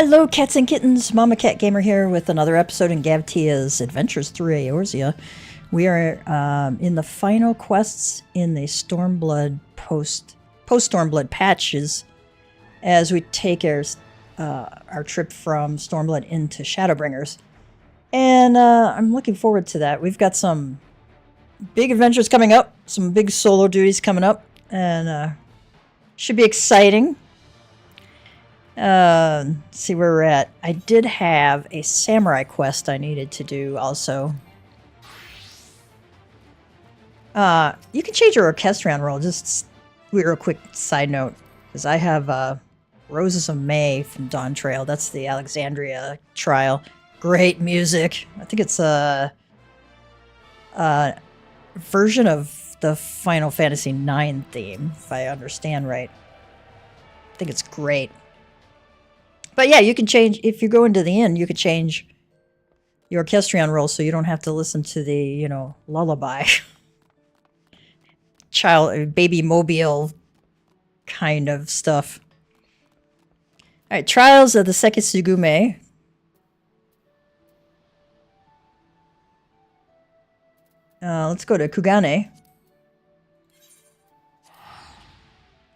Hello, cats and kittens. MamaCatGamer here with another episode in Gavtia's Adventures Through Eorzea. We are in the final quests in the Stormblood post-Stormblood patches as we take our trip from Stormblood into Shadowbringers. And I'm looking forward to that. We've got some big adventures coming up, some big solo duties coming up, and should be exciting. See where we're at. I did have a samurai quest I needed to do also. You can change your orchestrion roll. Just real quick side note, because I have Roses of May from Dawn Trail. That's the Alexandria trial. Great music. I think it's a version of the Final Fantasy IX theme, if I understand right. I think it's great. But yeah, you can change, if you go into the inn, you could change your orchestrion roll so you don't have to listen to the, you know, lullaby. Baby mobile kind of stuff. Alright, Trials of the Sekisugume. Let's go to Kugane.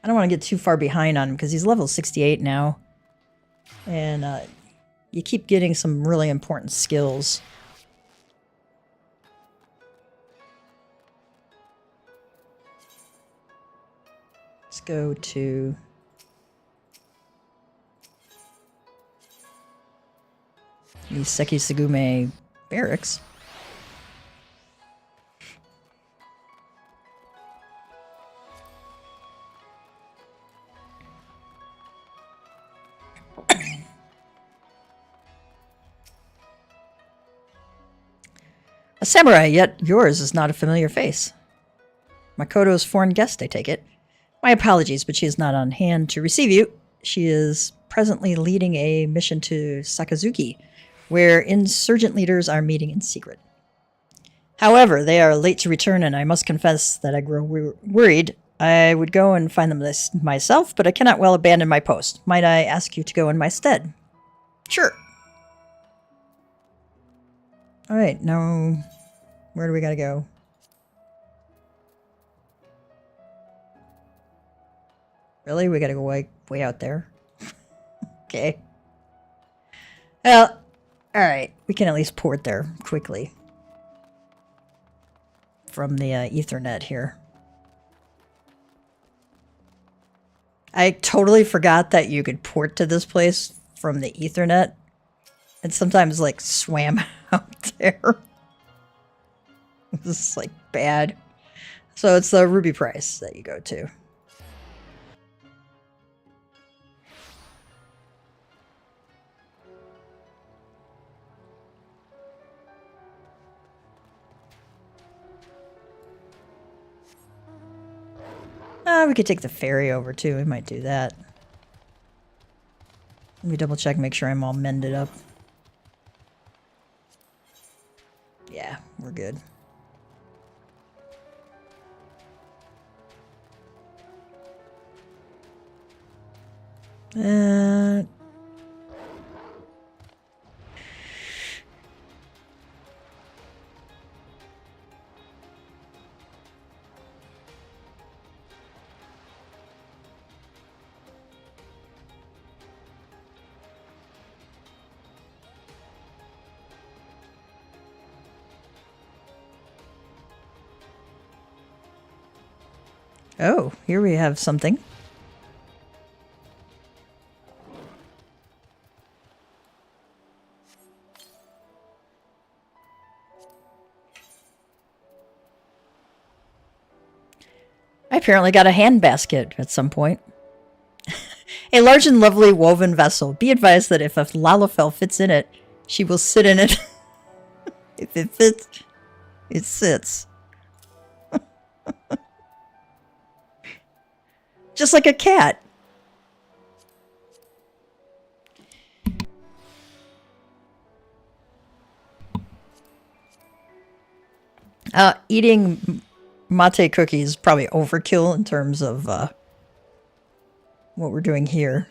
I don't want to get too far behind on him because he's level 68 now. And you keep getting some really important skills. Let's go to the Sekisugume barracks. A samurai, yet yours is not a familiar face. Miqo'te's foreign guest, I take it. My apologies, but she is not on hand to receive you. She is presently leading a mission to Sakazuki, where insurgent leaders are meeting in secret. However, they are late to return, and I must confess that I grow worried. I would go and find them myself, but I cannot well abandon my post. Might I ask you to go in my stead? Sure. Alright, now, where do we gotta go? Really? We gotta go way out there? Okay. Well, alright. We can at least port there quickly. From the Ethernet here. I totally forgot that you could port to this place from the Ethernet. And sometimes, like, swam out there. This is, like, bad. So it's the Ruby Price that you go to. We could take the ferry over, too. We might do that. Let me double check, make sure I'm all mended up. Yeah, we're good. Oh, here we have something. I apparently got a handbasket at some point. A large and lovely woven vessel. Be advised that if a Lalafell fits in it, she will sit in it. If it fits, it sits. Just like a cat. Eating mate cookies is probably overkill in terms of what we're doing here.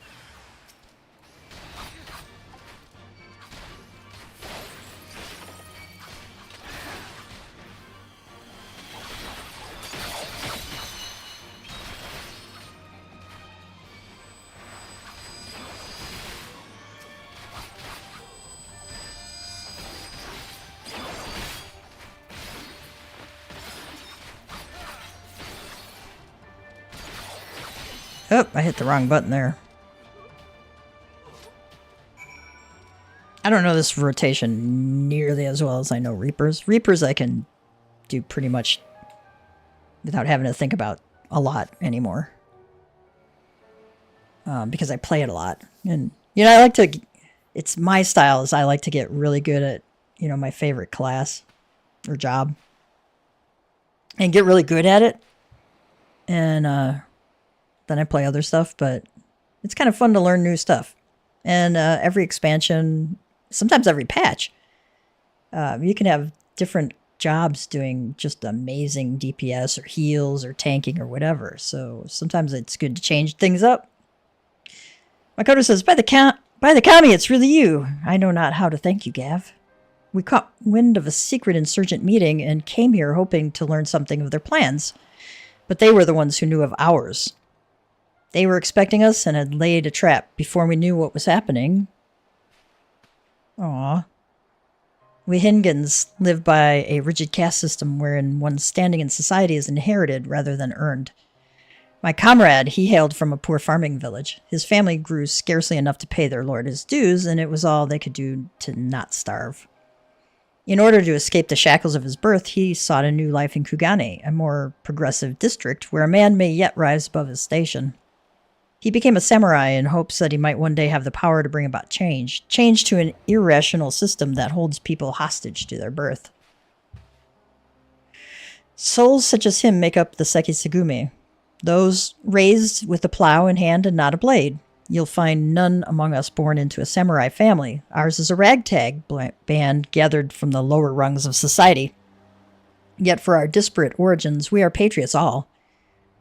Oh, I hit the wrong button there. I don't know this rotation nearly as well as I know Reapers. Reapers I can do pretty much without having to think about a lot anymore. Because I play it a lot. And, you know, I like to... It's my style is I like to get really good at, you know, my favorite class or job. And get really good at it. And then I play other stuff, but it's kind of fun to learn new stuff. And every expansion, sometimes every patch, you can have different jobs doing just amazing DPS or heals or tanking or whatever. So sometimes it's good to change things up. Miqo'te says, by the kami, it's really you. I know not how to thank you, Gav. We caught wind of a secret insurgent meeting and came here hoping to learn something of their plans. But they were the ones who knew of ours. They were expecting us and had laid a trap before we knew what was happening. Aww. We Hingans live by a rigid caste system wherein one's standing in society is inherited rather than earned. My comrade, he hailed from a poor farming village. His family grew scarcely enough to pay their lord his dues, and it was all they could do to not starve. In order to escape the shackles of his birth, he sought a new life in Kugane, a more progressive district where a man may yet rise above his station. He became a samurai in hopes that he might one day have the power to bring about change to an irrational system that holds people hostage to their birth. Souls such as him make up the Sekisugumi, those raised with a plow in hand and not a blade. You'll find none among us born into a samurai family. Ours is a ragtag band gathered from the lower rungs of society. Yet for our disparate origins, we are patriots all.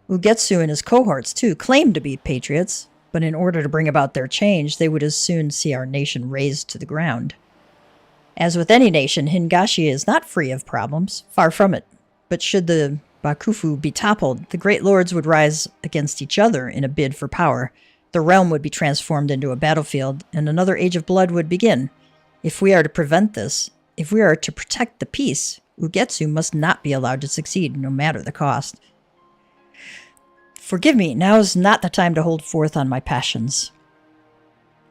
Ugetsu and his cohorts, too, claim to be patriots, but in order to bring about their change, they would as soon see our nation razed to the ground. As with any nation, Hingashi is not free of problems, far from it. But should the Bakufu be toppled, the great lords would rise against each other in a bid for power. The realm would be transformed into a battlefield, and another age of blood would begin. If we are to prevent this, if we are to protect the peace, Ugetsu must not be allowed to succeed, no matter the cost. Forgive me, now is not the time to hold forth on my passions.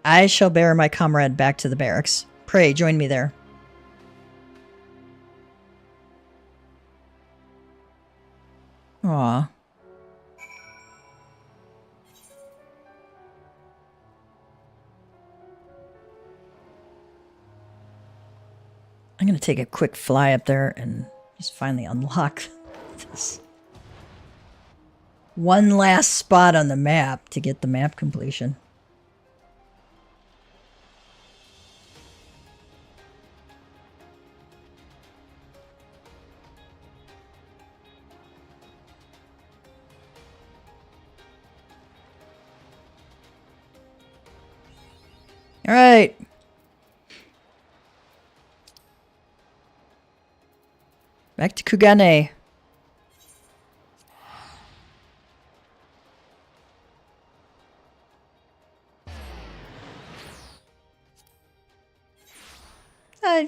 I shall bear my comrade back to the barracks. Pray, join me there. Aw. I'm going to take a quick fly up there and just finally unlock this one last spot on the map to get the map completion. All right. Back to Kugane.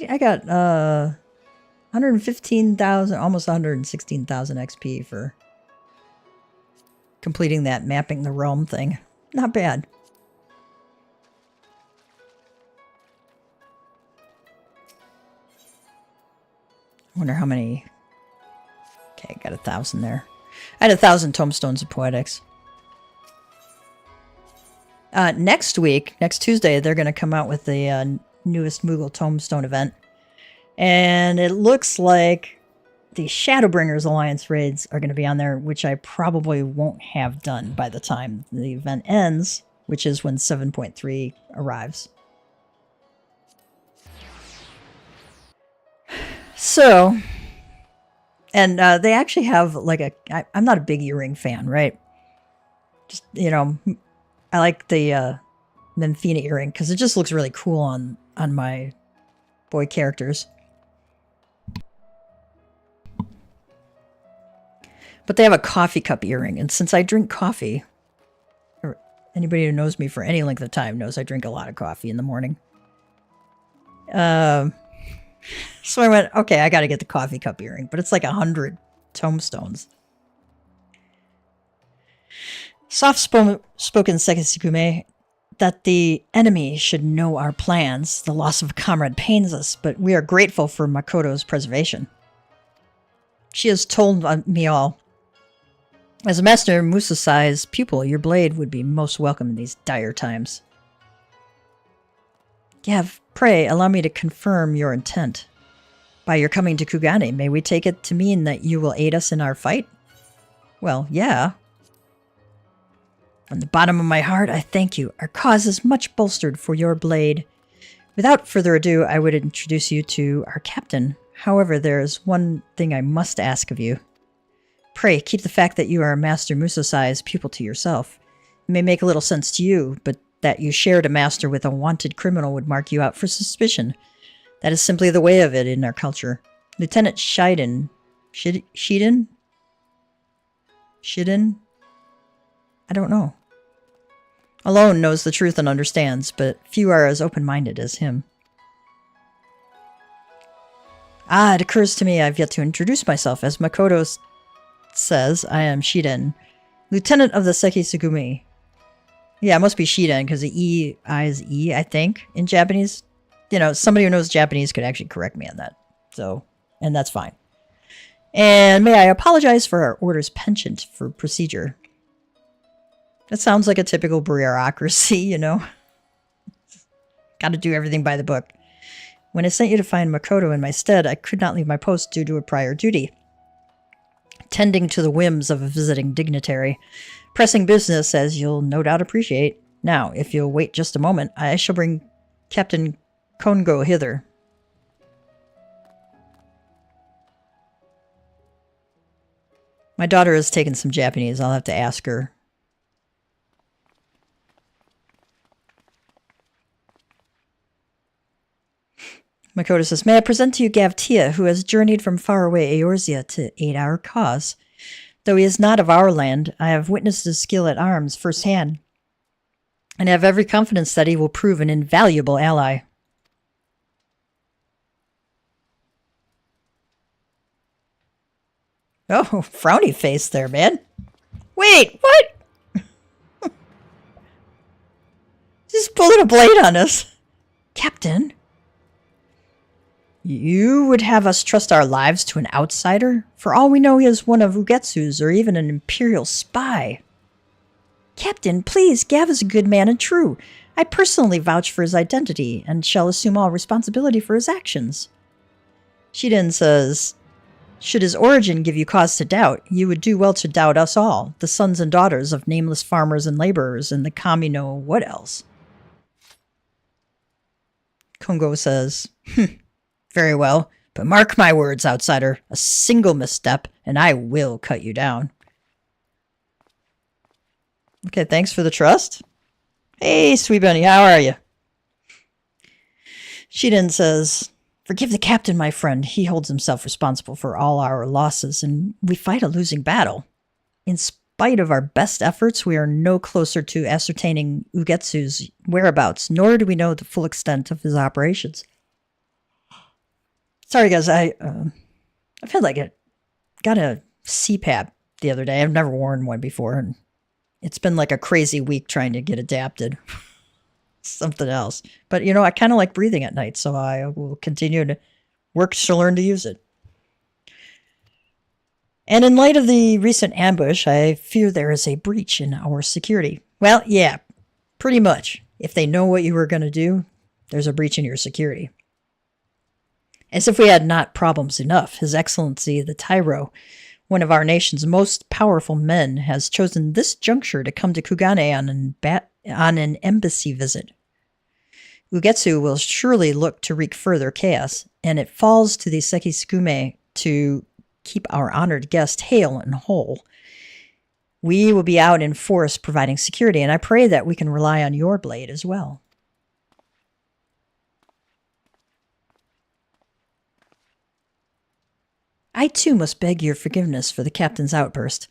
I got 115,000, almost 116,000 XP for completing that mapping the realm thing. Not bad. I wonder how many... Okay, got 1,000 there. I had 1,000 tomestones of poetics. Next week, next Tuesday, they're going to come out with the newest Moogle Tombstone event. And it looks like the Shadowbringers Alliance raids are going to be on there, which I probably won't have done by the time the event ends, which is when 7.3 arrives. So, and they actually have like a... I'm not a big earring fan, right? Just, you know, I like the Memphina earring because it just looks really cool on my boy characters. But they have a coffee cup earring, and since I drink coffee, or anybody who knows me for any length of time knows I drink a lot of coffee in the morning. So I went, okay, I got to get the coffee cup earring, but it's like 100 tomestones. Soft-spoken Sekisukume, that the enemy should know our plans. The loss of a comrade pains us, but we are grateful for Miqo'te's preservation. She has told me all. As Master Musasai's pupil, your blade would be most welcome in these dire times. Gav, pray allow me to confirm your intent. By your coming to Kugane, may we take it to mean that you will aid us in our fight? Well, yeah. From the bottom of my heart, I thank you. Our cause is much bolstered for your blade. Without further ado, I would introduce you to our captain. However, there is one thing I must ask of you. Pray, keep the fact that you are Master Musasai's pupil to yourself. It may make a little sense to you, but that you shared a master with a wanted criminal would mark you out for suspicion. That is simply the way of it in our culture. Lieutenant Shiden? I don't know. Alone knows the truth and understands, but few are as open-minded as him. Ah, it occurs to me I've yet to introduce myself. As Miqo'te says, I am Shiden, Lieutenant of the Sekisukume. Yeah, it must be Shiden, because the I is E, I think, in Japanese. You know, somebody who knows Japanese could actually correct me on that. So, and that's fine. And may I apologize for our order's penchant for procedure. That sounds like a typical bureaucracy, you know. Gotta do everything by the book. When I sent you to find Miqo'te in my stead, I could not leave my post due to a prior duty. Tending to the whims of a visiting dignitary. Pressing business, as you'll no doubt appreciate. Now, if you'll wait just a moment, I shall bring Captain Kongo hither. My daughter has taken some Japanese. I'll have to ask her. Miqo'te says, may I present to you Gavtia, who has journeyed from faraway Eorzea to aid our cause. Though he is not of our land, I have witnessed his skill at arms firsthand, and have every confidence that he will prove an invaluable ally. Oh, frowny face there, man. Wait, what? Just pulling a blade on us. Captain? You would have us trust our lives to an outsider? For all we know, he is one of Ugetsu's or even an Imperial spy. Captain, please, Gav is a good man and true. I personally vouch for his identity and shall assume all responsibility for his actions. Shiden says, should his origin give you cause to doubt, you would do well to doubt us all, the sons and daughters of nameless farmers and laborers in the Kamino what else? Kongo says, very well, but mark my words, outsider. A single misstep, and I will cut you down. Okay, thanks for the trust. Hey, Sweet Bunny, how are you? Shiden says, forgive the captain, my friend. He holds himself responsible for all our losses, and we fight a losing battle. In spite of our best efforts, we are no closer to ascertaining Ugetsu's whereabouts, nor do we know the full extent of his operations. Sorry, guys, I feel like it. Got a CPAP the other day. I've never worn one before, and it's been like a crazy week trying to get adapted. Something else. But, you know, I kind of like breathing at night, so I will continue to work to learn to use it. And in light of the recent ambush, I fear there is a breach in our security. Well, yeah, pretty much. If they know what you were going to do, there's a breach in your security. As if we had not problems enough, His Excellency the Tyro, one of our nation's most powerful men, has chosen this juncture to come to Kugane on an embassy visit. Ugetsu will surely look to wreak further chaos, and it falls to the Sekisukume to keep our honored guest hale and whole. We will be out in force providing security, and I pray that we can rely on your blade as well. I too must beg your forgiveness for the captain's outburst.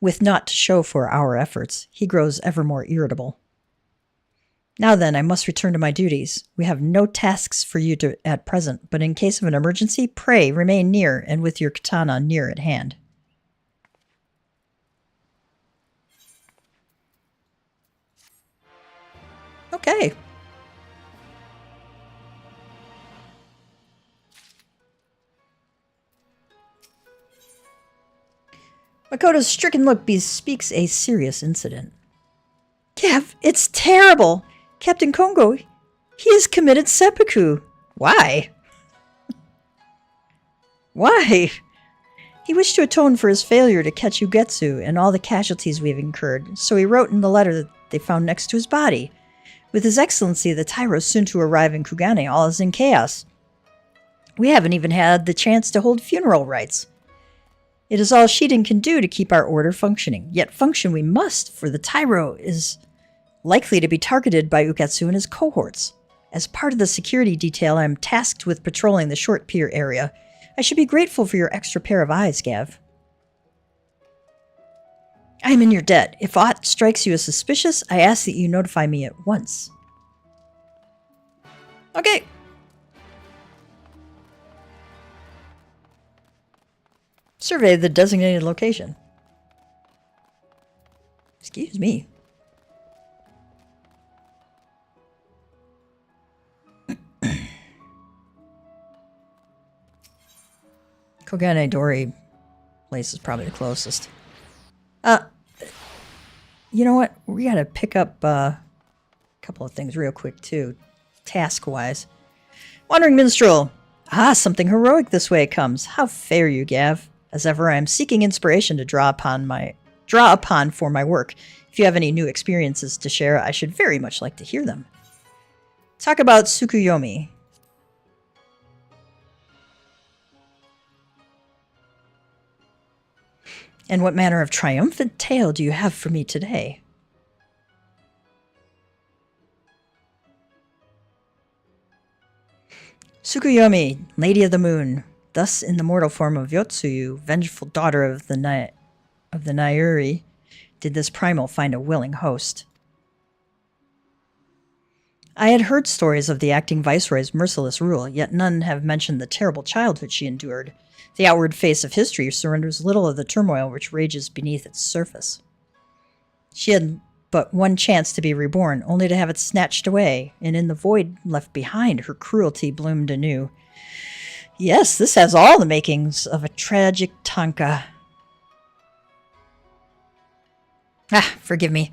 With naught to show for our efforts, he grows ever more irritable. Now then, I must return to my duties. We have no tasks for you at present, but in case of an emergency, pray remain near and with your katana near at hand. Okay. Miqo'te's stricken look bespeaks a serious incident. Kev, it's terrible. Captain Kongo, he has committed seppuku. Why? Why? He wished to atone for his failure to catch Ugetsu and all the casualties we've incurred, so he wrote in the letter that they found next to his body. With His Excellency the Tyro soon to arrive in Kugane, all is in chaos. We haven't even had the chance to hold funeral rites. It is all Shiden can do to keep our order functioning. Yet function we must, for the Tyro is likely to be targeted by Ugetsu and his cohorts. As part of the security detail, I am tasked with patrolling the short pier area. I should be grateful for your extra pair of eyes, Gav. I am in your debt. If aught strikes you as suspicious, I ask that you notify me at once. Okay. Survey the designated location. Excuse me. Kogane Dori place is probably the closest. You know what? We gotta pick up a couple of things real quick too, task-wise. Wandering Minstrel. Ah, something heroic this way it comes. How fare you, Gav? As ever, I am seeking inspiration to draw upon for my work. If you have any new experiences to share, I should very much like to hear them. Talk about Tsukuyomi. And what manner of triumphant tale do you have for me today? Tsukuyomi, Lady of the Moon, thus in the mortal form of Yotsuyu, vengeful daughter of the Nayuri, did this primal find a willing host. I had heard stories of the acting viceroy's merciless rule, yet none have mentioned the terrible childhood she endured. The outward face of history surrenders little of the turmoil which rages beneath its surface. She had but one chance to be reborn, only to have it snatched away, and in the void left behind, her cruelty bloomed anew. Yes, this has all the makings of a tragic tanka. Ah, forgive me.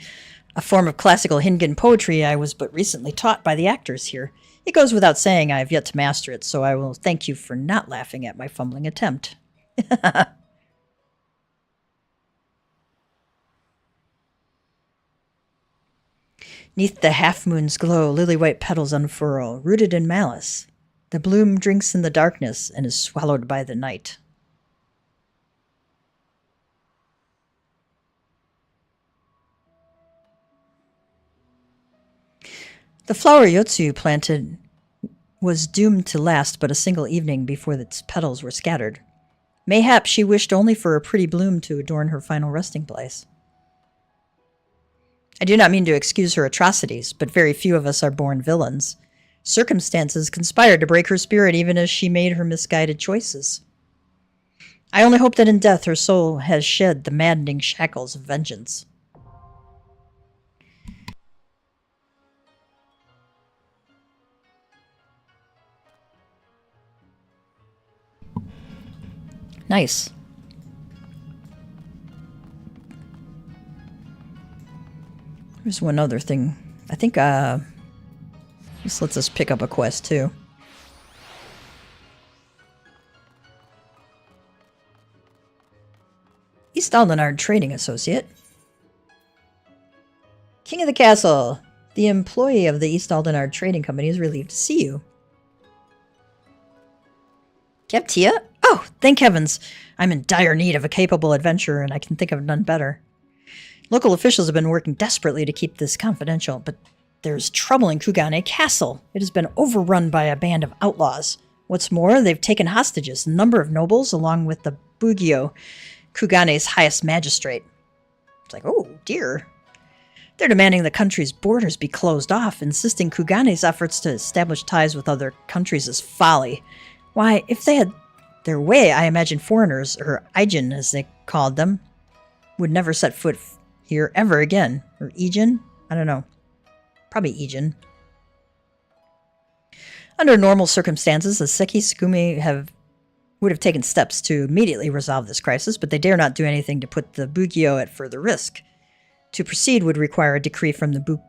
A form of classical Hingan poetry I was but recently taught by the actors here. It goes without saying I have yet to master it, so I will thank you for not laughing at my fumbling attempt. Neath the half-moon's glow, lily-white petals unfurl, rooted in malice. The bloom drinks in the darkness and is swallowed by the night. The flower Yotsu planted was doomed to last but a single evening before its petals were scattered. Mayhap she wished only for a pretty bloom to adorn her final resting place. I do not mean to excuse her atrocities, but very few of us are born villains. Circumstances conspired to break her spirit even as she made her misguided choices. I only hope that in death her soul has shed the maddening shackles of vengeance. Nice. There's one other thing. I think, this lets us pick up a quest, too. East Aldenard Trading Associate. King of the Castle. The employee of the East Aldenard Trading Company is relieved to see you. Keptia? Oh, thank heavens. I'm in dire need of a capable adventurer, and I can think of none better. Local officials have been working desperately to keep this confidential, but there's trouble in Kugane Castle. It has been overrun by a band of outlaws. What's more, they've taken hostages a number of nobles, along with the Bugyo, Kugane's highest magistrate. It's like, oh, dear. They're demanding the country's borders be closed off, insisting Kugane's efforts to establish ties with other countries is folly. Why, if they had their way, I imagine foreigners, or Ijin as they called them, would never set foot here ever again. Or Ijin? I don't know. Probably Ijin. Under normal circumstances, the Seki Tsugumi would have taken steps to immediately resolve this crisis, but they dare not do anything to put the Bugyo at further risk. To proceed would require a decree from the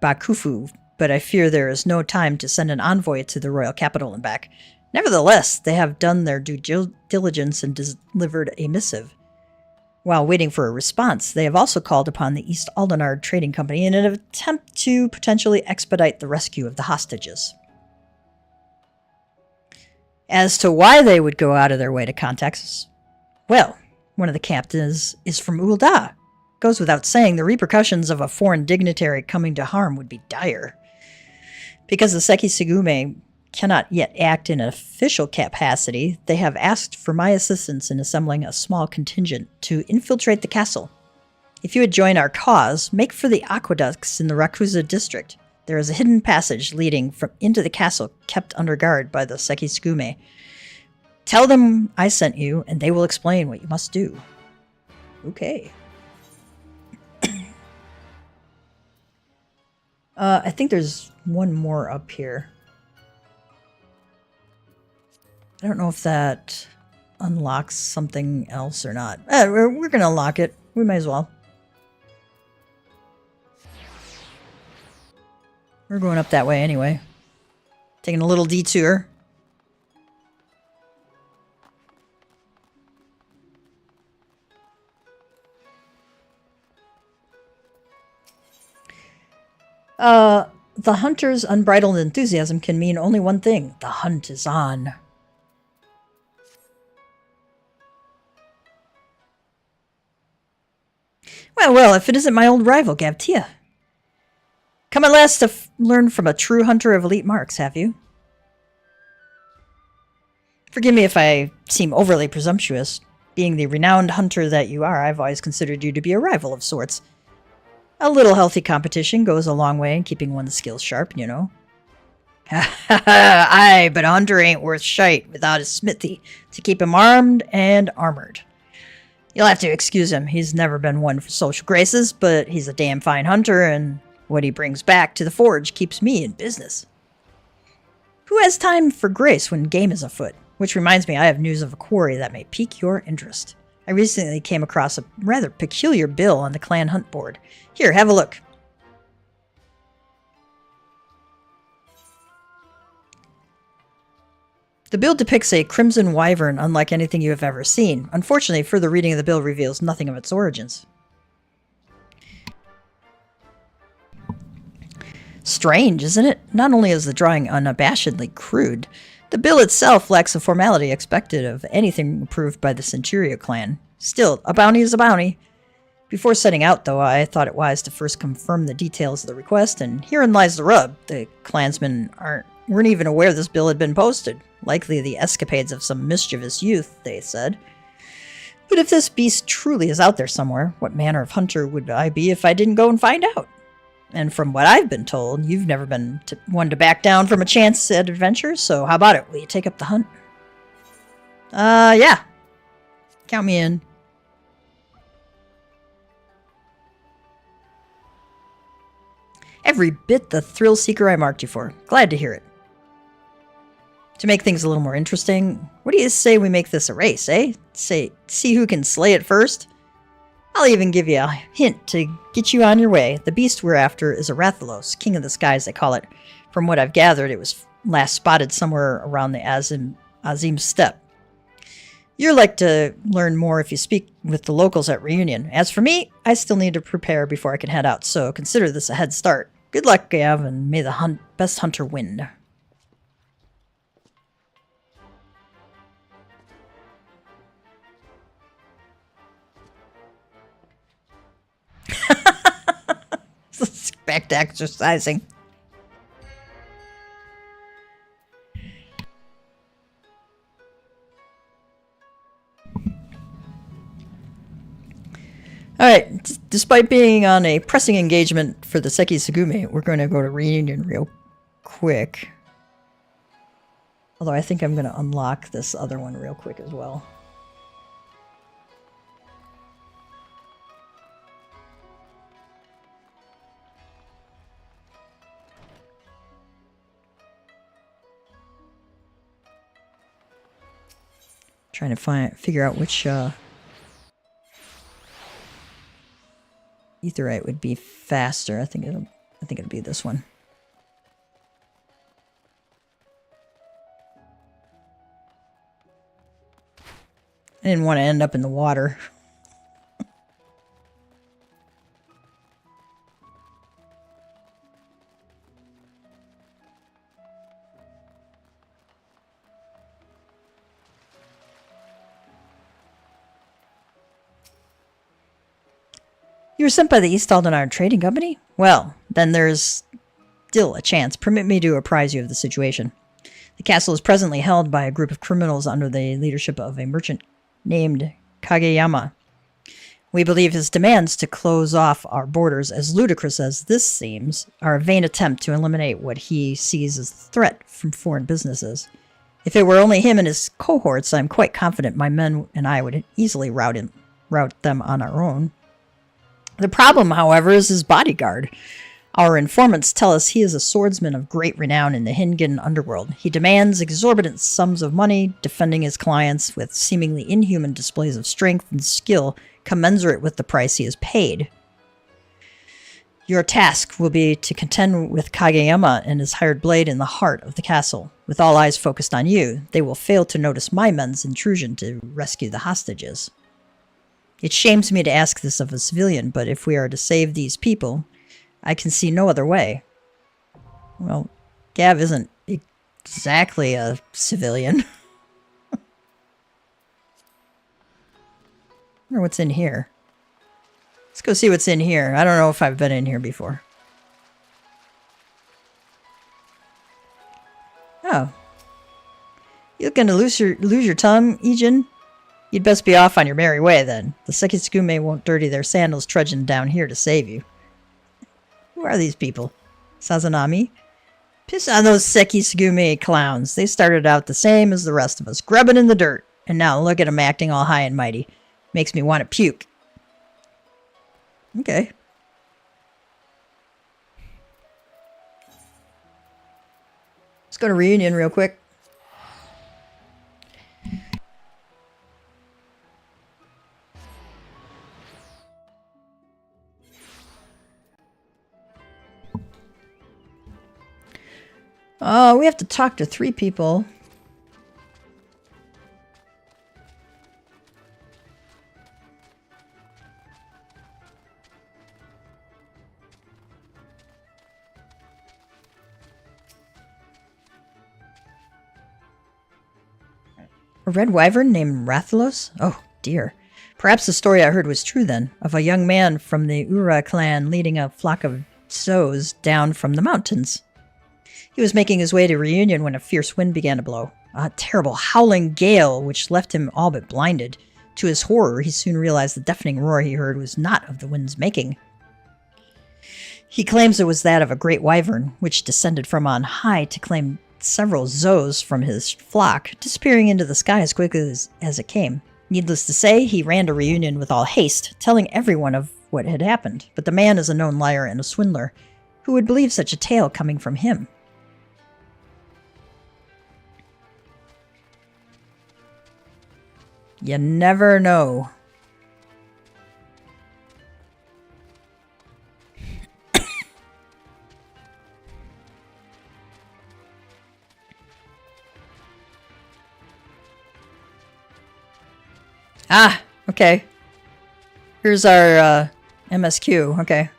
Bakufu, but I fear there is no time to send an envoy to the royal capital and back. Nevertheless, they have done their due diligence and delivered a missive. While waiting for a response, they have also called upon the East Aldenard Trading Company in an attempt to potentially expedite the rescue of the hostages. As to why they would go out of their way to contact us, well, one of the captains is from Ul'dah. Goes without saying, the repercussions of a foreign dignitary coming to harm would be dire. Because the Seki Tsugumi cannot yet act in an official capacity, they have asked for my assistance in assembling a small contingent to infiltrate the castle. If you would join our cause, make for the aqueducts in the Rakuza district. There is a hidden passage leading into the castle kept under guard by the Seki Tsugumi. Tell them I sent you, and they will explain what you must do. Okay. I think there's one more up here. I don't know if that unlocks something else or not. We're going to unlock it. We might as well. We're going up that way anyway. Taking a little detour. The hunter's unbridled enthusiasm can mean only one thing. The hunt is on. Well, if it isn't my old rival, Gavtia. Come at last to learn from a true hunter of elite marks, have you? Forgive me if I seem overly presumptuous. Being the renowned hunter that you are, I've always considered you to be a rival of sorts. A little healthy competition goes a long way in keeping one's skills sharp, you know. Aye, but a hunter ain't worth shite without a smithy to keep him armed and armored. You'll have to excuse him. He's never been one for social graces, but he's a damn fine hunter, and what he brings back to the forge keeps me in business. Who has time for grace when game is afoot? Which reminds me, I have news of a quarry that may pique your interest. I recently came across a rather peculiar bill on the clan hunt board. Here, have a look. The bill depicts a crimson wyvern unlike anything you have ever seen. Unfortunately, further reading of the bill reveals nothing of its origins. Strange, isn't it? Not only is the drawing unabashedly crude, the bill itself lacks the formality expected of anything approved by the Centurio clan. Still, a bounty is a bounty. Before setting out, though, I thought it wise to first confirm the details of the request, and herein lies the rub. The clansmen weren't even aware this bill had been posted. Likely the escapades of some mischievous youth, they said. But if this beast truly is out there somewhere, what manner of hunter would I be if I didn't go and find out? And from what I've been told, you've never been one to back down from a chance at adventure, so how about it? Will you take up the hunt? Yeah. Count me in. Every bit the thrill seeker I marked you for. Glad to hear it. To make things a little more interesting, what do you say we make this a race, eh? See who can slay it first? I'll even give you a hint to get you on your way. The beast we're after is a Rathalos, king of the skies, they call it. From what I've gathered, it was last spotted somewhere around the Azim steppe. You're like to learn more if you speak with the locals at Reunion. As for me, I still need to prepare before I can head out, so consider this a head start. Good luck, Gav, and may the best hunter win. Back to exercising. Alright, despite being on a pressing engagement for the Seki Tsugumi, we're going to go to Reunion real quick. Although I think I'm going to unlock this other one real quick as well. Trying to figure out which etherite would be faster. I think it'll be this one. I didn't want to end up in the water. You were sent by the East Aldenar Trading Company? Well, then there's still a chance. Permit me to apprise you of the situation. The castle is presently held by a group of criminals under the leadership of a merchant named Kageyama. We believe his demands to close off our borders, as ludicrous as this seems, are a vain attempt to eliminate what he sees as a threat from foreign businesses. If it were only him and his cohorts, I'm quite confident my men and I would easily rout them on our own. The problem, however, is his bodyguard. Our informants tell us he is a swordsman of great renown in the Hingan underworld. He demands exorbitant sums of money, defending his clients with seemingly inhuman displays of strength and skill commensurate with the price he is paid. Your task will be to contend with Kageyama and his hired blade in the heart of the castle. With all eyes focused on you, they will fail to notice my men's intrusion to rescue the hostages. It shames me to ask this of a civilian, but if we are to save these people, I can see no other way. Well, Gav isn't exactly a civilian. I wonder what's in here. Let's go see what's in here. I don't know if I've been in here before. Oh. You looking to lose your tongue, Ijin? You'd best be off on your merry way, then. The Sekitsugume won't dirty their sandals trudging down here to save you. Who are these people? Sazanami? Piss on those Sekitsugume clowns. They started out the same as the rest of us, grubbing in the dirt. And now look at them acting all high and mighty. Makes me want to puke. Okay. Let's go to Reunion real quick. We have to talk to 3 people. A red wyvern named Rathalos? Oh, dear. Perhaps the story I heard was true then, of a young man from the Ura clan leading a flock of Zos down from the mountains. He was making his way to Reunion when a fierce wind began to blow. A terrible howling gale which left him all but blinded. To his horror, he soon realized the deafening roar he heard was not of the wind's making. He claims it was that of a great wyvern, which descended from on high to claim several Zos from his flock, disappearing into the sky as quickly as it came. Needless to say, he ran to Reunion with all haste, telling everyone of what had happened. But the man is a known liar and a swindler. Who would believe such a tale coming from him? You never know. Ah, okay. Here's our MSQ. Okay.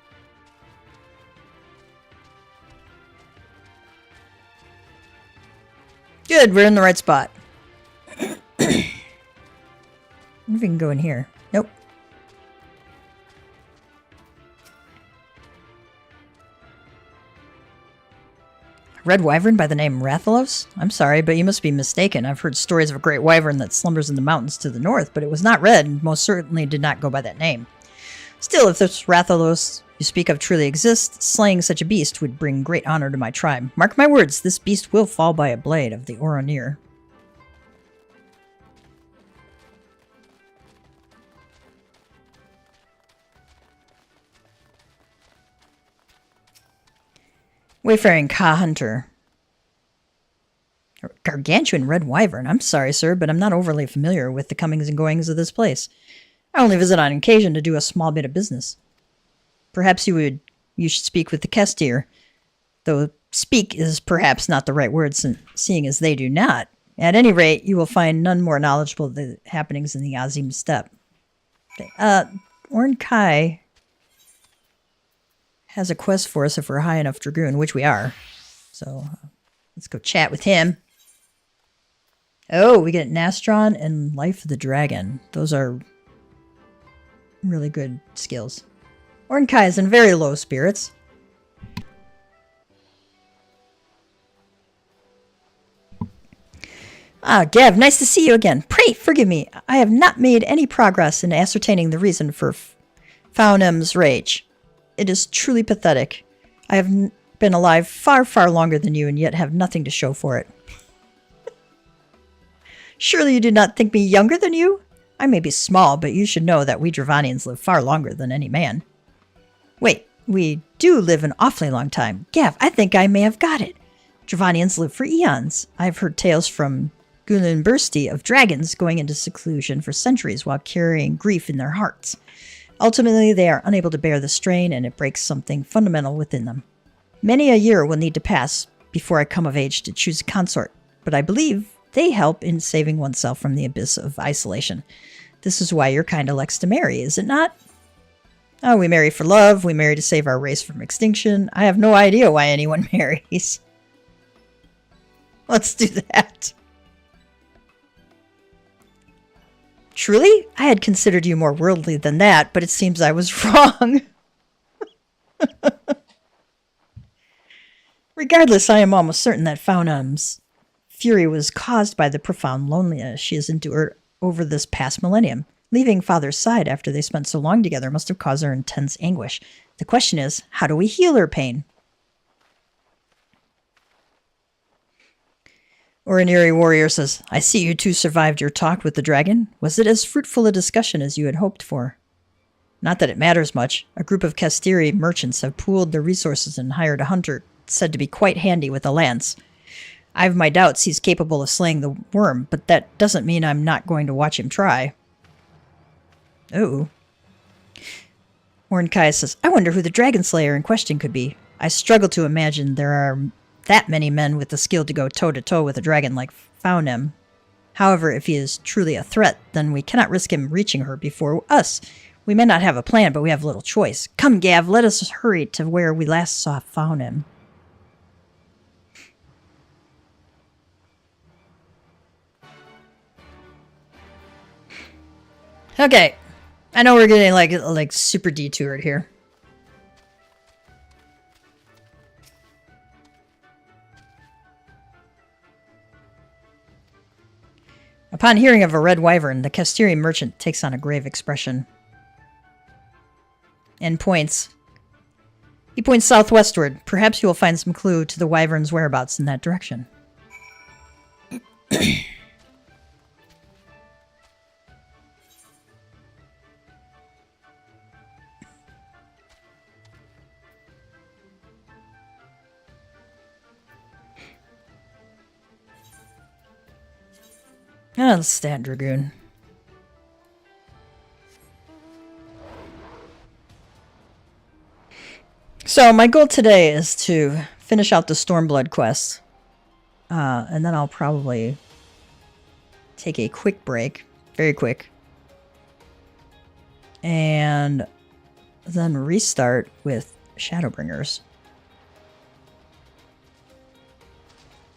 Good, we're in the right spot. I wonder if we can go in here. Nope. A red wyvern by the name Rathalos? I'm sorry, but you must be mistaken. I've heard stories of a great wyvern that slumbers in the mountains to the north, but it was not red and most certainly did not go by that name. Still, if this Rathalos you speak of truly exists, slaying such a beast would bring great honor to my tribe. Mark my words, this beast will fall by a blade of the Oronir. Wayfaring Ka Hunter. gargantuan red wyvern. I'm sorry, sir, but I'm not overly familiar with the comings and goings of this place. I only visit on occasion to do a small bit of business. Perhaps you should speak with the Kestir, though speak is perhaps not the right word, seeing as they do not. At any rate, you will find none more knowledgeable of the happenings in the Azim Steppe. Orn Kai has a quest for us if we're high enough Dragoon, which we are. So let's go chat with him. Oh, we get Nastron and Life of the Dragon. Those are really good skills. Orn Kai is in very low spirits. Ah, Gav, nice to see you again. Pray, forgive me. I have not made any progress in ascertaining the reason for Faunem's rage. It is truly pathetic. I have been alive far, far longer than you, and yet have nothing to show for it. Surely you do not think me younger than you? I may be small, but you should know that we Dravanians live far longer than any man. Wait, we do live an awfully long time. Gav, I think I may have got it. Dravanians live for eons. I've heard tales from Gulen Bursti of dragons going into seclusion for centuries while carrying grief in their hearts. Ultimately, they are unable to bear the strain, and it breaks something fundamental within them. Many a year will need to pass before I come of age to choose a consort, but I believe they help in saving oneself from the abyss of isolation. This is why your kind elects to marry, is it not? Oh, we marry for love, we marry to save our race from extinction. I have no idea why anyone marries. Let's do that. Truly? I had considered you more worldly than that, but it seems I was wrong. Regardless, I am almost certain that Faunem's fury was caused by the profound loneliness she has endured over this past millennium. Leaving Father's side after they spent so long together must have caused her intense anguish. The question is, how do we heal her pain? Ordinary Warrior says, I see you two survived your talk with the dragon. Was it as fruitful a discussion as you had hoped for? Not that it matters much. A group of Kastiri merchants have pooled their resources and hired a hunter said to be quite handy with a lance. I have my doubts he's capable of slaying the worm, but that doesn't mean I'm not going to watch him try. Oh. Ornkai says, I wonder who the dragon slayer in question could be. I struggle to imagine there are that many men with the skill to go toe-to-toe with a dragon like Faunem. However, if he is truly a threat, then we cannot risk him reaching her before us. We may not have a plan, but we have little choice. Come, Gav, let us hurry to where we last saw Faunem. Okay. I know we're getting like super detoured here. Upon hearing of a red wyvern, the Kastiri merchant takes on a grave expression. And points. He points southwestward. Perhaps you will find some clue to the wyvern's whereabouts in that direction. Let's stand Dragoon. So my goal today is to finish out the Stormblood quest. And then I'll probably take a quick break. Very quick. And then restart with Shadowbringers.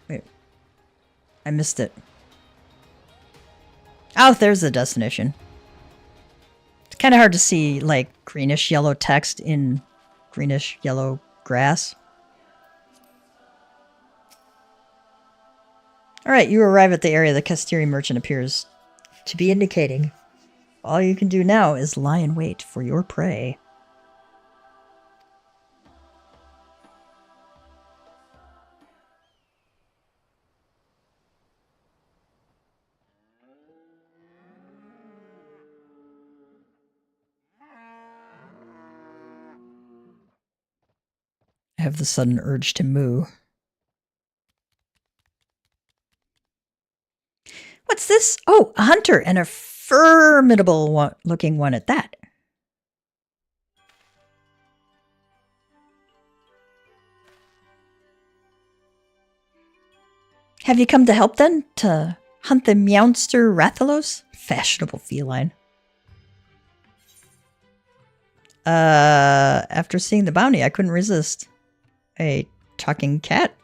Wait. I missed it. Oh, there's the destination. It's kind of hard to see, like, greenish-yellow text in greenish-yellow grass. Alright, you arrive at the area the Kastiri merchant appears to be indicating. All you can do now is lie in wait for your prey. I have the sudden urge to moo. What's this? Oh, a hunter, and a formidable looking one at that. Have you come to help then? To hunt the Meowster Rathalos? Fashionable feline. After seeing the bounty, I couldn't resist. A talking cat?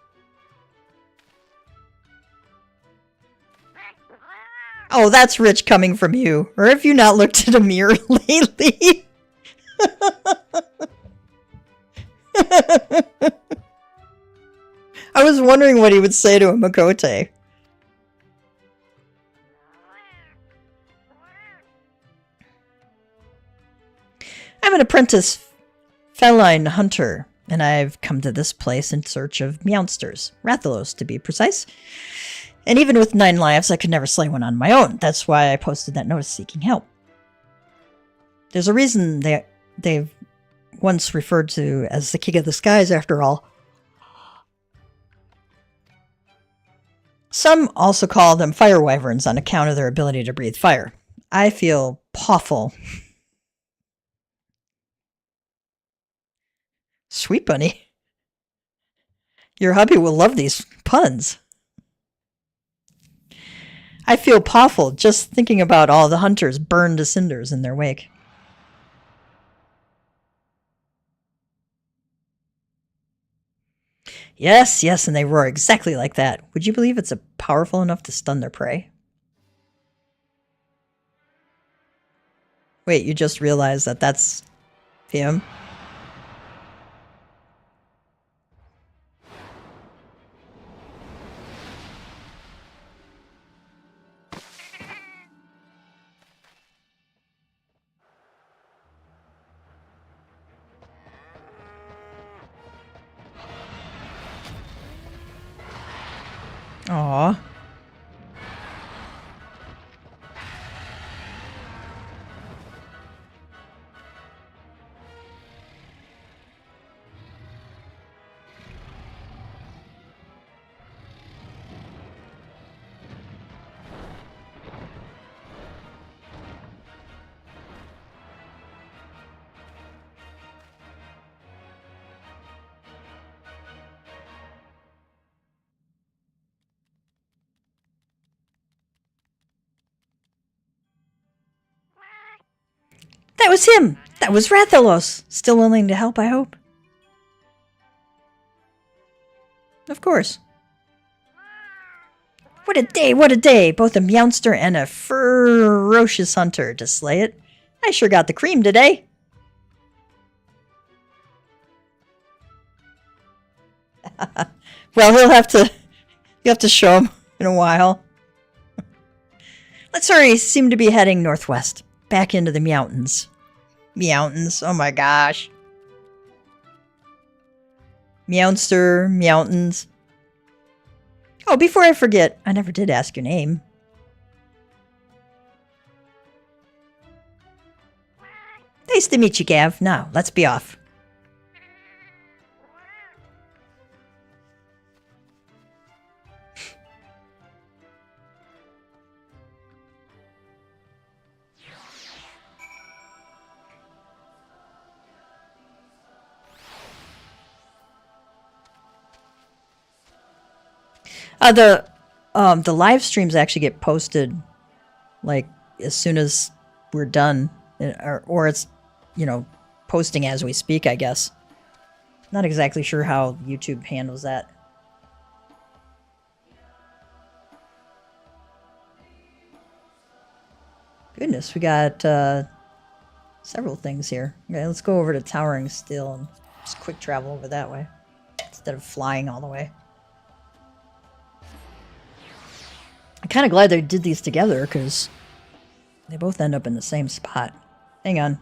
Oh, that's rich coming from you. Or have you not looked at a mirror lately? I was wondering what he would say to a Miqo'te. I'm an apprentice feline hunter, and I've come to this place in search of Meowsters, Rathalos to be precise. And even with 9 lives, I could never slay one on my own. That's why I posted that notice seeking help. There's a reason they've once referred to as the King of the Skies, after all. Some also call them fire wyverns on account of their ability to breathe fire. I feel pawful. Sweet bunny. Your hubby will love these puns. I feel pawful just thinking about all the hunters burned to cinders in their wake. Yes, yes, and they roar exactly like that. Would you believe it's powerful enough to stun their prey? Wait, you just realized that that's him? Aww. That was him! That was Rathalos! Still willing to help, I hope? Of course. What a day, what a day! Both a Meowster and a ferocious hunter to slay it. I sure got the cream today! Well, you'll have to show him in a while. Let's hurry, seem to be heading northwest. Back into the mountains. Mountains, oh my gosh. Meowster, mountains. Oh, before I forget, I never did ask your name. Nice to meet you, Gav. Now, let's be off. The live streams actually get posted like as soon as we're done, or it's, you know, posting as we speak, I guess. Not exactly sure how YouTube handles that. Goodness, we got several things here. Okay, let's go over to Towering Steel and just quick travel over that way instead of flying all the way. I'm kind of glad they did these together because they both end up in the same spot. Hang on.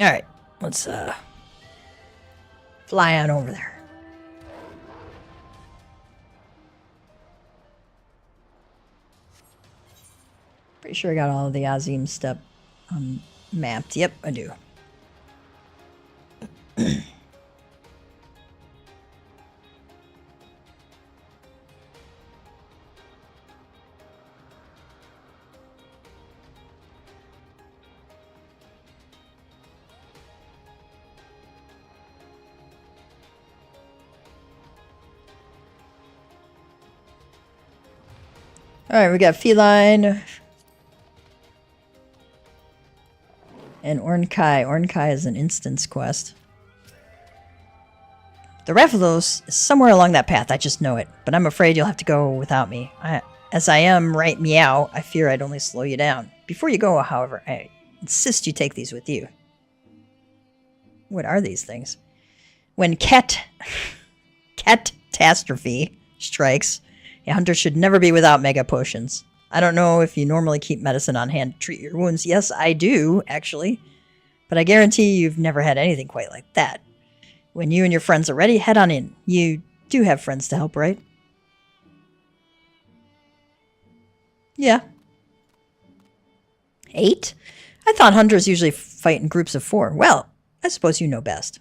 Alright, let's fly on over there. Pretty sure I got all of the Azim step mapped. Yep, I do. Alright, we got Feline and Ornkai. Ornkai is an instance quest. The Rathalos is somewhere along that path, I just know it. But I'm afraid you'll have to go without me. As I am right meow, I fear I'd only slow you down. Before you go, however, I insist you take these with you. What are these things? When catastrophe strikes, a hunter should never be without mega potions. I don't know if you normally keep medicine on hand to treat your wounds. Yes, I do, actually. But I guarantee you've never had anything quite like that. When you and your friends are ready, head on in. You do have friends to help, right? Yeah. 8? I thought hunters usually fight in groups of 4. Well, I suppose you know best.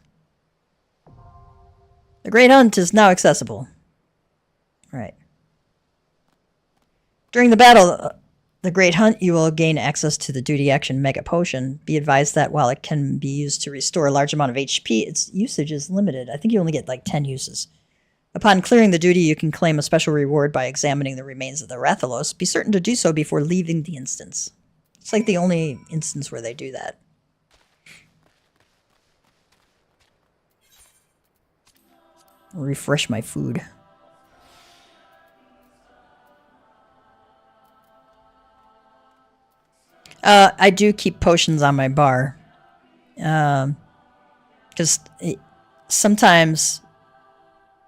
The Great Hunt is now accessible. Right. During the battle, the Great Hunt, you will gain access to the duty action Mega Potion. Be advised that while it can be used to restore a large amount of HP, its usage is limited. I think you only get like 10 uses. Upon clearing the duty, you can claim a special reward by examining the remains of the Rathalos. Be certain to do so before leaving the instance. It's like the only instance where they do that. I'll refresh my food. I do keep potions on my bar. Because sometimes,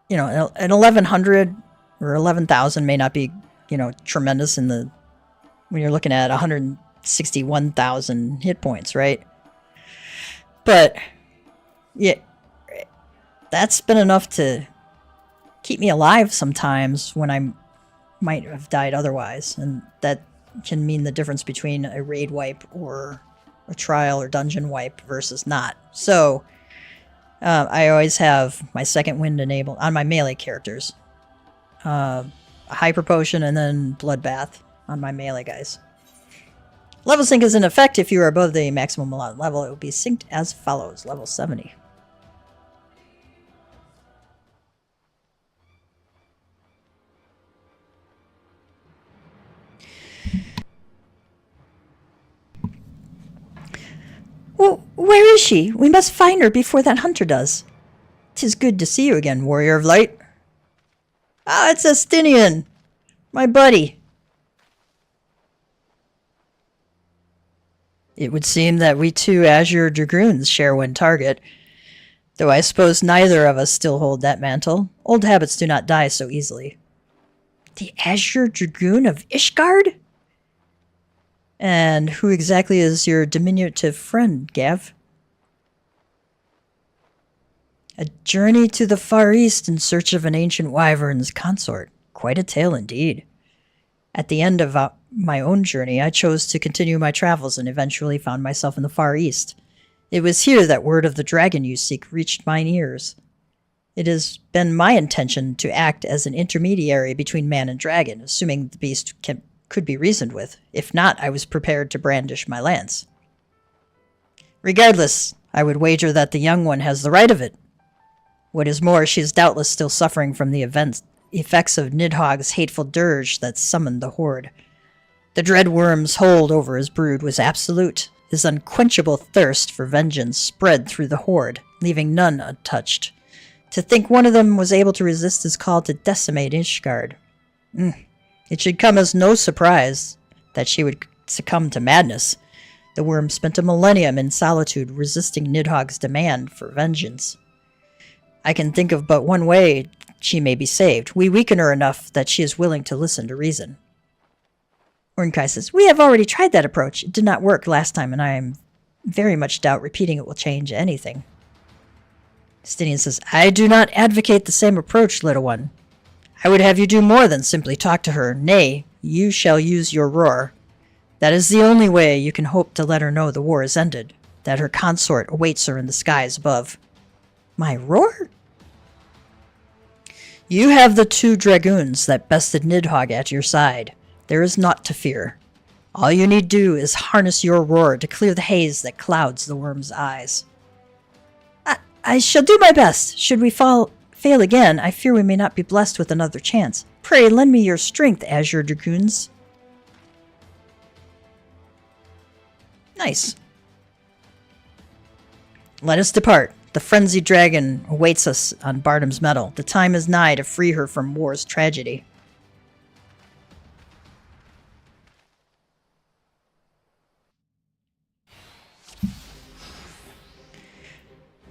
you know, an 1100 or 11,000 may not be, you know, tremendous in the, when you're looking at 161,000 hit points, right? But, yeah, that's been enough to keep me alive sometimes when I might have died otherwise. And that can mean the difference between a raid wipe or a trial or dungeon wipe versus not. So, I always have my second wind enabled on my melee characters. A hyper potion and then bloodbath on my melee guys. Level sync is in effect if you are above the maximum allowed level. It will be synced as follows. Level 70. Well, where is she? We must find her before that hunter does. 'Tis good to see you again, warrior of light. Ah, it's Estinian, my buddy. It would seem that we two Azure Dragoons share one target, though I suppose neither of us still hold that mantle. Old habits do not die so easily. The Azure Dragoon of Ishgard? And who exactly is your diminutive friend, Gav? A journey to the Far East in search of an ancient wyvern's consort. Quite a tale indeed. At the end of my own journey, I chose to continue my travels and eventually found myself in the Far East. It was here that word of the dragon you seek reached mine ears. It has been my intention to act as an intermediary between man and dragon, assuming the beast could be reasoned with. If not, I was prepared to brandish my lance. Regardless, I would wager that the young one has the right of it. What is more, she is doubtless still suffering from the effects of Nidhogg's hateful dirge that summoned the horde. The dread worm's hold over his brood was absolute. His unquenchable thirst for vengeance spread through the horde, leaving none untouched. To think one of them was able to resist his call to decimate Ishgard. It should come as no surprise that she would succumb to madness. The worm spent a millennium in solitude resisting Nidhogg's demand for vengeance. I can think of but one way she may be saved. We weaken her enough that she is willing to listen to reason. Ornkai says, we have already tried that approach. It did not work last time, and I am very much doubt repeating it will change anything. Stinian says, I do not advocate the same approach, little one. I would have you do more than simply talk to her. Nay, you shall use your roar. That is the only way you can hope to let her know the war is ended, that her consort awaits her in the skies above. My roar? You have the 2 dragoons that bested Nidhogg at your side. There is naught to fear. All you need do is harness your roar to clear the haze that clouds the worm's eyes. I shall do my best. Should we fail again, I fear we may not be blessed with another chance. Pray lend me your strength, Azure Dragoons. Nice. Let us depart. The frenzied dragon awaits us on Bardam's Meadow. The time is nigh to free her from war's tragedy.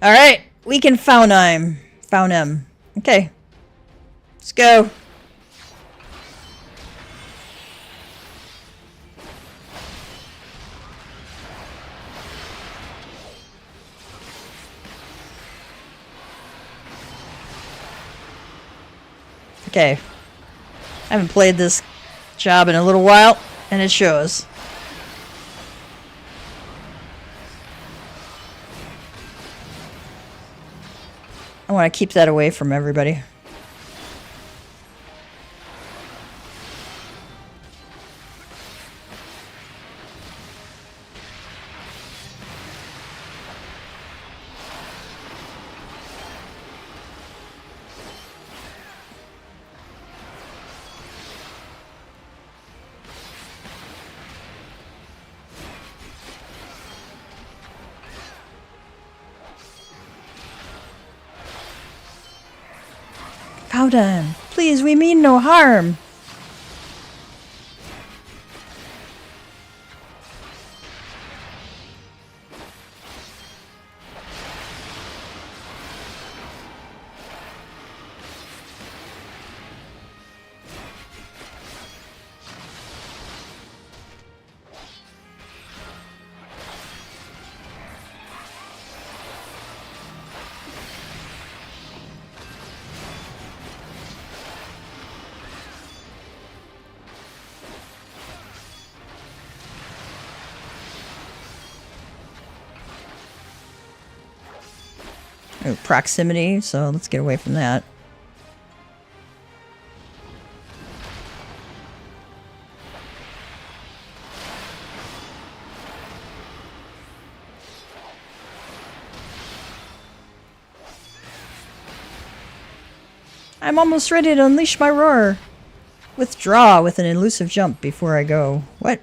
Alright, we can Faunheim. Okay. Let's go. Okay. I haven't played this job in a little while, and it shows. I want to keep that away from everybody. Powden, please, we mean no harm. Oh, proximity, so let's get away from that. I'm almost ready to unleash my roar. Withdraw with an elusive jump before I go. What?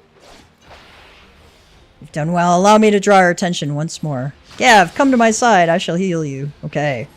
You've done well. Allow me to draw your attention once more. Gav, come to my side. I shall heal you. Okay.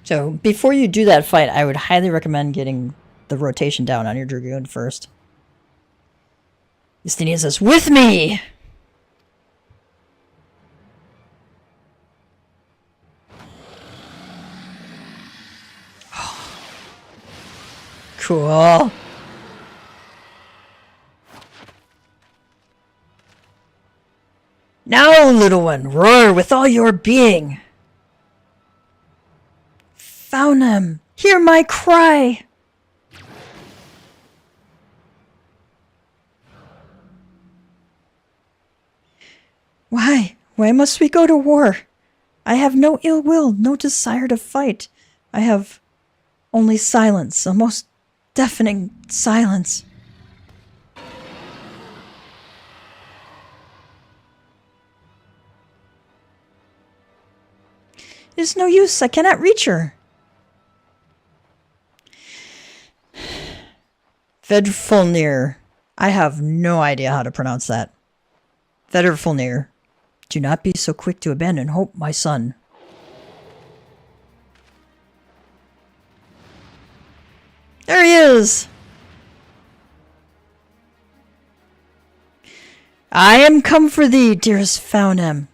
So, before you do that fight, I would highly recommend getting the rotation down on your Dragoon first. Justinia says, with me! Cool. Now, little one, roar with all your being! Found him! Hear my cry! Why? Why must we go to war? I have no ill will, no desire to fight. I have only silence, a most deafening silence. It is no use. I cannot reach her. Vedrfolnir. I have no idea how to pronounce that. Vedrfolnir. Do not be so quick to abandon hope, my son. There he is! I am come for thee, dearest Faunem.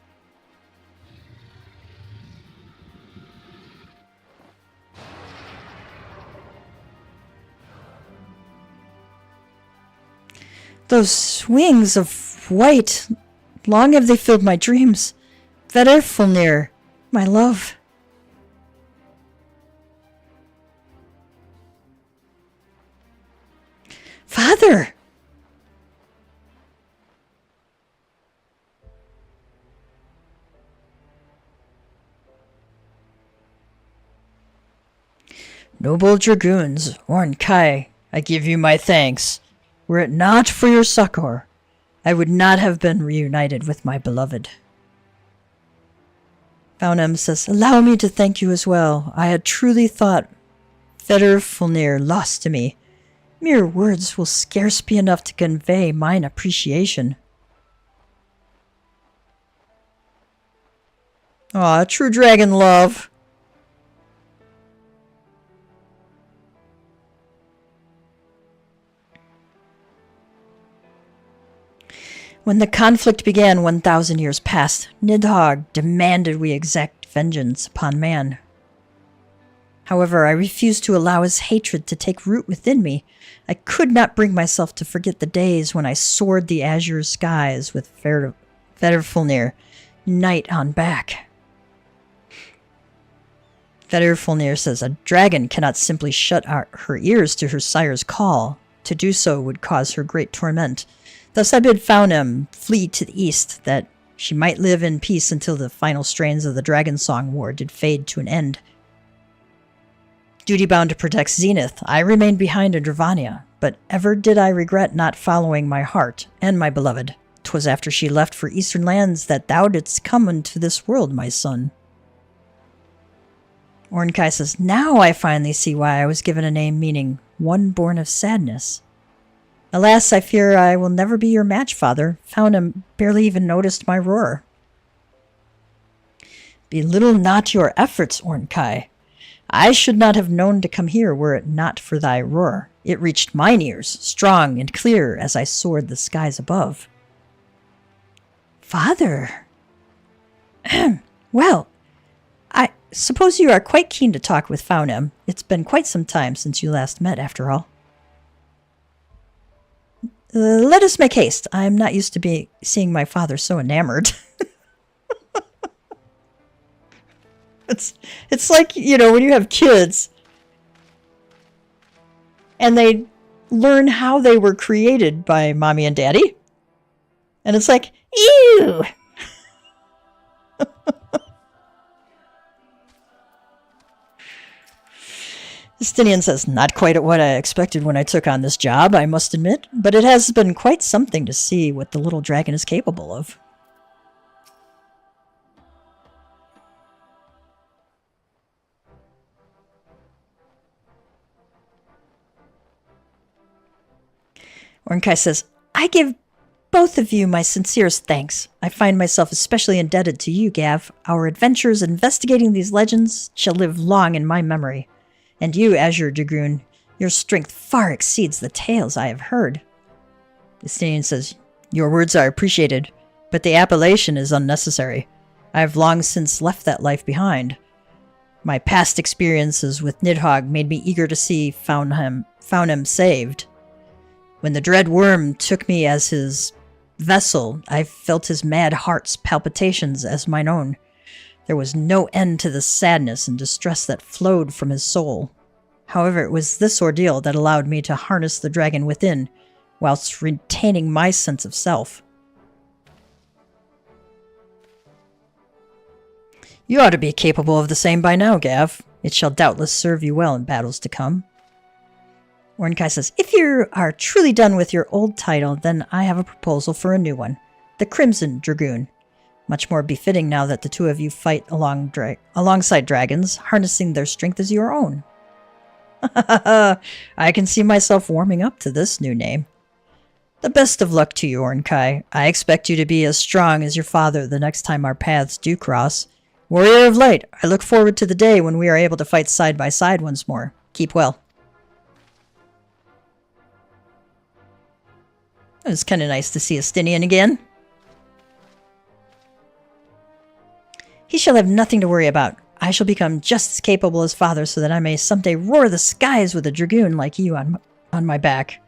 Those wings of white, long have they filled my dreams. Vedrfolnir, my love. Father! Noble dragoons, Orn-Kai, I give you my thanks. Were it not for your succor, I would not have been reunited with my beloved. Faunem says, allow me to thank you as well. I had truly thought Vedrfolnir lost to me. Mere words will scarce be enough to convey mine appreciation. Aw, true dragon love. When the conflict began 1,000 years past, Nidhogg demanded we exact vengeance upon man. However, I refused to allow his hatred to take root within me. I could not bring myself to forget the days when I soared the azure skies with Vedrfolnir, night on back. Vedrfolnir says, a dragon cannot simply shut her ears to her sire's call. To do so would cause her great torment. Thus I bid Faunem flee to the east, that she might live in peace until the final strains of the Dragon Song War did fade to an end. Duty-bound to protect Zenith, I remained behind in Dravania, but ever did I regret not following my heart and my beloved. 'Twas after she left for eastern lands that thou didst come into this world, my son. Orn-Kai says, now I finally see why I was given a name meaning one born of sadness. Alas, I fear I will never be your match, father. Faunem barely even noticed my roar. Belittle not your efforts, Orn-Kai. I should not have known to come here were it not for thy roar. It reached mine ears, strong and clear, as I soared the skies above. Father. Well, I suppose you are quite keen to talk with Faunem. It's been quite some time since you last met, after all. Let us make haste. I am not used to seeing my father so enamored. It's like, you know, when you have kids and they learn how they were created by mommy and daddy. And it's like, ew! Justinian says, not quite what I expected when I took on this job, I must admit, but it has been quite something to see what the little dragon is capable of. Orn-Kai says, I give both of you my sincerest thanks. I find myself especially indebted to you, Gav. Our adventures investigating these legends shall live long in my memory. And you, Azure Dragoon, your strength far exceeds the tales I have heard. Justinian says, your words are appreciated, but the appellation is unnecessary. I have long since left that life behind. My past experiences with Nidhogg made me eager to see Faunem saved. When the dread worm took me as his vessel, I felt his mad heart's palpitations as mine own. There was no end to the sadness and distress that flowed from his soul. However, it was this ordeal that allowed me to harness the dragon within, whilst retaining my sense of self. You ought to be capable of the same by now, Gav. It shall doubtless serve you well in battles to come. Orn-Kai says, if you are truly done with your old title, then I have a proposal for a new one. The Crimson Dragoon. Much more befitting now that the two of you fight alongside dragons, harnessing their strength as your own. I can see myself warming up to this new name. The best of luck to you, Ornkai. I expect you to be as strong as your father the next time our paths do cross. Warrior of Light, I look forward to the day when we are able to fight side by side once more. Keep well. It was kind of nice to see Estinian again. He shall have nothing to worry about. I shall become just as capable as father so that I may someday roar the skies with a dragoon like you on my back.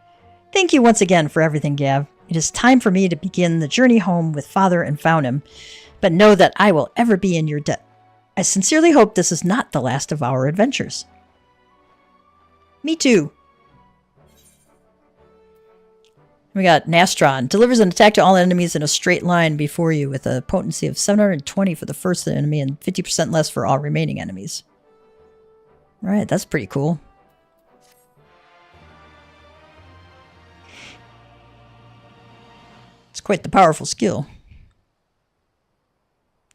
Thank you once again for everything, Gav. It is time for me to begin the journey home with father and Faunim, but know that I will ever be in your debt. I sincerely hope this is not the last of our adventures. Me too. We got Nastron. Delivers an attack to all enemies in a straight line before you with a potency of 720 for the first enemy and 50% less for all remaining enemies. Right, that's pretty cool. It's quite the powerful skill.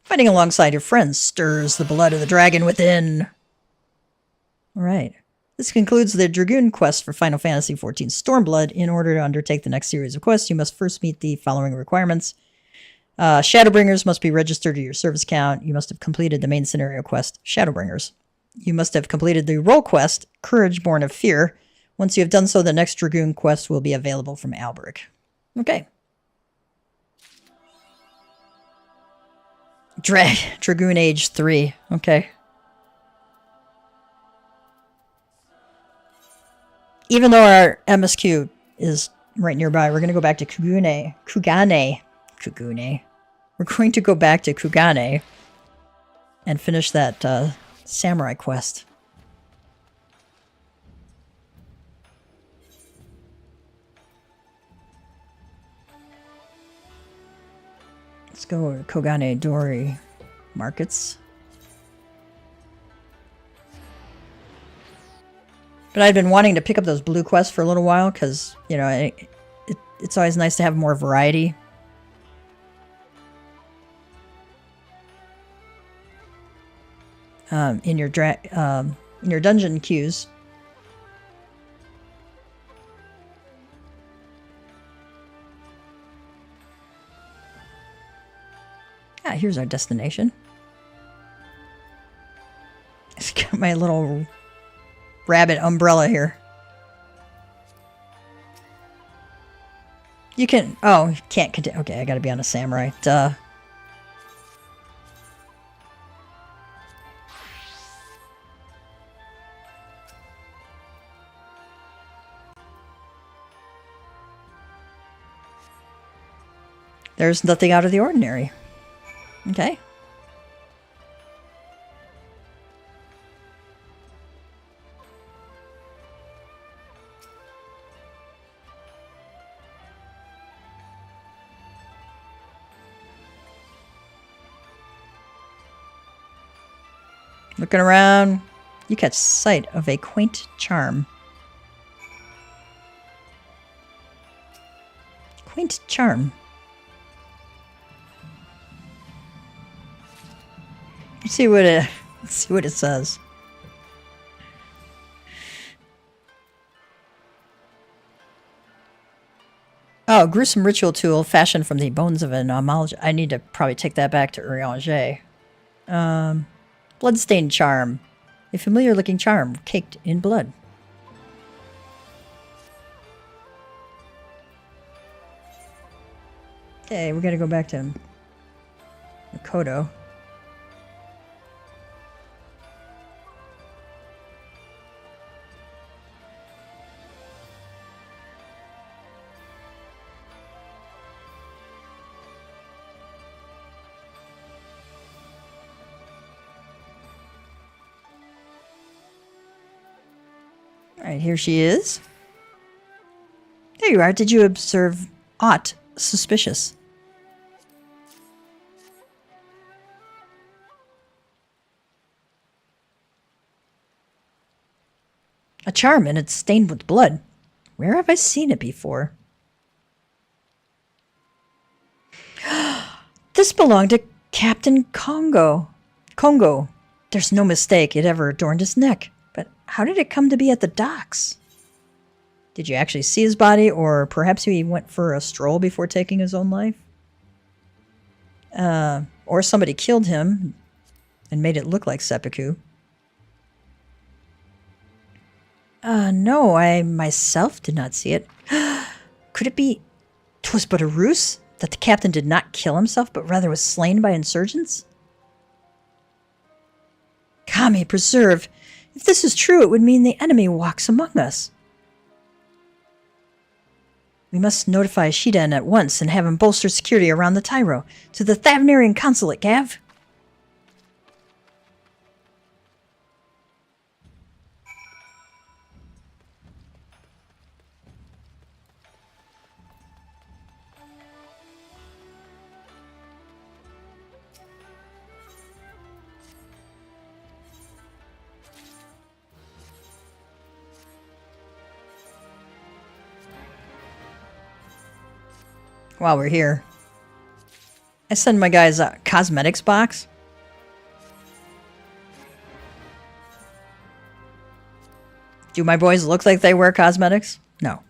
Fighting alongside your friends stirs the blood of the dragon within. Alright. This concludes the Dragoon quest for Final Fantasy XIV Stormblood. In order to undertake the next series of quests, you must first meet the following requirements. Shadowbringers must be registered to your service account. You must have completed the main scenario quest, Shadowbringers. You must have completed the role quest, Courage Born of Fear. Once you have done so, the next Dragoon quest will be available from Alberic. Okay. Dragoon Age 3. Okay. Even though our MSQ is right nearby, we're going to go back to Kugane. We're going to go back to Kugane and finish that samurai quest. Let's go to Kogane Dori markets. But I've been wanting to pick up those blue quests for a little while because, you know, it's always nice to have more variety. In your dungeon queues. Ah, here's our destination. It's got my little rabbit umbrella here. You can... Oh, you can't continue. Okay, I gotta be on a samurai. Duh. There's nothing out of the ordinary. Okay. Looking around, you catch sight of a quaint charm. Quaint charm. Let's see what it says. Oh, gruesome ritual tool fashioned from the bones of an homologous. I need to probably take that back to Urianger. Bloodstained charm. A familiar-looking charm caked in blood. Okay, we gotta go back to Miqo'te. Alright, here she is. There you are. Did you observe aught suspicious? A charm, and it's stained with blood. Where have I seen it before? The This belonged to Captain Congo. Congo. There's no mistake, it ever adorned his neck. But how did it come to be at the docks? Did you actually see his body, or perhaps he went for a stroll before taking his own life? Or somebody killed him and made it look like seppuku. No, I myself did not see it. Could it be 'twas but a ruse? That the captain did not kill himself, but rather was slain by insurgents? Kami, preserve! If this is true, it would mean the enemy walks among us. We must notify Shiden at once and have him bolster security around the Tyro. To the Thavnarian consulate, Gav! While we're here, I send my guys a cosmetics box. Do my boys look like they wear cosmetics? No.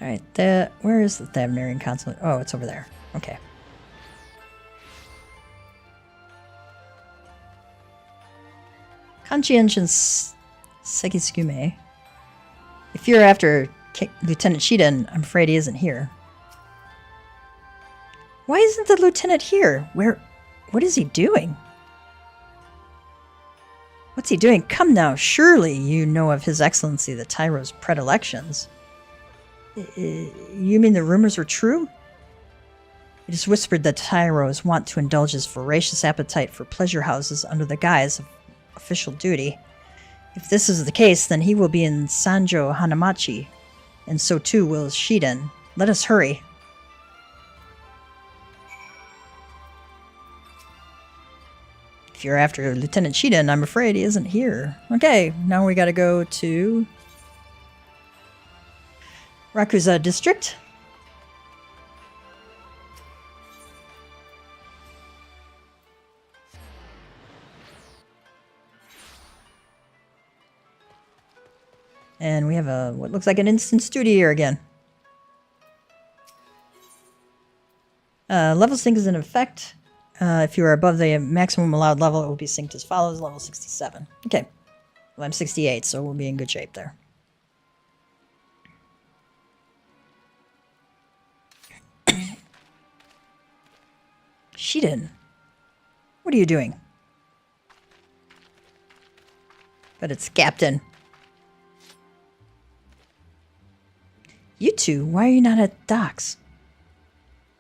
Alright, where is the Thavnarian consulate? Oh, it's over there. Okay. Conscientious Sekisume. If you're after Lieutenant Shiden, I'm afraid he isn't here. Why isn't the lieutenant here? What is he doing? What's he doing? Come now, surely you know of His Excellency the Tyro's predilections. You mean the rumors are true? It is whispered that Tyros want to indulge his voracious appetite for pleasure houses under the guise of official duty. If this is the case, then he will be in Sanjo Hanamachi, and so too will Shiden. Let us hurry. If you're after Lieutenant Shiden, I'm afraid he isn't here. Okay, now we gotta go to Rakuza District. And we have what looks like an instant studio here again. Level sync is in effect. If you are above the maximum allowed level, it will be synced as follows. Level 67. Okay. Well, I'm 68, so we'll be in good shape there. Shiden, what are you doing? But it's Captain. You two, why are you not at docks?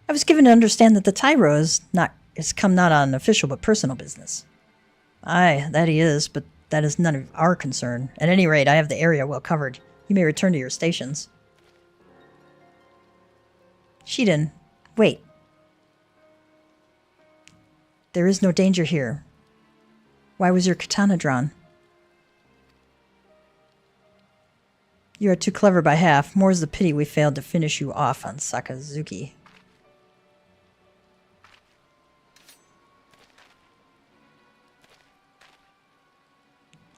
I was given to understand that the Tyro has come not on official but personal business. Aye, that he is, but that is none of our concern. At any rate, I have the area well covered. You may return to your stations. Shiden, wait. There is no danger here. Why was your katana drawn? You are too clever by half. More's the pity we failed to finish you off on Sakazuki.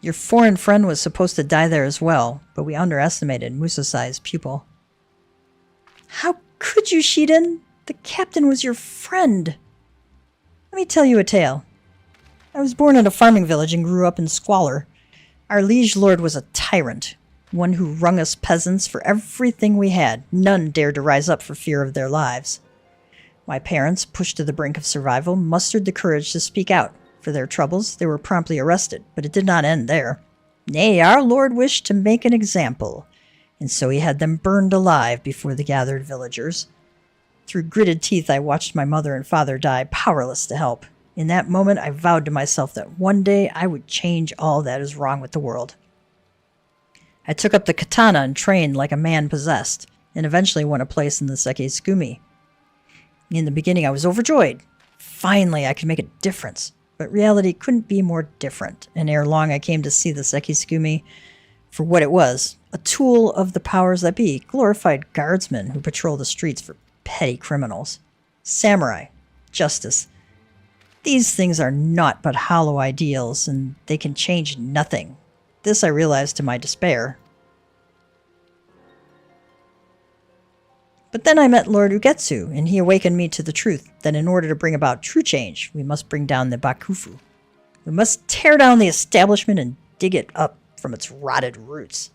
Your foreign friend was supposed to die there as well, but we underestimated Musasai's pupil. How could you, Shiden? The captain was your friend. Let me tell you a tale. I was born in a farming village and grew up in squalor. Our liege lord was a tyrant. One who wrung us peasants for everything we had. None dared to rise up for fear of their lives. My parents, pushed to the brink of survival, mustered the courage to speak out. For their troubles, they were promptly arrested, but it did not end there. Nay, our lord wished to make an example, and so he had them burned alive before the gathered villagers. Through gritted teeth, I watched my mother and father die, powerless to help. In that moment, I vowed to myself that one day I would change all that is wrong with the world. I took up the katana and trained like a man possessed, and eventually won a place in the Sekisugumi. In the beginning, I was overjoyed. Finally, I could make a difference. But reality couldn't be more different, and ere long I came to see the Sekisugumi for what it was, A tool of the powers that be. Glorified guardsmen who patrol the streets for petty criminals. Samurai. Justice. These things are naught but hollow ideals, and they can change nothing. This I realized to my despair. But then I met Lord Ugetsu, and he awakened me to the truth that in order to bring about true change, we must bring down the Bakufu. We must tear down the establishment and dig it up from its rotted roots.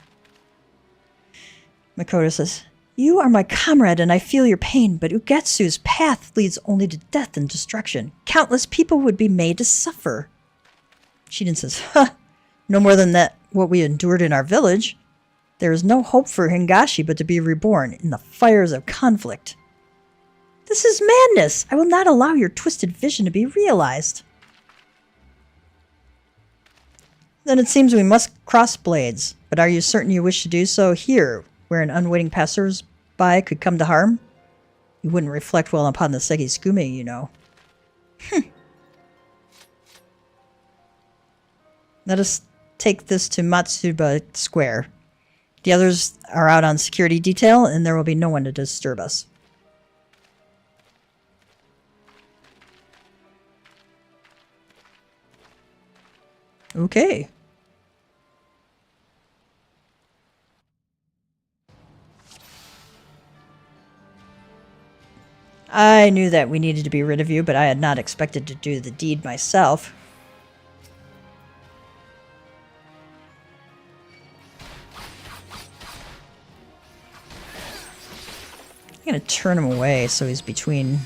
Miqo'te says, "You are my comrade and I feel your pain, but Ugetsu's path leads only to death and destruction. Countless people would be made to suffer." Shiden says, "Huh, no more than that what we endured in our village. There is no hope for Hingashi but to be reborn in the fires of conflict." "This is madness! I will not allow your twisted vision to be realized." "Then it seems we must cross blades. But are you certain you wish to do so here, where an unwitting passersby could come to harm? You wouldn't reflect well upon the Sekisukume, you know." Let us take this to Matsuba Square. The others are out on security detail, and there will be no one to disturb us. Okay. I knew that we needed to be rid of you, but I had not expected to do the deed myself. I'm going to turn him away so he's between.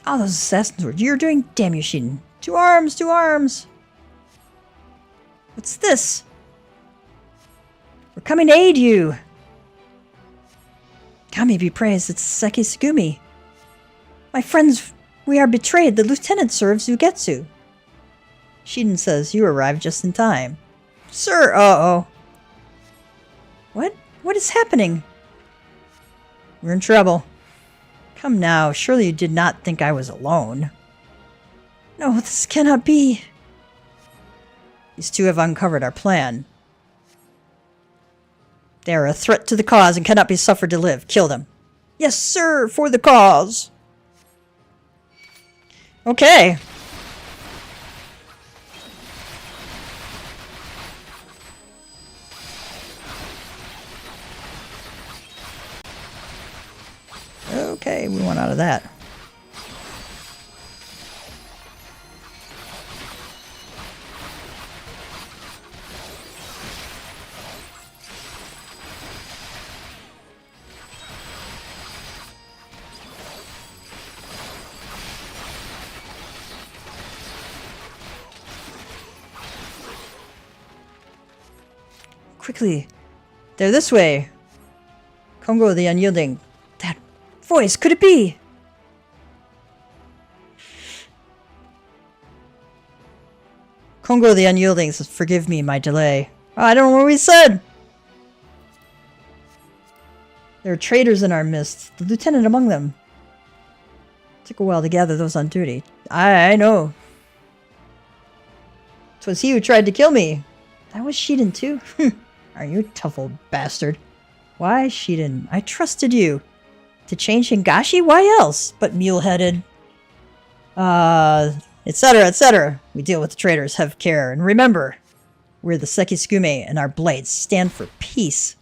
Oh, those assassins, what you're doing? Damn you, Shiden. To arms! To arms! What's this? We're coming to aid you! Kami be praised, it's Sekisukume. My friends, we are betrayed. The lieutenant serves Ugetsu. Shiden says, you arrived just in time. Sir, uh-oh. What? What is happening? We're in trouble. Come now, surely you did not think I was alone. No, this cannot be. These two have uncovered our plan. They are a threat to the cause and cannot be suffered to live. Kill them. Yes, sir, for the cause. Okay. Okay, we want out of that. Quickly. They're this way. Kongo the Unyielding. That voice, could it be? Kongo the Unyielding says, forgive me my delay. Oh, I don't know what we said. There are traitors in our midst. The lieutenant among them. Took a while to gather those on duty. I know. 'Twas he who tried to kill me. That was Shiden too? Are you a tough old bastard? Why, Shiden, I trusted you. To change Hingashi? Why else? But mule-headed. Etc., etc. We deal with the traitors, have care. And remember, we're the Sekisukume, and our blades stand for peace.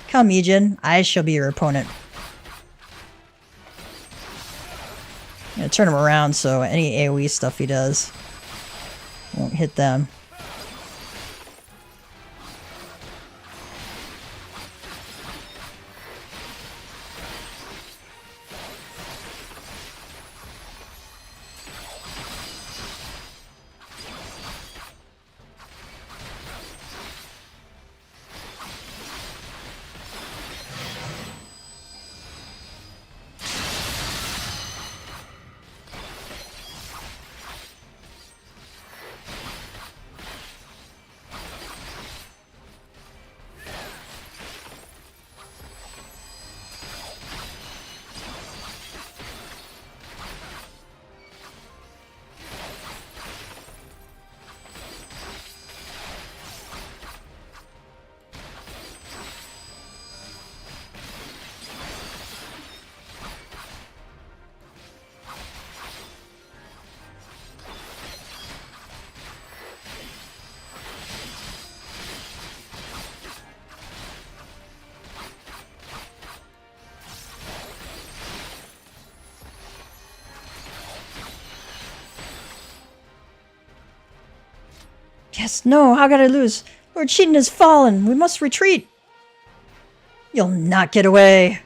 Come, Ijin, I shall be your opponent. I'm gonna turn him around so any AoE stuff he does won't hit them. Yes, no, how could I lose? Lord Shiden has fallen. We must retreat. You'll not get away.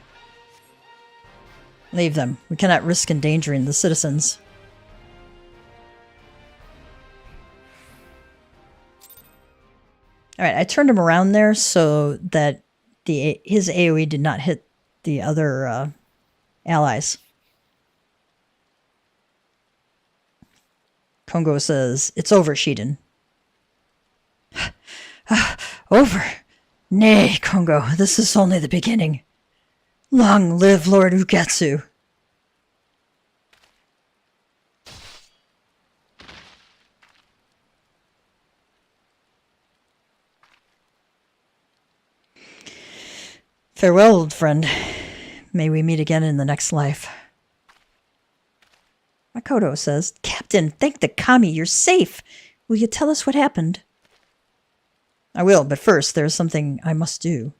Leave them. We cannot risk endangering the citizens. Alright, I turned him around there so that his AoE did not hit the other allies. Kongo says, "It's over, Shiden." Over? Nay, Kongo, this is only the beginning. Long live Lord Ugetsu. Farewell, old friend. May we meet again in the next life. Miqo'te says, "Captain, thank the kami, you're safe. Will you tell us what happened?" I will, but first there is something I must do.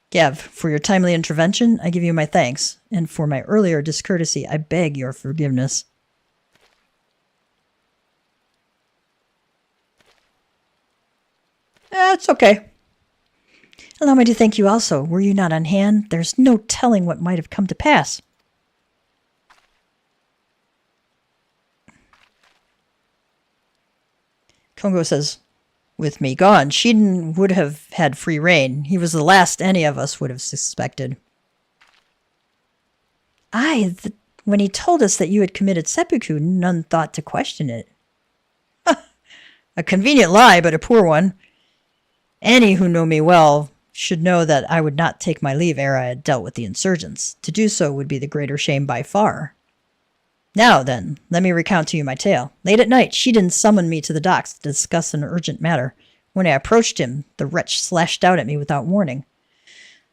Gav, for your timely intervention, I give you my thanks, and for my earlier discourtesy, I beg your forgiveness. It's okay. Allow me to thank you also. Were you not on hand, there's no telling what might have come to pass. Kongo says, "With me gone, Shiden would have had free reign. He was the last any of us would have suspected." When he told us that you had committed seppuku, none thought to question it. A convenient lie, but a poor one. Any who know me well should know that I would not take my leave ere I had dealt with the insurgents. To do so would be the greater shame by far. Now, then, let me recount to you my tale. Late at night, Shiden summoned me to the docks to discuss an urgent matter. When I approached him, the wretch slashed out at me without warning.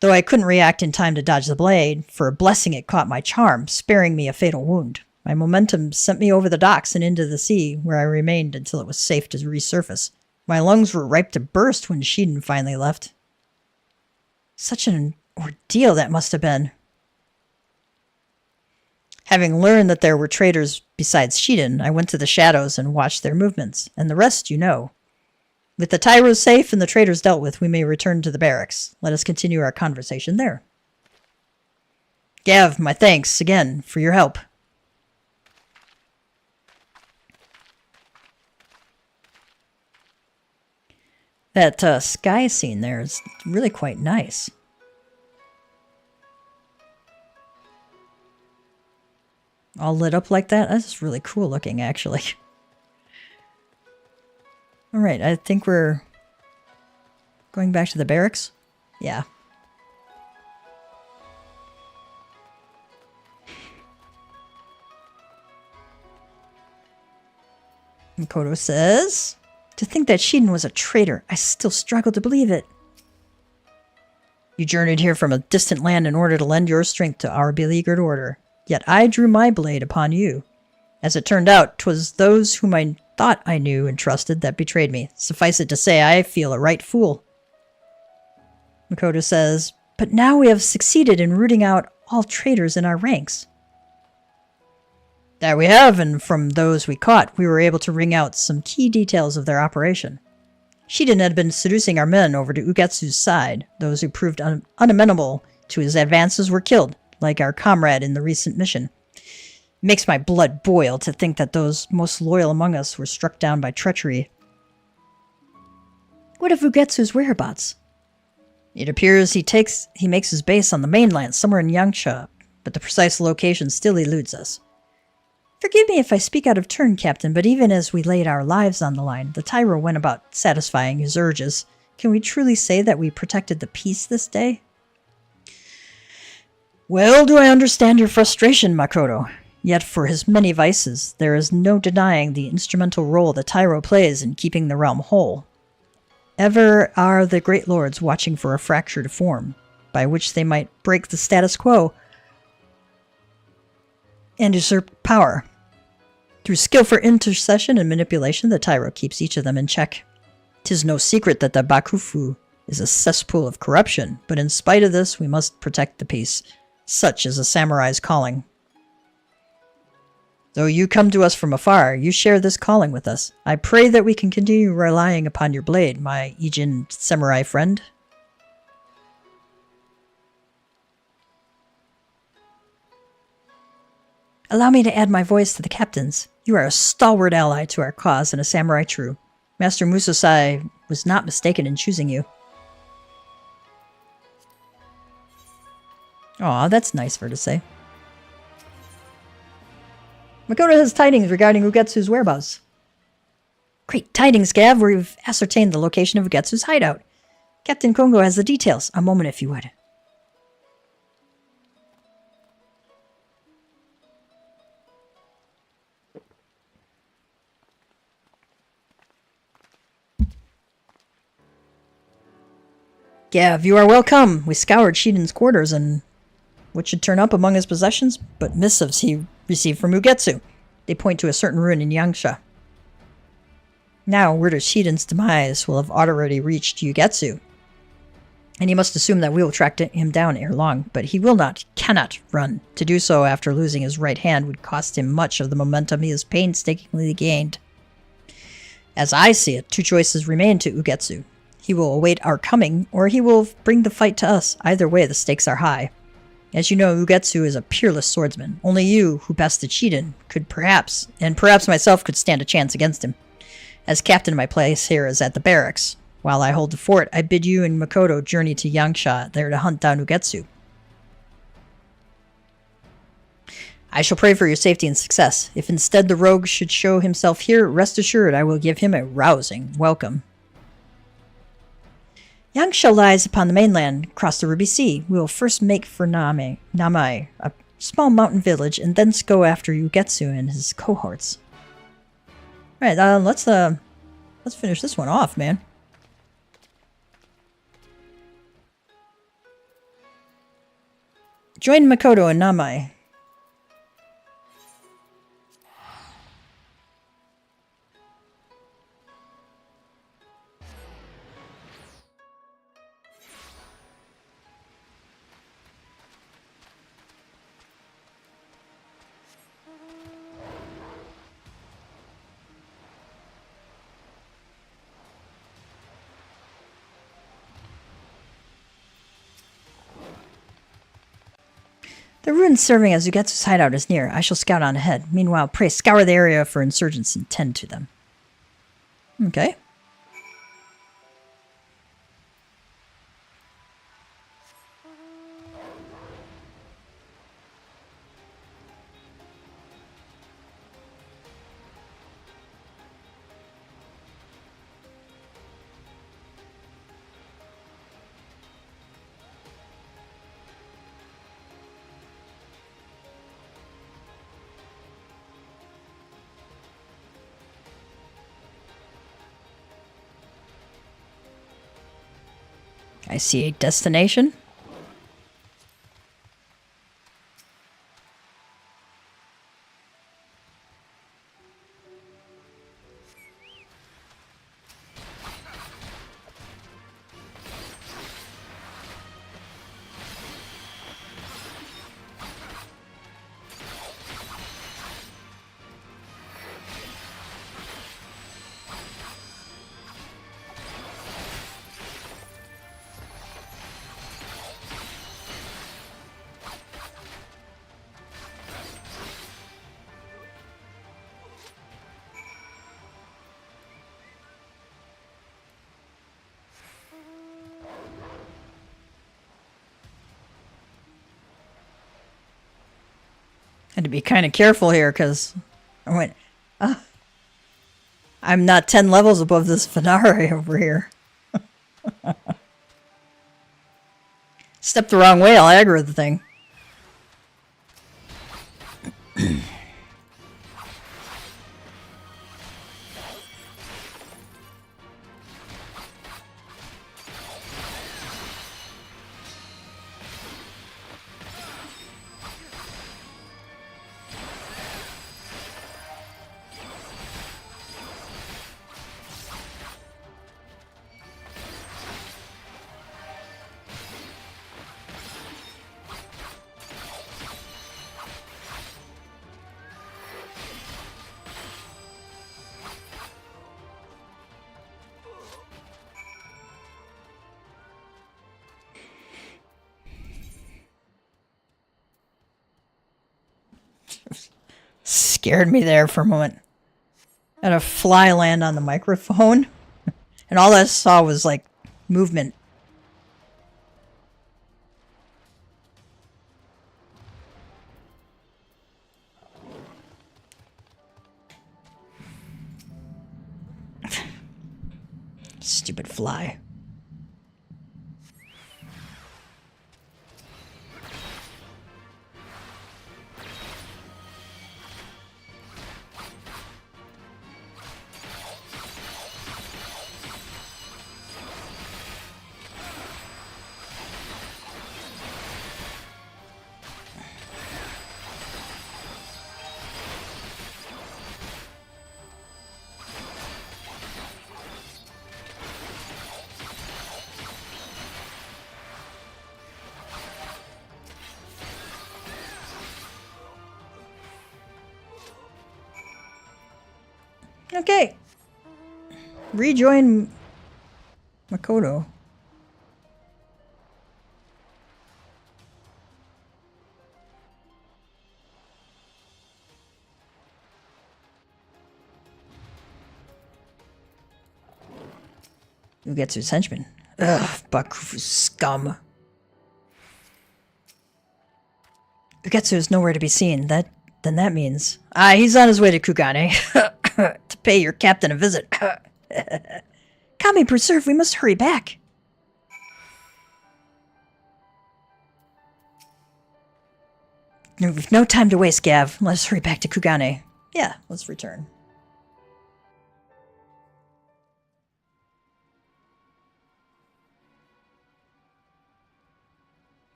Though I couldn't react in time to dodge the blade, for a blessing it caught my charm, sparing me a fatal wound. My momentum sent me over the docks and into the sea, where I remained until it was safe to resurface. My lungs were ripe to burst when Shiden finally left. Such an ordeal that must have been. Having learned that there were traitors besides Shiden, I went to the shadows and watched their movements, and the rest you know. With the Tyros safe and the traitors dealt with, we may return to the barracks. Let us continue our conversation there. Gav, my thanks again for your help. That sky scene there is really quite nice. All lit up like that? That's really cool looking, actually. Alright, I think we're going back to the barracks. Yeah. Miqo'te says, "To think that Shiden was a traitor, I still struggle to believe it. You journeyed here from a distant land in order to lend your strength to our beleaguered order. Yet I drew my blade upon you. As it turned out, 'twas those whom I thought I knew and trusted that betrayed me. Suffice it to say, I feel a right fool." Miqo'te says, "But now we have succeeded in rooting out all traitors in our ranks." That we have, and from those we caught, we were able to wring out some key details of their operation. Shiden had been seducing our men over to Ugetsu's side. Those who proved unamenable to his advances were killed, like our comrade in the recent mission. It makes my blood boil to think that those most loyal among us were struck down by treachery. What of Ugetsu's whereabouts? It appears he makes his base on the mainland, somewhere in Yangsha, but the precise location still eludes us. Forgive me if I speak out of turn, Captain, but even as we laid our lives on the line, the Tyro went about satisfying his urges. Can we truly say that we protected the peace this day? Well, do I understand your frustration, Miqo'te. Yet for his many vices, there is no denying the instrumental role the Tyro plays in keeping the realm whole. Ever are the great lords watching for a fracture to form, by which they might break the status quo and usurp power. Through skillful intercession and manipulation, the Tyro keeps each of them in check. 'Tis no secret that the Bakufu is a cesspool of corruption, but in spite of this, we must protect the peace. Such is a samurai's calling. Though you come to us from afar, you share this calling with us. I pray that we can continue relying upon your blade, my Ijin samurai friend. Allow me to add my voice to the captain's. You are a stalwart ally to our cause and a samurai true. Master Musosai was not mistaken in choosing you. Aw, that's nice for her to say. Miqo'te has tidings regarding Ugetsu's whereabouts. Great tidings, Gav. We've ascertained the location of Ugetsu's hideout. Captain Kongo has the details. A moment, if you would. Gav, you are welcome. We scoured Shiden's quarters and what should turn up among his possessions but missives he received from Ugetsu. They point to a certain ruin in Yangsha. Now, word of Shiden's demise will have already reached Ugetsu, and he must assume that we will track him down ere long, but he cannot run. To do so after losing his right hand would cost him much of the momentum he has painstakingly gained. As I see it, two choices remain to Ugetsu. He will await our coming, or he will bring the fight to us. Either way, the stakes are high. As you know, Ugetsu is a peerless swordsman. Only you, who bested Shiden, could perhaps myself, could stand a chance against him. As captain, my place here is at the barracks. While I hold the fort, I bid you and Miqo'te journey to Yangsha, there to hunt down Ugetsu. I shall pray for your safety and success. If instead the rogue should show himself here, rest assured I will give him a rousing welcome. Yangsha lies upon the mainland, across the Ruby Sea. We will first make for Namai, a small mountain village, and thence go after Ugetsu and his cohorts. All right, let's finish this one off, man. Join Miqo'te and Namai. The ruin serving as Ugetsu's hideout is near. I shall scout on ahead. Meanwhile, pray scour the area for insurgents and tend to them. Okay. I see a destination. Had to be kind of careful here because I went, I'm not 10 levels above this Venari over here. Step the wrong way, I'll aggro the thing. scared me there for a moment. Had a fly land on the microphone, and all I saw was, like, movement. Stupid fly. Okay. Rejoin Miqo'te. Ugetsu's henchman. Ugh, Bakufu scum. Ugetsu is nowhere to be seen. Then that means... he's on his way to Kugane. To pay your captain a visit. Kami preserve, we must hurry back. We've no time to waste, Gav. Let's hurry back to Kugane. Yeah, let's return.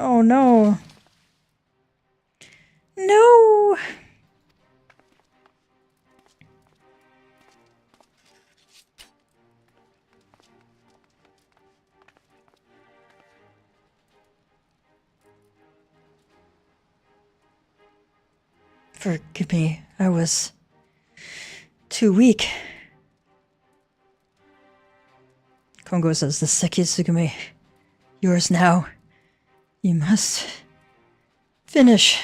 Oh no. No. Forgive me, I was too weak. Kongo says, the Seki Tsugume, yours now. You must finish.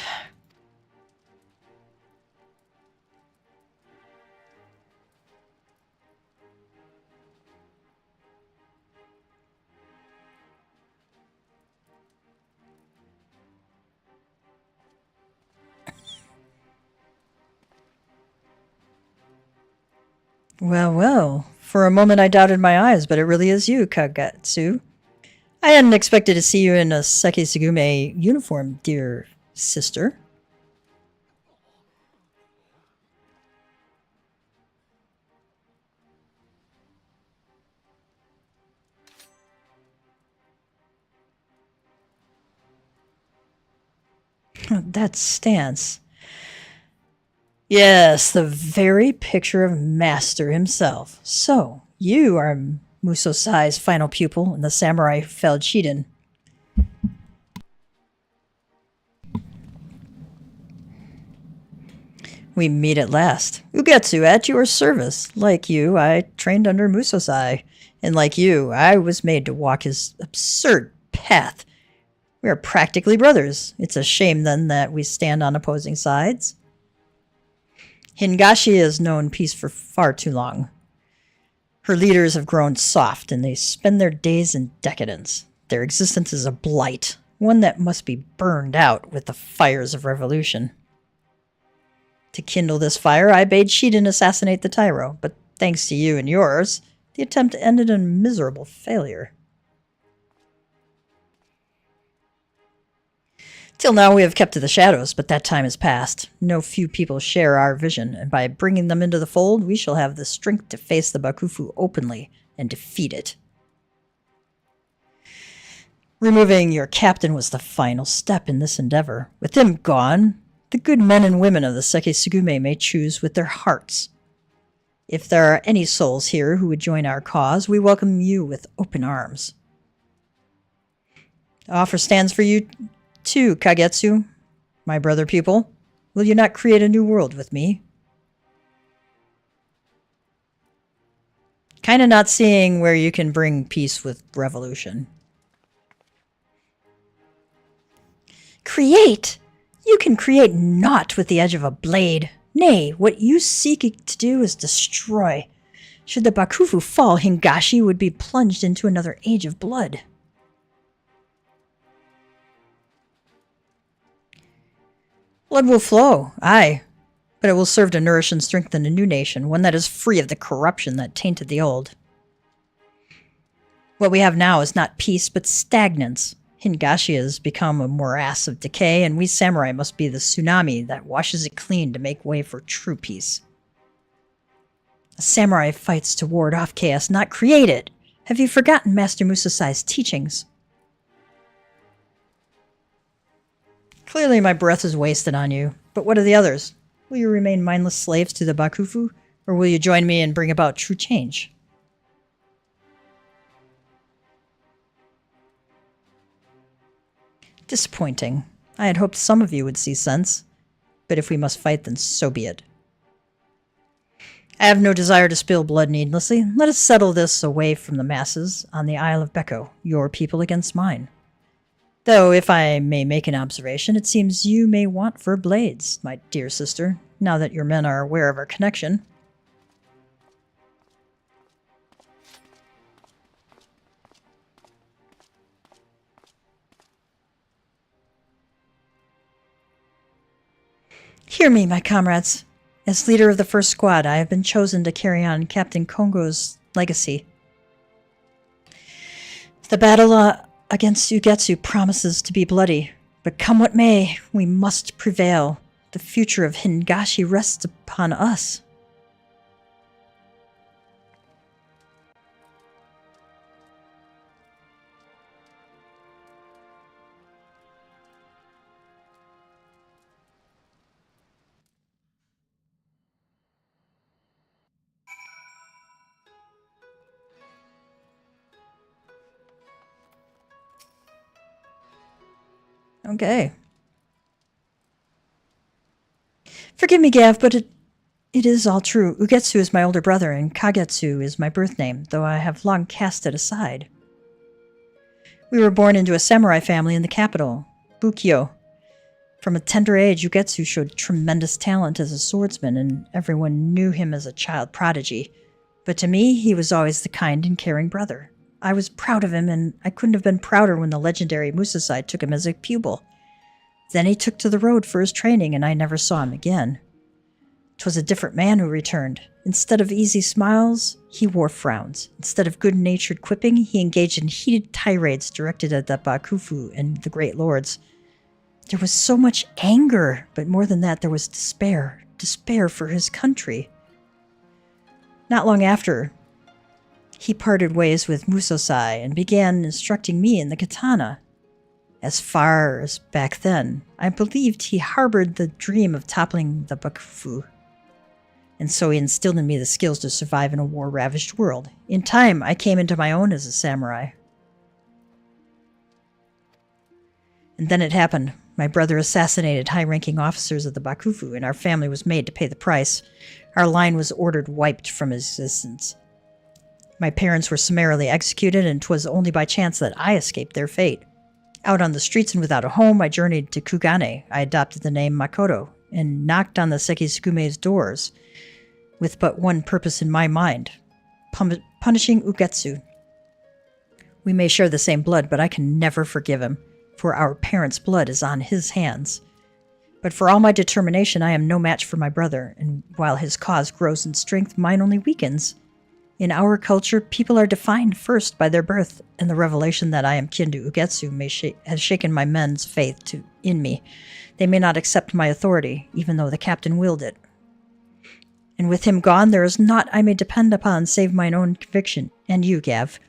Well, well. For a moment I doubted my eyes, but it really is you, Kagetsu. I hadn't expected to see you in a Seki Tsugume uniform, dear sister. That stance. Yes, the very picture of Master himself. So, you are Musosai's final pupil and the samurai who felled Shiden. We meet at last. Ugetsu, at your service. Like you, I trained under Musosai. And like you, I was made to walk his absurd path. We are practically brothers. It's a shame, then, that we stand on opposing sides. Hingashi has known peace for far too long. Her leaders have grown soft, and they spend their days in decadence. Their existence is a blight, one that must be burned out with the fires of revolution. To kindle this fire, I bade Shiden assassinate the Tyro, but thanks to you and yours, the attempt ended in a miserable failure. Till now we have kept to the shadows, but that time is past. No few people share our vision, and by bringing them into the fold, we shall have the strength to face the Bakufu openly and defeat it. Removing your captain was the final step in this endeavor. With him gone, the good men and women of the Sekisugume may choose with their hearts. If there are any souls here who would join our cause, we welcome you with open arms. The offer stands for you too, Kagetsu, my brother pupil. Will you not create a new world with me? Kinda not seeing where you can bring peace with revolution. Create? You can create naught with the edge of a blade. Nay, what you seek to do is destroy. Should the Bakufu fall, Hingashi would be plunged into another age of blood. Blood will flow, aye, but it will serve to nourish and strengthen a new nation, one that is free of the corruption that tainted the old. What we have now is not peace, but stagnance. Hingashi has become a morass of decay, and we samurai must be the tsunami that washes it clean to make way for true peace. A samurai fights to ward off chaos, not create it. Have you forgotten Master Musasai's teachings? Clearly my breath is wasted on you, but what of the others? Will you remain mindless slaves to the Bakufu, or will you join me and bring about true change? Disappointing. I had hoped some of you would see sense, but if we must fight, then so be it. I have no desire to spill blood needlessly. Let us settle this away from the masses on the Isle of Beko, your people against mine. Though, if I may make an observation, it seems you may want for blades, my dear sister, now that your men are aware of our connection. Hear me, my comrades. As leader of the first squad, I have been chosen to carry on Captain Kongo's legacy. The battle against Ugetsu promises to be bloody, but come what may, we must prevail. The future of Hingashi rests upon us. Okay. Forgive me, Gav, but it is all true. Ugetsu is my older brother, and Kagetsu is my birth name, though I have long cast it aside. We were born into a samurai family in the capital, Bukyo. From a tender age, Ugetsu showed tremendous talent as a swordsman, and everyone knew him as a child prodigy. But to me, he was always the kind and caring brother. I was proud of him, and I couldn't have been prouder when the legendary Musasai took him as a pupil. Then he took to the road for his training, and I never saw him again. 'Twas a different man who returned. Instead of easy smiles, he wore frowns. Instead of good-natured quipping, he engaged in heated tirades directed at the Bakufu and the great lords. There was so much anger, but more than that, there was despair. Despair for his country. Not long after, he parted ways with Musasai and began instructing me in the katana. As far as back then, I believed he harbored the dream of toppling the Bakufu. And so he instilled in me the skills to survive in a war-ravaged world. In time, I came into my own as a samurai. And then it happened. My brother assassinated high-ranking officers of the Bakufu, and our family was made to pay the price. Our line was ordered wiped from existence. My parents were summarily executed, and 'twas only by chance that I escaped their fate. Out on the streets and without a home, I journeyed to Kugane. I adopted the name Miqo'te, and knocked on the Sekisugume's doors, with but one purpose in my mind, punishing Ugetsu. We may share the same blood, but I can never forgive him, for our parents' blood is on his hands. But for all my determination, I am no match for my brother, and while his cause grows in strength, mine only weakens. In our culture, people are defined first by their birth, and the revelation that I am kin to Ugetsu has shaken my men's faith in me. They may not accept my authority, even though the captain willed it. And with him gone, there is naught I may depend upon save mine own conviction, and you, Gav.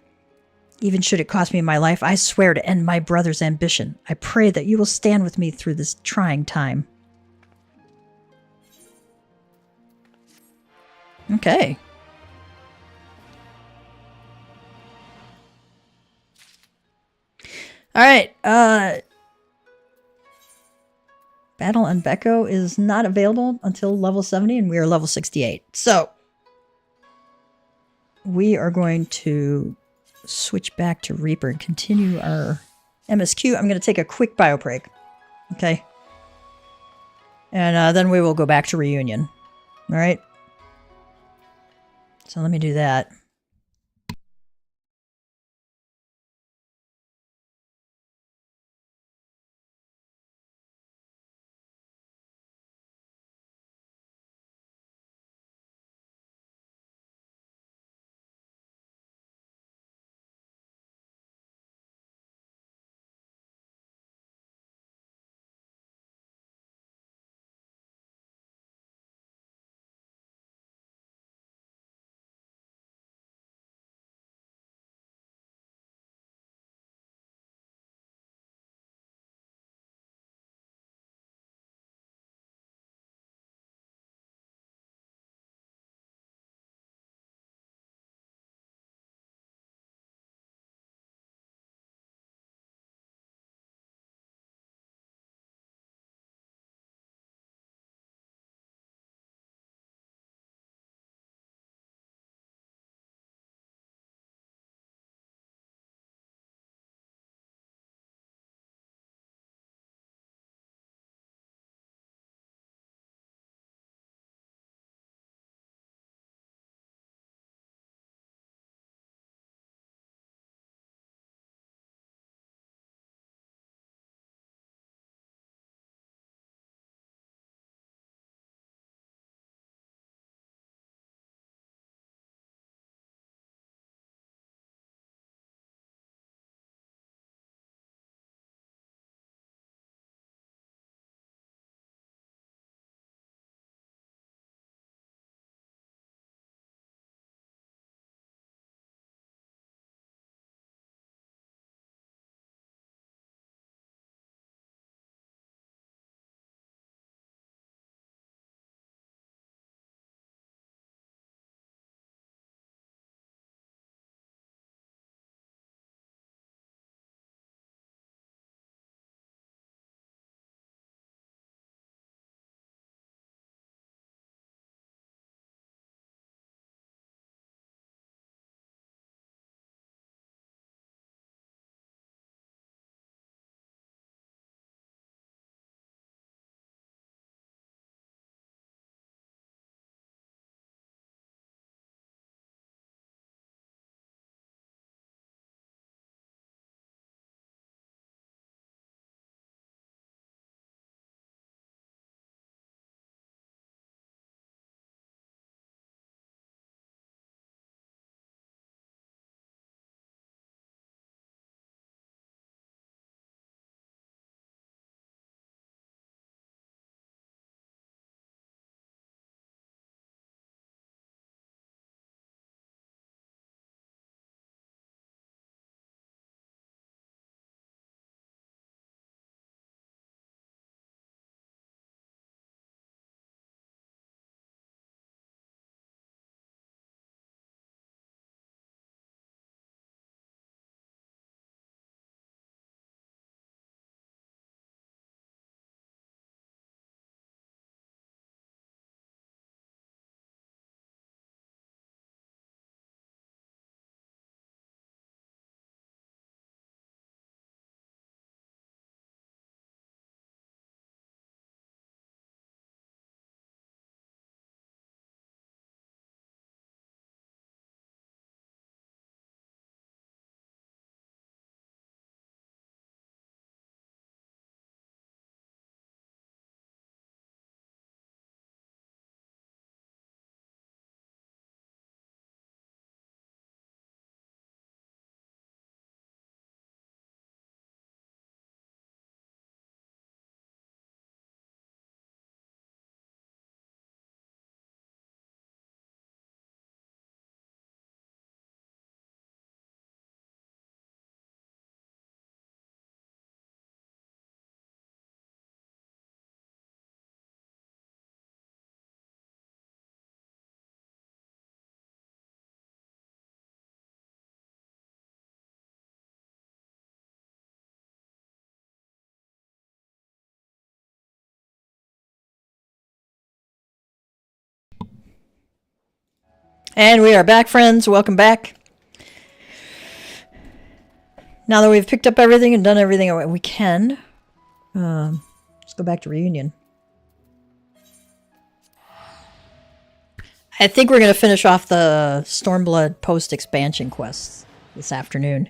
Even should it cost me my life, I swear to end my brother's ambition. I pray that you will stand with me through this trying time. Okay. Alright, Battle on Becco is not available until level 70, and we are level 68. So, we are going to switch back to Reaper and continue our MSQ. I'm going to take a quick bio break. Okay? And then we will go back to Reunion. Alright? So let me do that. And we are back, friends. Welcome back. Now that we've picked up everything and done everything we can, let's go back to Reunion. I think we're going to finish off the Stormblood post-expansion quests this afternoon.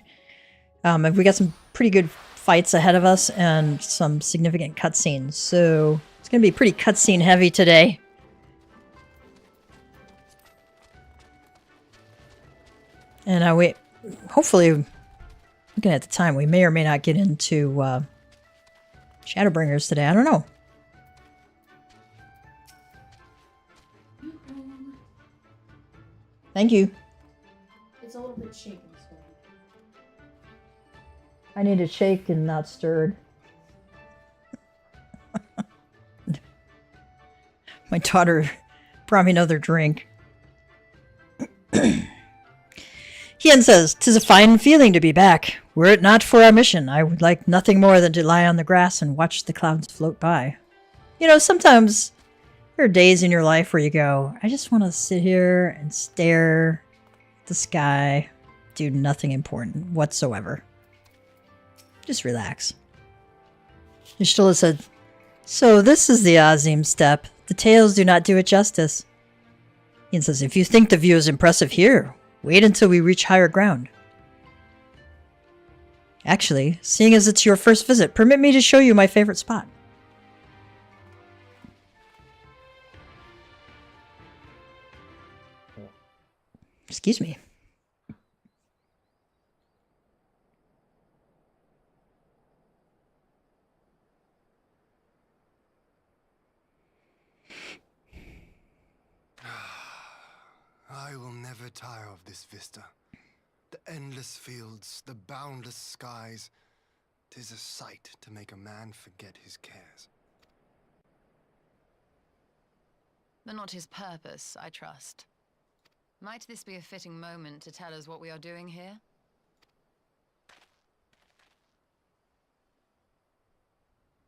We got some pretty good fights ahead of us and some significant cutscenes, so it's going to be pretty cutscene heavy today. And hopefully, looking at the time, we may or may not get into Shadowbringers today. I don't know. Thank you. It's a little bit shaken, so. I need it shaken, not stirred. My daughter brought me another drink. Hien says, "'Tis a fine feeling to be back. Were it not for our mission, I would like nothing more than to lie on the grass and watch the clouds float by." You know, sometimes there are days in your life where you go, I just want to sit here and stare at the sky, do nothing important whatsoever. Just relax. Y'shtola said, "So this is the Azim step. The tales do not do it justice." Hien says, "If you think the view is impressive here, wait until we reach higher ground." Actually, seeing as it's your first visit, permit me to show you my favorite spot. Excuse me. I will never tire of this vista. The endless fields, the boundless skies. 'Tis a sight to make a man forget his cares. But not his purpose, I trust. Might this be a fitting moment to tell us what we are doing here?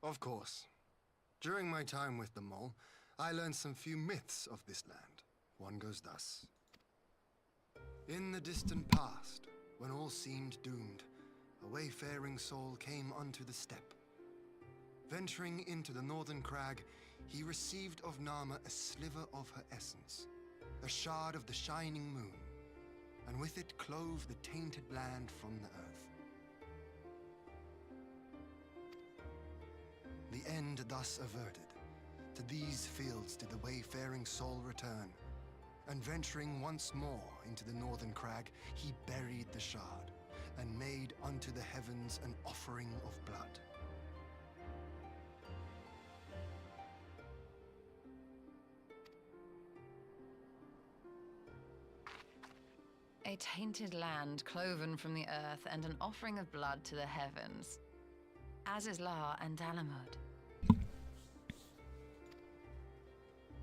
Of course. During my time with the mole, I learned some few myths of this land. One goes thus. In the distant past, when all seemed doomed, a wayfaring soul came unto the steppe. Venturing into the northern crag, he received of Nama a sliver of her essence, a shard of the shining moon, and with it clove the tainted land from the earth. The end thus averted, to these fields did the wayfaring soul return, and venturing once more into the northern crag, he buried the shard, and made unto the heavens an offering of blood. A tainted land cloven from the earth and an offering of blood to the heavens. Azizlar and Dalamud.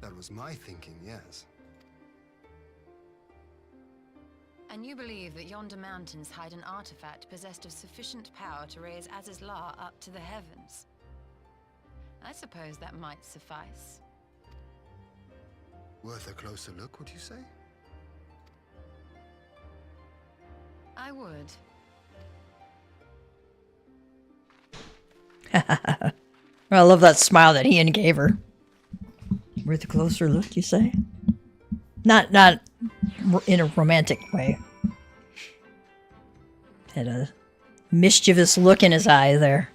That was my thinking, yes. And you believe that yonder mountains hide an artifact possessed of sufficient power to raise Azizlar up to the heavens? I suppose that might suffice. Worth a closer look, would you say? I would. I love that smile that Hien gave her. Worth a closer look, you say? Not in a romantic way. Had a mischievous look in his eye there.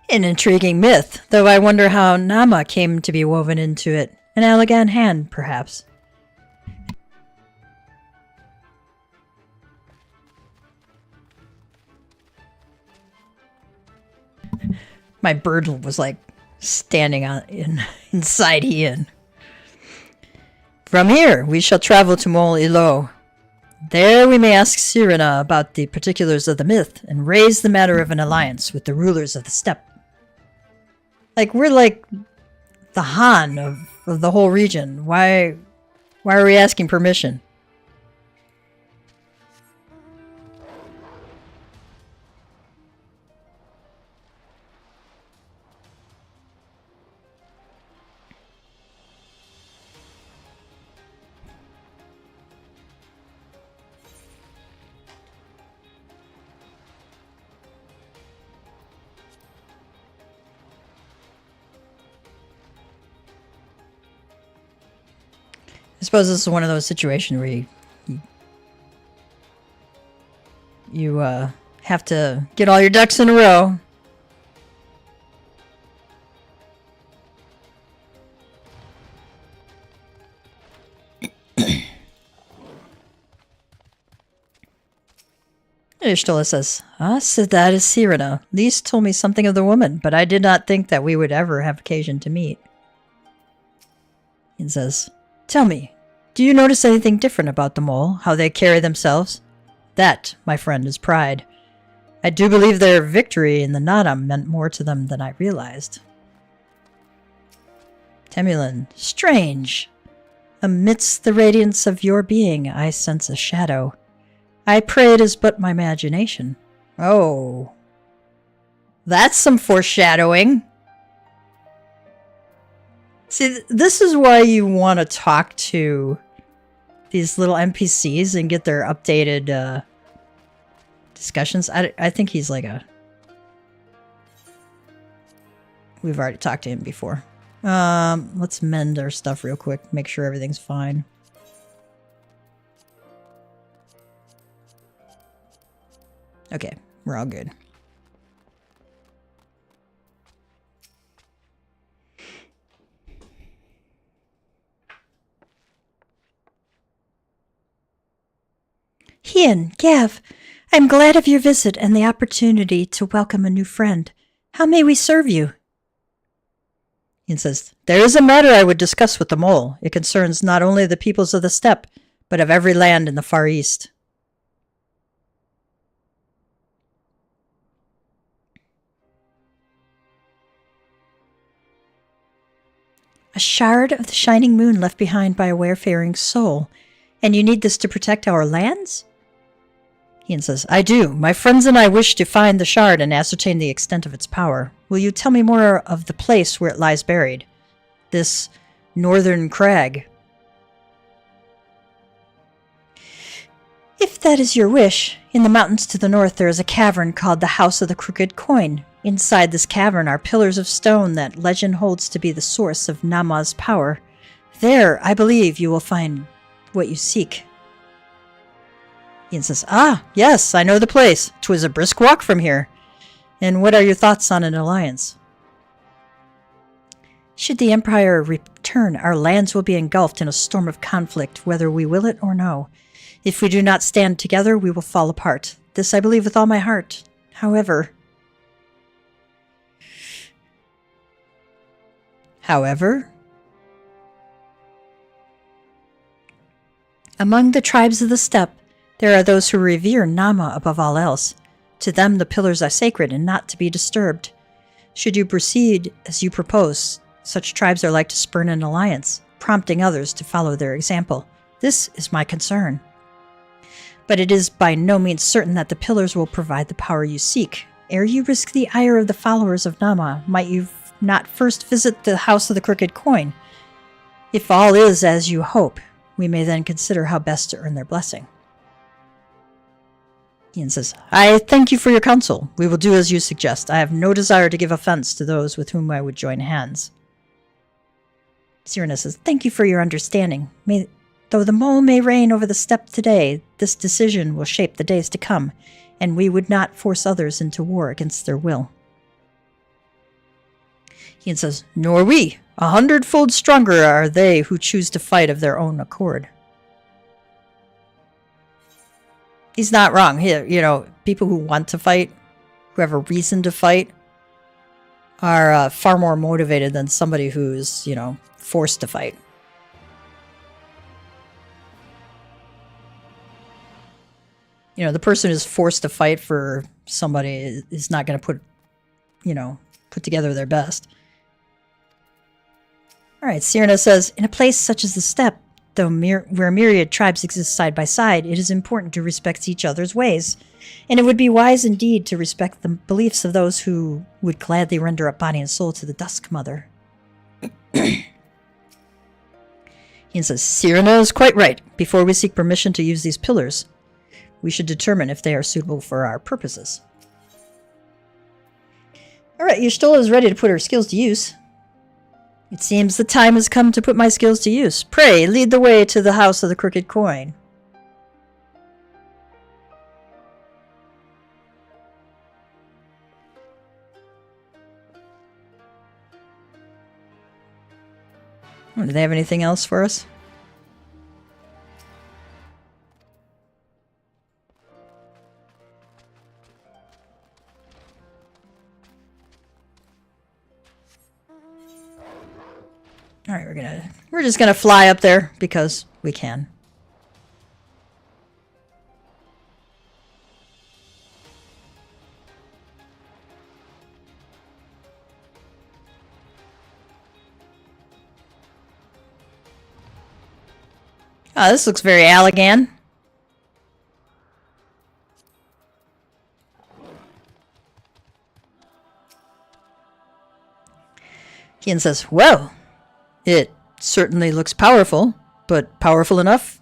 An intriguing myth, though I wonder how Nama came to be woven into it. An Allagan hand, perhaps. My bird was like standing inside Hien. From here, we shall travel to Mol Ilo. There we may ask Sirena about the particulars of the myth and raise the matter of an alliance with the rulers of the steppe. Like, we're like the Han of the whole region. Why are we asking permission? I suppose this is one of those situations where you have to get all your ducks in a row. Ishtola says, so that is Sirena. These told me something of the woman, but I did not think that we would ever have occasion to meet. He says, tell me, do you notice anything different about the mole, how they carry themselves? That, my friend, is pride. I do believe their victory in the Nada meant more to them than I realized. Temulin, strange. Amidst the radiance of your being, I sense a shadow. I pray it is but my imagination. Oh. That's some foreshadowing. See, this is why you want to talk to these little NPCs and get their updated discussions. I think he's like a... We've already talked to him before. Let's mend our stuff real quick. Make sure everything's fine. Okay, we're all good. Hien, Gav, I'm glad of your visit and the opportunity to welcome a new friend. How may we serve you? Hien says, there is a matter I would discuss with the mole. It concerns not only the peoples of the steppe, but of every land in the Far East. A shard of the shining moon left behind by a wayfaring soul. And you need this to protect our lands? Hien says, I do. My friends and I wish to find the shard and ascertain the extent of its power. Will you tell me more of the place where it lies buried? This northern crag. If that is your wish, in the mountains to the north there is a cavern called the House of the Crooked Coin. Inside this cavern are pillars of stone that legend holds to be the source of Nama's power. There, I believe, you will find what you seek. Hien says, yes, I know the place. 'Twas a brisk walk from here. And what are your thoughts on an alliance? Should the Empire return, our lands will be engulfed in a storm of conflict, whether we will it or no. If we do not stand together, we will fall apart. This I believe with all my heart. However... Among the tribes of the steppe, there are those who revere Nama above all else. To them the pillars are sacred and not to be disturbed. Should you proceed as you propose, such tribes are like to spurn an alliance, prompting others to follow their example. This is my concern. But it is by no means certain that the pillars will provide the power you seek. Ere you risk the ire of the followers of Nama, might you not first visit the House of the Crooked Coin? If all is as you hope, we may then consider how best to earn their blessing. Hien says, I thank you for your counsel. We will do as you suggest. I have no desire to give offense to those with whom I would join hands. Sirena says, thank you for your understanding. Though the mole may reign over the steppe today, this decision will shape the days to come, and we would not force others into war against their will. Hien says, nor we. 100-fold stronger are they who choose to fight of their own accord. He's not wrong. People who want to fight, who have a reason to fight, are far more motivated than somebody who's, forced to fight. The person who's forced to fight for somebody is not going to put together their best. All right, Sirena says, in a place such as the steppe, where myriad tribes exist side by side, it is important to respect each other's ways. And it would be wise indeed to respect the beliefs of those who would gladly render up body and soul to the Dusk Mother. He says, Sirena is quite right. Before we seek permission to use these pillars, we should determine if they are suitable for our purposes. All right, Y'shtola is ready to put her skills to use. It seems the time has come to put my skills to use. Pray, lead the way to the House of the Crooked Coin. Do they have anything else for us? All right, we're just gonna fly up there because we can. Oh, this looks very Allegan. Kian says, well, it certainly looks powerful, but powerful enough?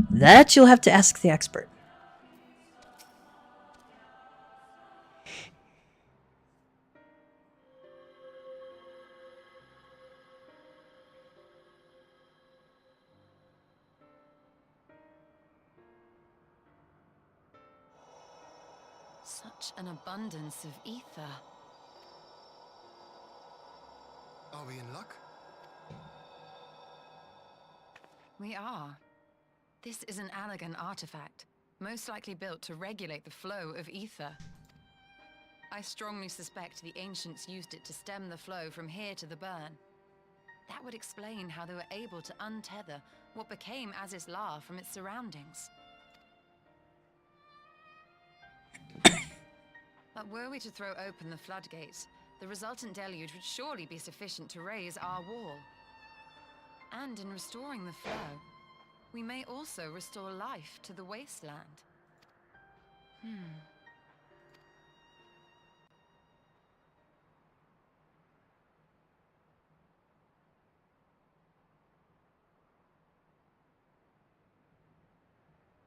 That you'll have to ask the expert. Such an abundance of ether. Are we in luck? We are. This is an Allegan artifact, most likely built to regulate the flow of ether. I strongly suspect the ancients used it to stem the flow from here to the burn. That would explain how they were able to untether what became Azys La from its surroundings. But were we to throw open the floodgates, the resultant deluge would surely be sufficient to raise our wall. And in restoring the flow, we may also restore life to the wasteland.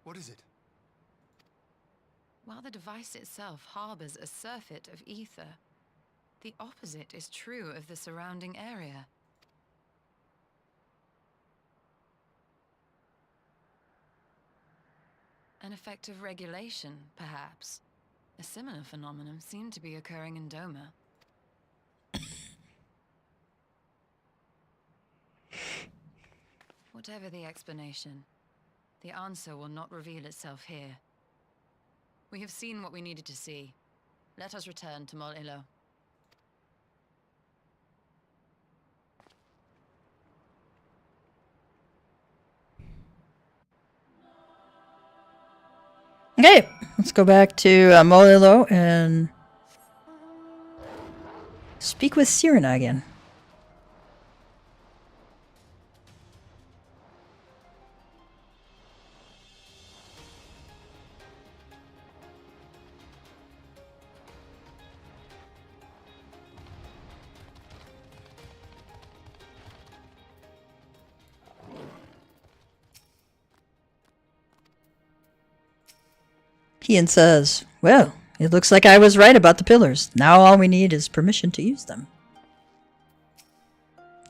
What is it? While the device itself harbors a surfeit of ether, the opposite is true of the surrounding area. An effect of regulation, perhaps. A similar phenomenon seemed to be occurring in Doma. Whatever the explanation, the answer will not reveal itself here. We have seen what we needed to see. Let us return to Mol Ilo. Okay, let's go back to Mol Ilo and speak with Sirena again. Ian says, well, it looks like I was right about the pillars. Now all we need is permission to use them.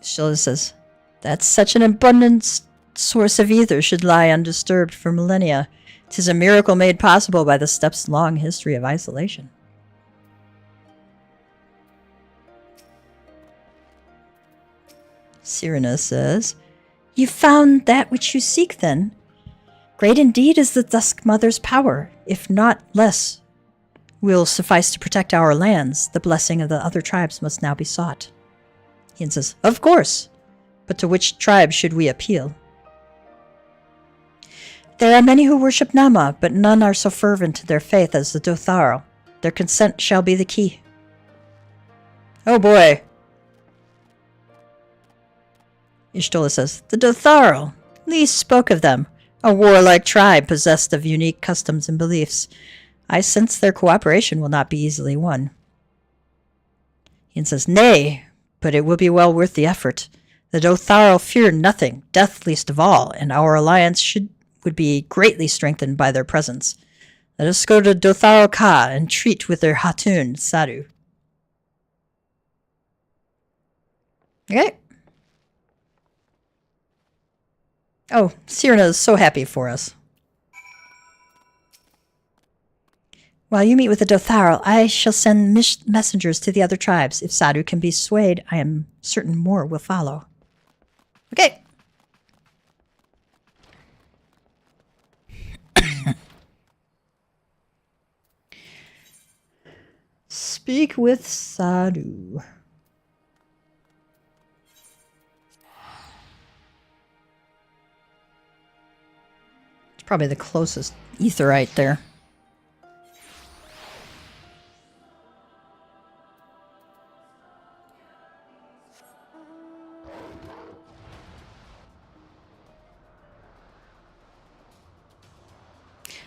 Sheila says, that such an abundant source of ether should lie undisturbed for millennia. 'Tis a miracle made possible by the steppes' long history of isolation. Sirena says, you found that which you seek then. Great indeed is the Dusk Mother's power, if not less will suffice to protect our lands. The blessing of the other tribes must now be sought. Ian says, of course, but to which tribe should we appeal? There are many who worship Nama, but none are so fervent in their faith as the Dotharl. Their consent shall be the key. Oh boy. Ishtola says, the Dotharl. Least spoke of them. A warlike tribe possessed of unique customs and beliefs. I sense their cooperation will not be easily won. Ian says, nay, but it will be well worth the effort. The Dotharl fear nothing, death least of all, and our alliance would be greatly strengthened by their presence. Let us go to Dotharl Ka and treat with their Hatun, Saru. Okay, Oh, Cyrna is so happy for us. While you meet with the Dotharal, I shall send messengers to the other tribes. If Sadu can be swayed, I am certain more will follow. Okay. Speak with Sadu. It's probably the closest etherite there.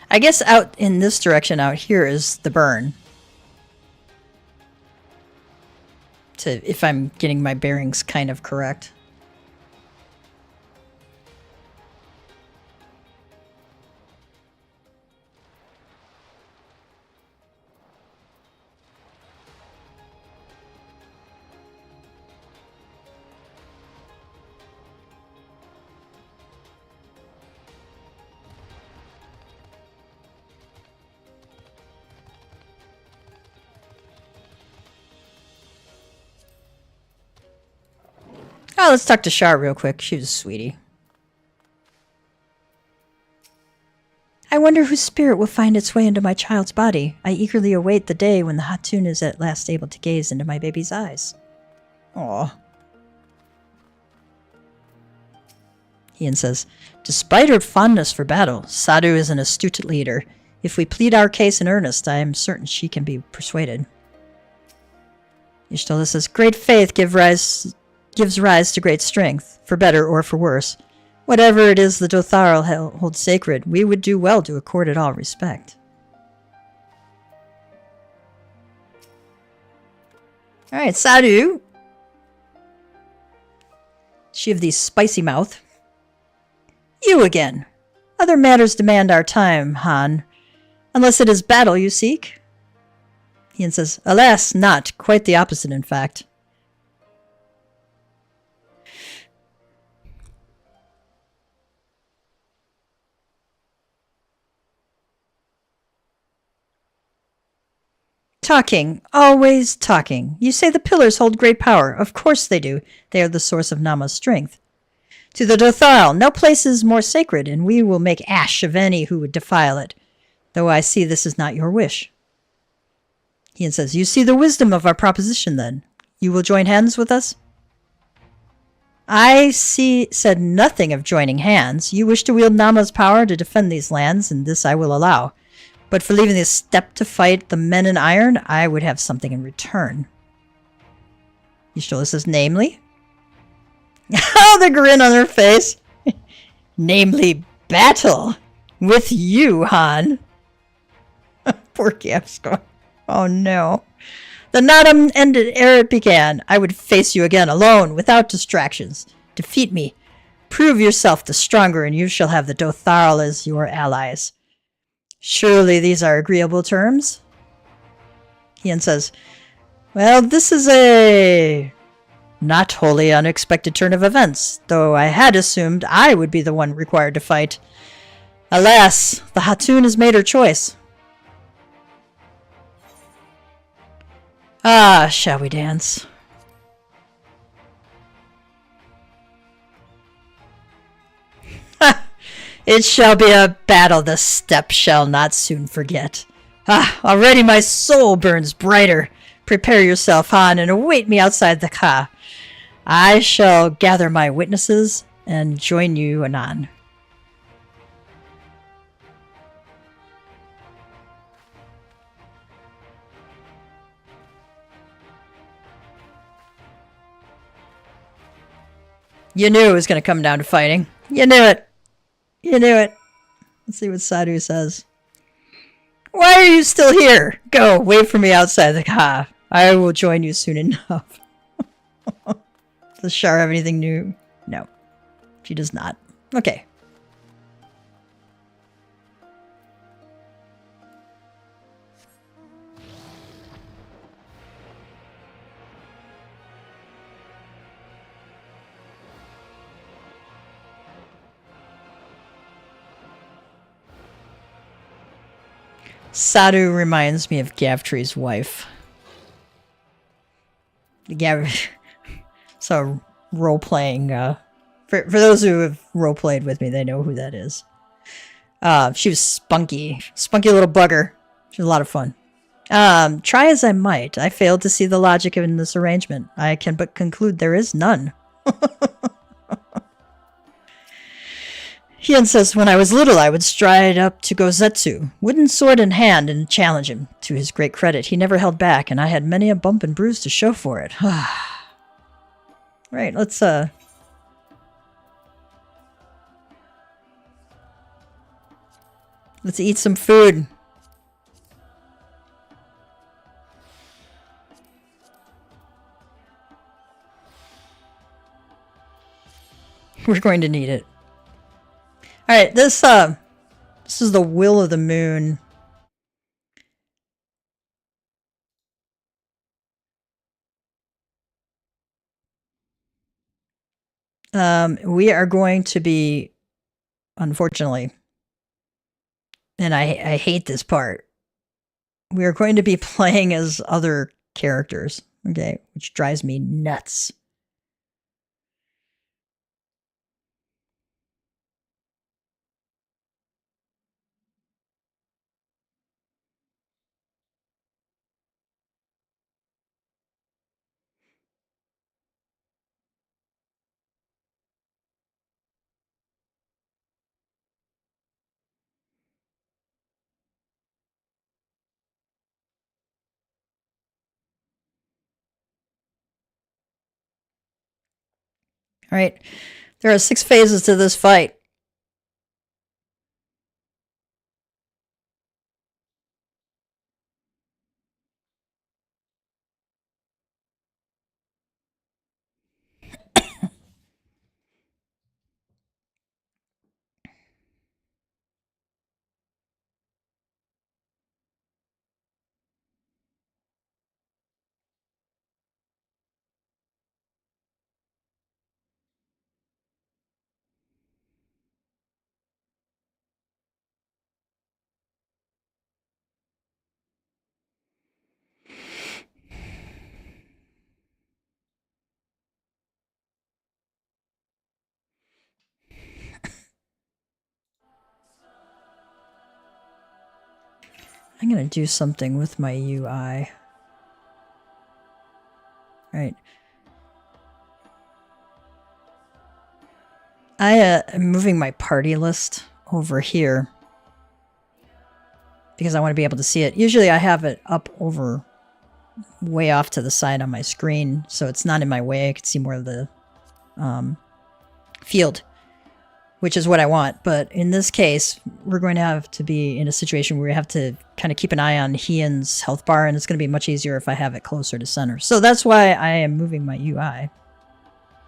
I guess out in this direction out here is the burn. If I'm getting my bearings kind of correct. Oh, let's talk to Shar real quick. She was a sweetie. I wonder whose spirit will find its way into my child's body. I eagerly await the day when the Hatun is at last able to gaze into my baby's eyes. Aw. Ian says, despite her fondness for battle, Sadu is an astute leader. If we plead our case in earnest, I am certain she can be persuaded. Y'shtola says, great faith gives rise to great strength, for better or for worse. Whatever it is the Dotharal holds sacred, we would do well to accord it all respect. Alright, Sadu. She of the spicy mouth. You again. Other matters demand our time, Han. Unless it is battle you seek? Ian says, alas, not. Quite the opposite, in fact. Talking. Always talking. You say the pillars hold great power. Of course they do. They are the source of Nama's strength. To the Dotharal, no place is more sacred, and we will make ash of any who would defile it. Though I see this is not your wish. Ian says, you see the wisdom of our proposition, then. You will join hands with us? I said nothing of joining hands. You wish to wield Nama's power to defend these lands, and this I will allow. But for leaving this step to fight the men in iron, I would have something in return. Y'shtola says, namely? Oh, the grin on her face. Namely, battle. With you, Han. Poor Cap's going, oh no. The night ended ere it began. I would face you again, alone, without distractions. Defeat me. Prove yourself the stronger, and you shall have the Dotharal as your allies. Surely these are agreeable terms? Ian says, well, this is a not wholly unexpected turn of events, though I had assumed I would be the one required to fight. Alas, the Hatun has made her choice. Ah, shall we dance? It shall be a battle the steppe shall not soon forget. Ah, already my soul burns brighter. Prepare yourself, Han, and await me outside the Ka. I shall gather my witnesses and join you anon. You knew it was going to come down to fighting. You knew it. You knew it. Let's see what Sadu says. Why are you still here? Go, wait for me outside the Ka. I will join you soon enough. Does Shar have anything new? No. She does not. Okay. Sadhu reminds me of Gavtree's wife. So role-playing, for those who have role-played with me, they know who that is. She was spunky little bugger. She was a lot of fun. Try as I might, I failed to see the logic in this arrangement. I can but conclude there is none. He insists when I was little I would stride up to Gozetsu, wooden sword in hand, and challenge him. To his great credit, he never held back, and I had many a bump and bruise to show for it. Right, let's eat some food. We're going to need it. Alright, this is the Will of the Moon. We are going to be, unfortunately, and I hate this part, we are going to be playing as other characters, okay, which drives me nuts. All right, there are 6 phases to this fight. I'm going to do something with my UI. Right. I am moving my party list over here because I want to be able to see it. Usually I have it up over way off to the side on my screen, so it's not in my way. I can see more of the field, which is what I want. But in this case, we're going to have to be in a situation where we have to kind of keep an eye on Hien's health bar, and it's going to be much easier if I have it closer to center. So that's why I am moving my UI.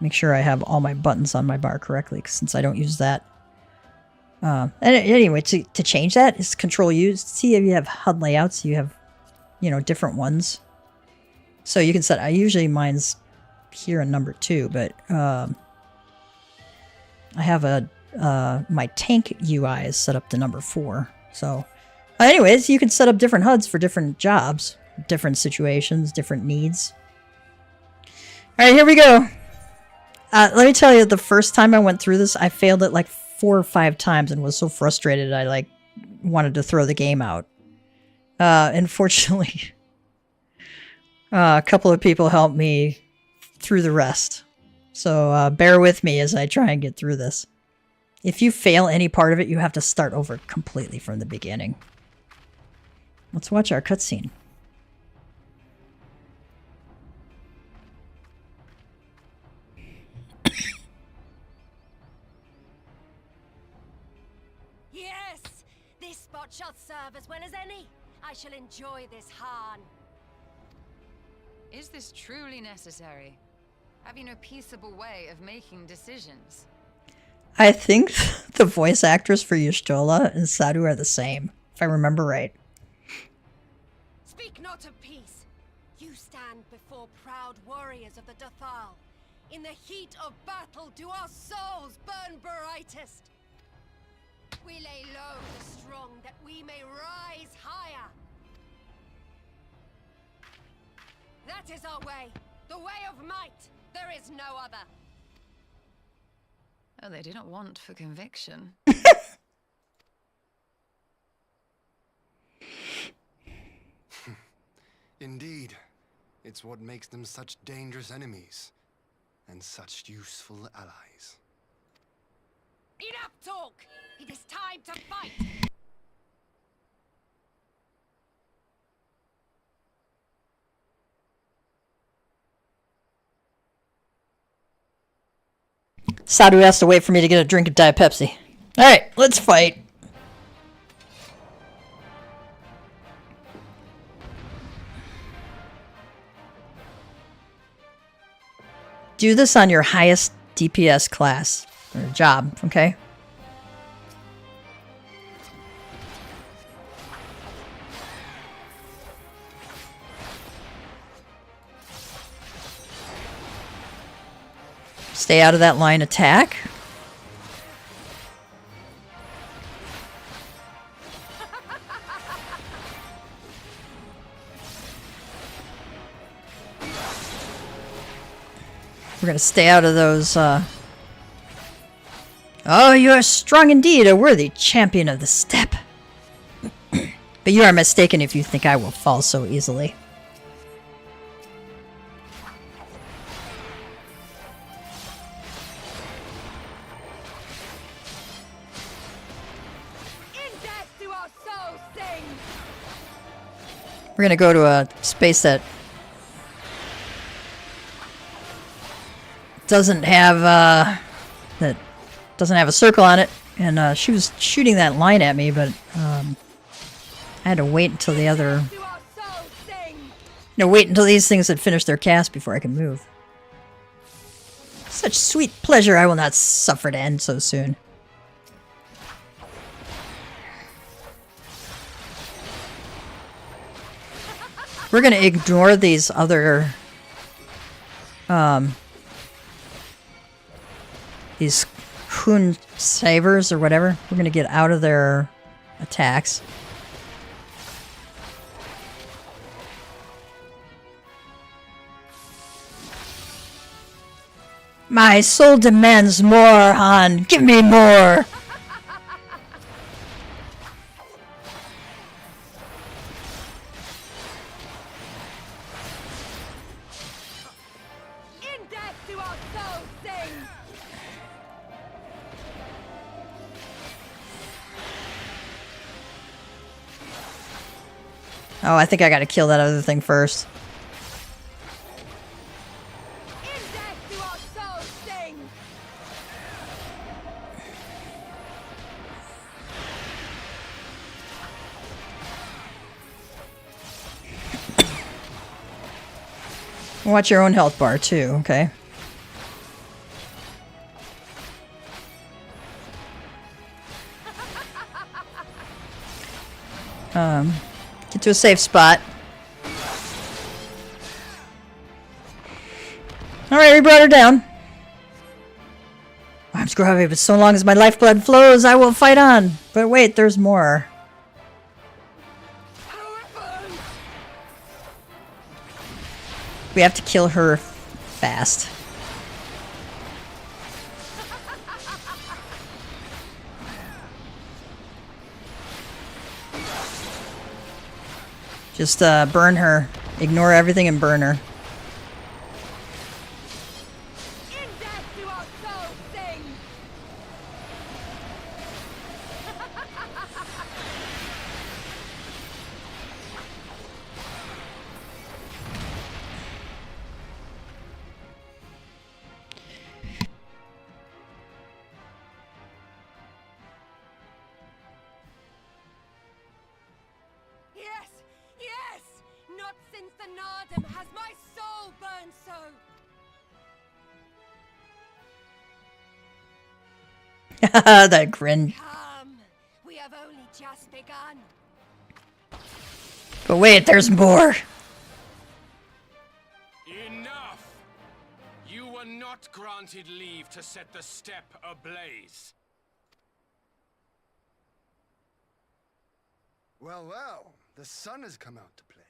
Make sure I have all my buttons on my bar correctly, since I don't use that. And anyway, to change that is Control U. See if you have HUD layouts, you have, you know, different ones. So you can set, I usually mine's here in number 2, but I have my tank UI is set up to number 4. So anyways, you can set up different HUDs for different jobs, different situations, different needs. All right, here we go. Let me tell you, the first time I went through this, I failed it like 4 or 5 times and was so frustrated I like wanted to throw the game out. Unfortunately, a couple of people helped me through the rest. So bear with me as I try and get through this. If you fail any part of it, you have to start over completely from the beginning. Let's watch our cutscene. Yes! This spot shall serve as well as any. I shall enjoy this Hahn. Is this truly necessary? Have you no peaceable way of making decisions? I think the voice actress for Y'shtola and Sadhu are the same, if I remember right. Speak not of peace. You stand before proud warriors of the Dathal. In the heat of battle do our souls burn brightest. We lay low the strong that we may rise higher. That is our way. The way of might. There is no other. Oh, they do not want for conviction. Indeed, it's what makes them such dangerous enemies and such useful allies. Enough talk! It is time to fight! Sadu has to wait for me to get a drink of Diet Pepsi. Alright, let's fight. Do this on your highest DPS class or job, okay? Stay out of that line attack. We're gonna stay out of those, Oh, you are strong indeed, a worthy champion of the steppe. But you are mistaken if you think I will fall so easily. We're gonna go to a space that doesn't have a circle on it, and she was shooting that line at me, but I had to wait until the other. No, wait until these things had finished their cast before I could move. Such sweet pleasure I will not suffer to end so soon. We're gonna ignore these other, these Hun Savers or whatever. We're gonna get out of their attacks. My soul demands more, Han. Give me more. Oh, I think I gotta kill that other thing first. Watch your own health bar too, okay? Get to a safe spot. Alright, we brought her down. I'm scrubby, but so long as my lifeblood flows, I will fight on. But wait, there's more. We have to kill her fast. Just burn her. Ignore everything and burn her. That grin. Come, we have only just begun. But wait, there's more. Enough! You were not granted leave to set the steppe ablaze. Well, well, the sun has come out to play.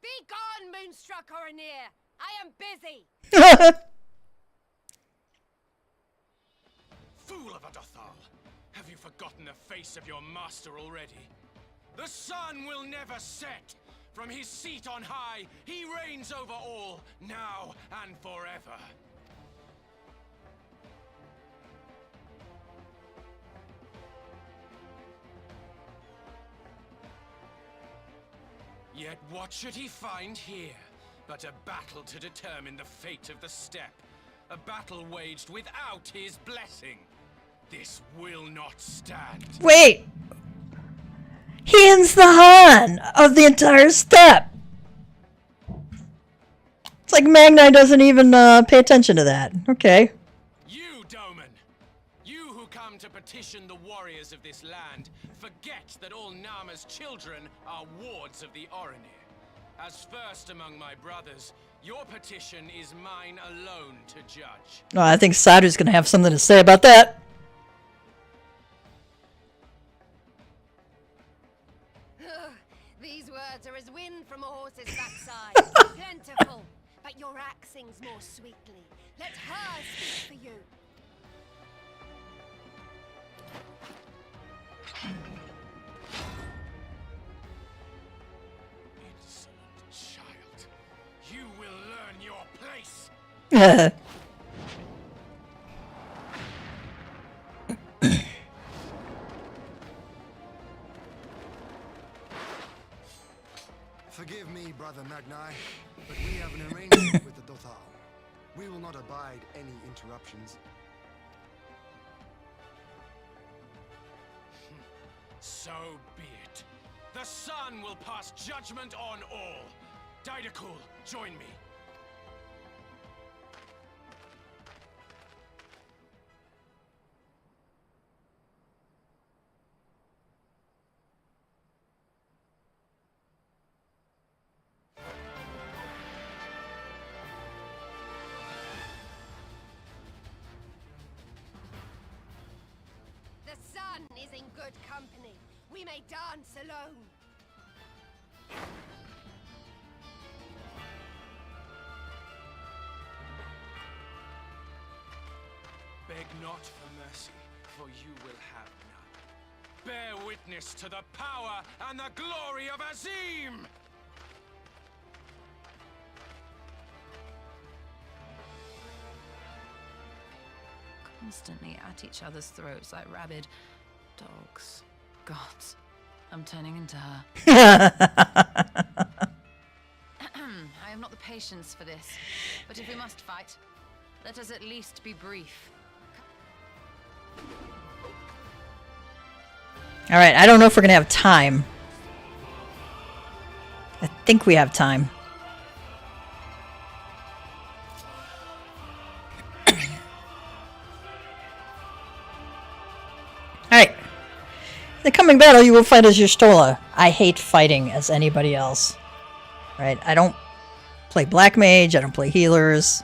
Be gone, Moonstruck Oranir! I am busy! Fool of a Dothal! Have you forgotten the face of your master already? The sun will never set! From his seat on high, he reigns over all, now and forever. Yet what should he find here but a battle to determine the fate of the steppe? A battle waged without his blessing. This will not stand. Wait! He ends the Han of the entire steppe! It's like Magni doesn't even pay attention to that. Okay. You, Doman! You who come to petition the warriors of this land, forget that all Nama's children are wards of the Oranir. As first among my brothers, your petition is mine alone to judge. Oh, I think Sadu's gonna have something to say about that. These words are as wind from a horse's backside. Plentiful, but your axe sings more sweetly. Let her speak for you. Insolent child. You will learn your place. Forgive me, Brother Magni, but we have an arrangement with the Dothal. We will not abide any interruptions. So be it. The sun will pass judgment on all. Didakul, join me. The sun is in good company. We may dance alone. Beg not for mercy, for you will have none. Bear witness to the power and the glory of Azim! Constantly at each other's throats like rabid dogs. Gods, I'm turning into her. I have not the patience for this, but if we must fight, let us at least be brief. Alright, I don't know if we're gonna have time. I think we have time. Alright. In the coming battle, you will fight as Y'shtola. I hate fighting as anybody else. Right? I don't play Black Mage, I don't play healers.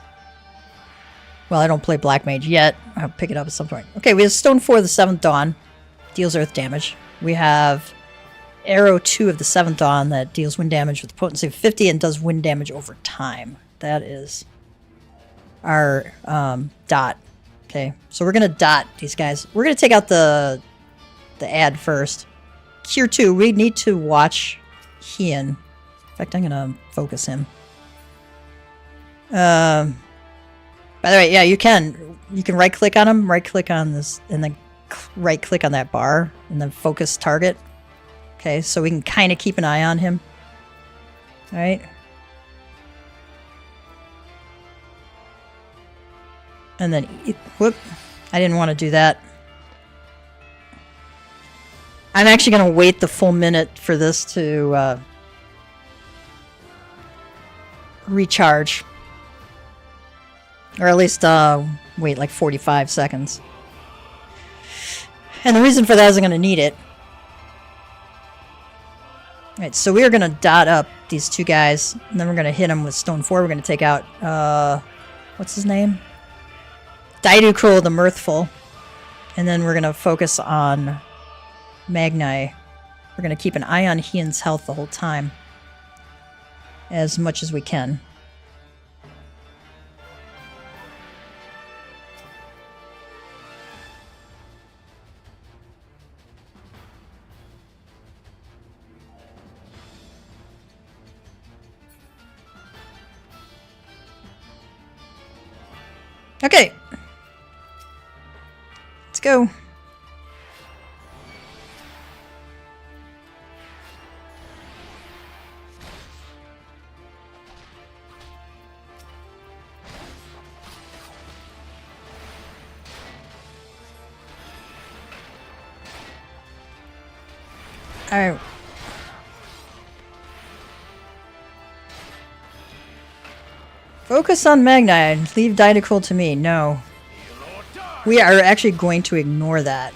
Well, I don't play Black Mage yet. I'll pick it up at some point. Okay, we have Stone 4 of the 7th Dawn. Deals earth damage. We have Arrow 2 of the 7th Dawn that deals wind damage with a potency of 50 and does wind damage over time. That is our dot. Okay, so we're going to dot these guys. We're going to take out the ad first. Cure 2, we need to watch Hien. In fact, I'm going to focus him. By the way, yeah, you can right-click on him, right-click on this, and then right-click on that bar, and then focus target. Okay, so we can kind of keep an eye on him. Alright. And then, whoop, I didn't want to do that. I'm actually going to wait the full minute for this to recharge. Or at least wait like 45 seconds. And the reason for that is I'm going to need it. Alright, so we are going to dot up these two guys, and then we're going to hit them with Stone 4. We're going to take out, what's his name? Didakul the Mirthful. And then we're going to focus on Magni. We're going to keep an eye on Hian's health the whole time. As much as we can. Okay. Let's go. Alright. Focus on Magni. Leave Didactyl to me. No. We are actually going to ignore that.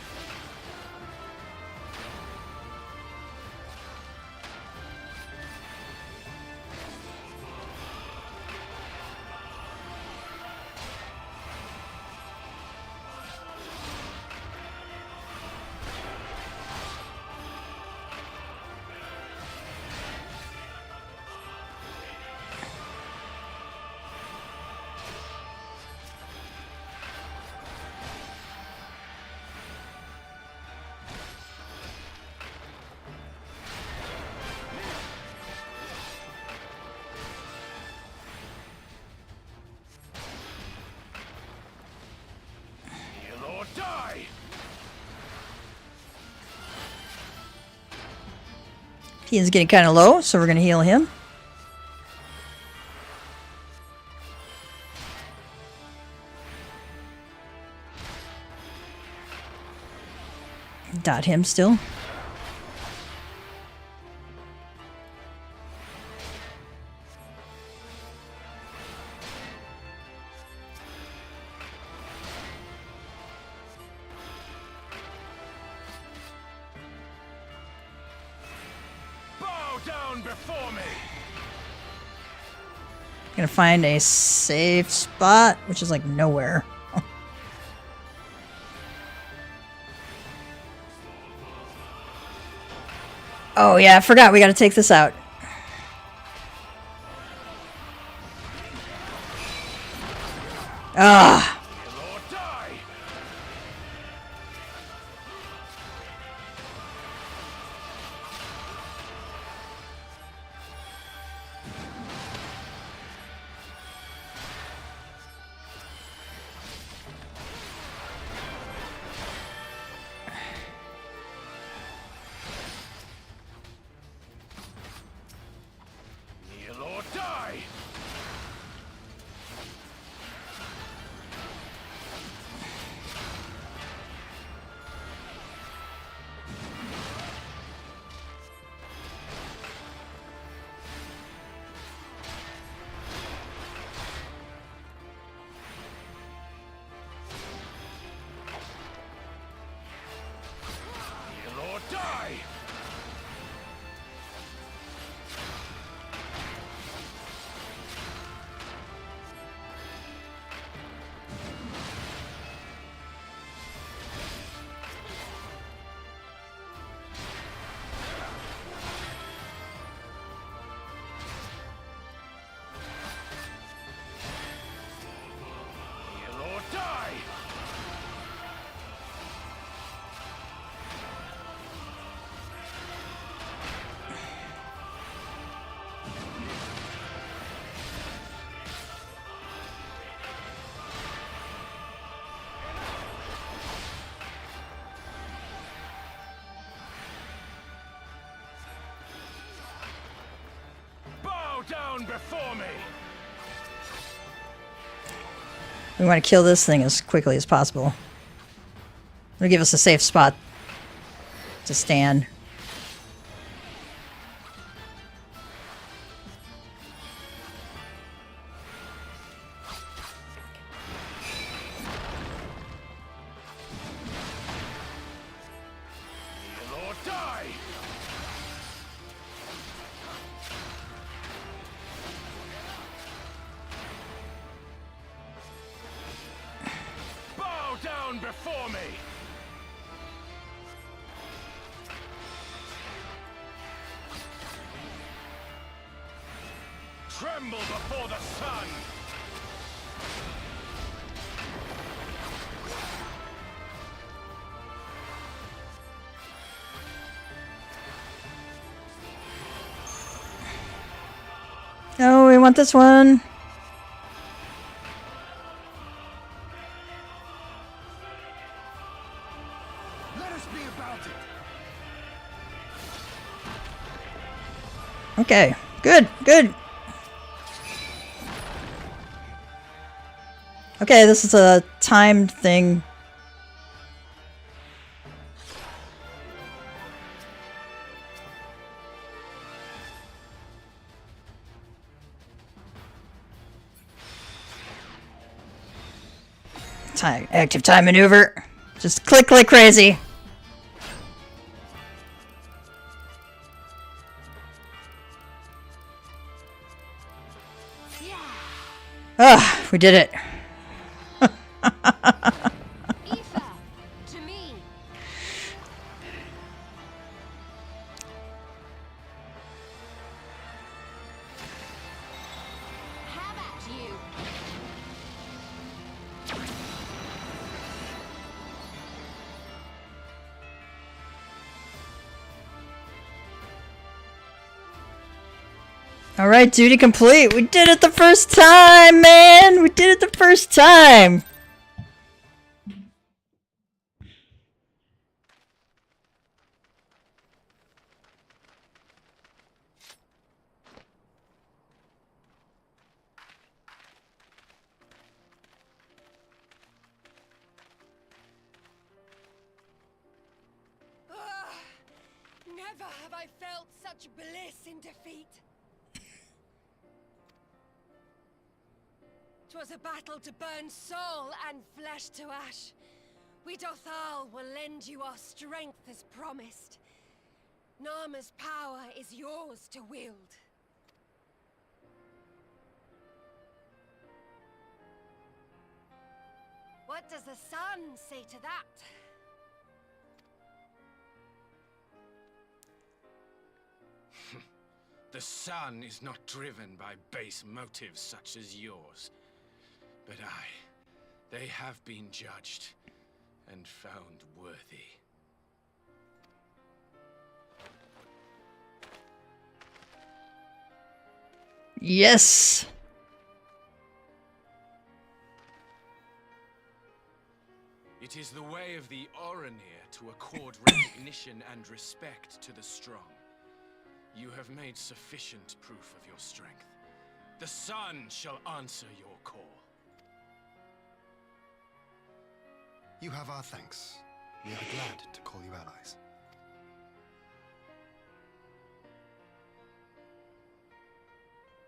Ian's getting kind of low, so we're going to heal him. Dot him still. Gonna find a safe spot, which is like nowhere. Oh yeah, I forgot we gotta take this out. Ah. Down before me. We want to kill this thing as quickly as possible. It'll give us a safe spot to stand. Tremble before the sun! Oh, we want this one. Let us be about it. Okay, good, good. Okay, this is a timed thing. Active time maneuver. Just click like crazy. Ah, we did it. Ether, to me. How about you? All right, duty complete. We did it the first time, man. We did it the first time. Never have I felt such bliss in defeat. 'Twas a battle to burn soul and flesh to ash. We Dothal will lend you our strength as promised. Nama's power is yours to wield. What does the sun say to that? The sun is not driven by base motives such as yours. But they have been judged and found worthy. Yes. It is the way of the Oranir to accord recognition and respect to the strong. You have made sufficient proof of your strength. The sun shall answer your call. You have our thanks. We are glad to call you allies.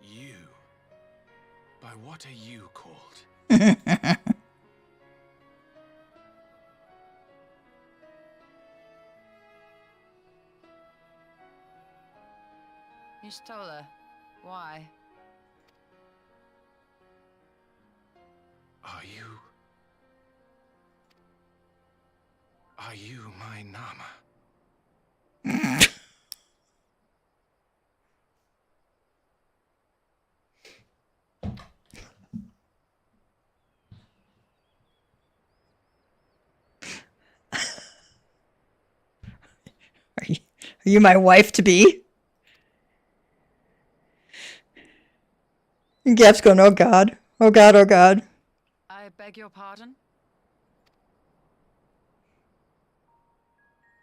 You? By what are you called? You stole her. Why? Are you my Nama? Are you my wife to be? And Gap's going, oh god. Oh god, oh god. I beg your pardon?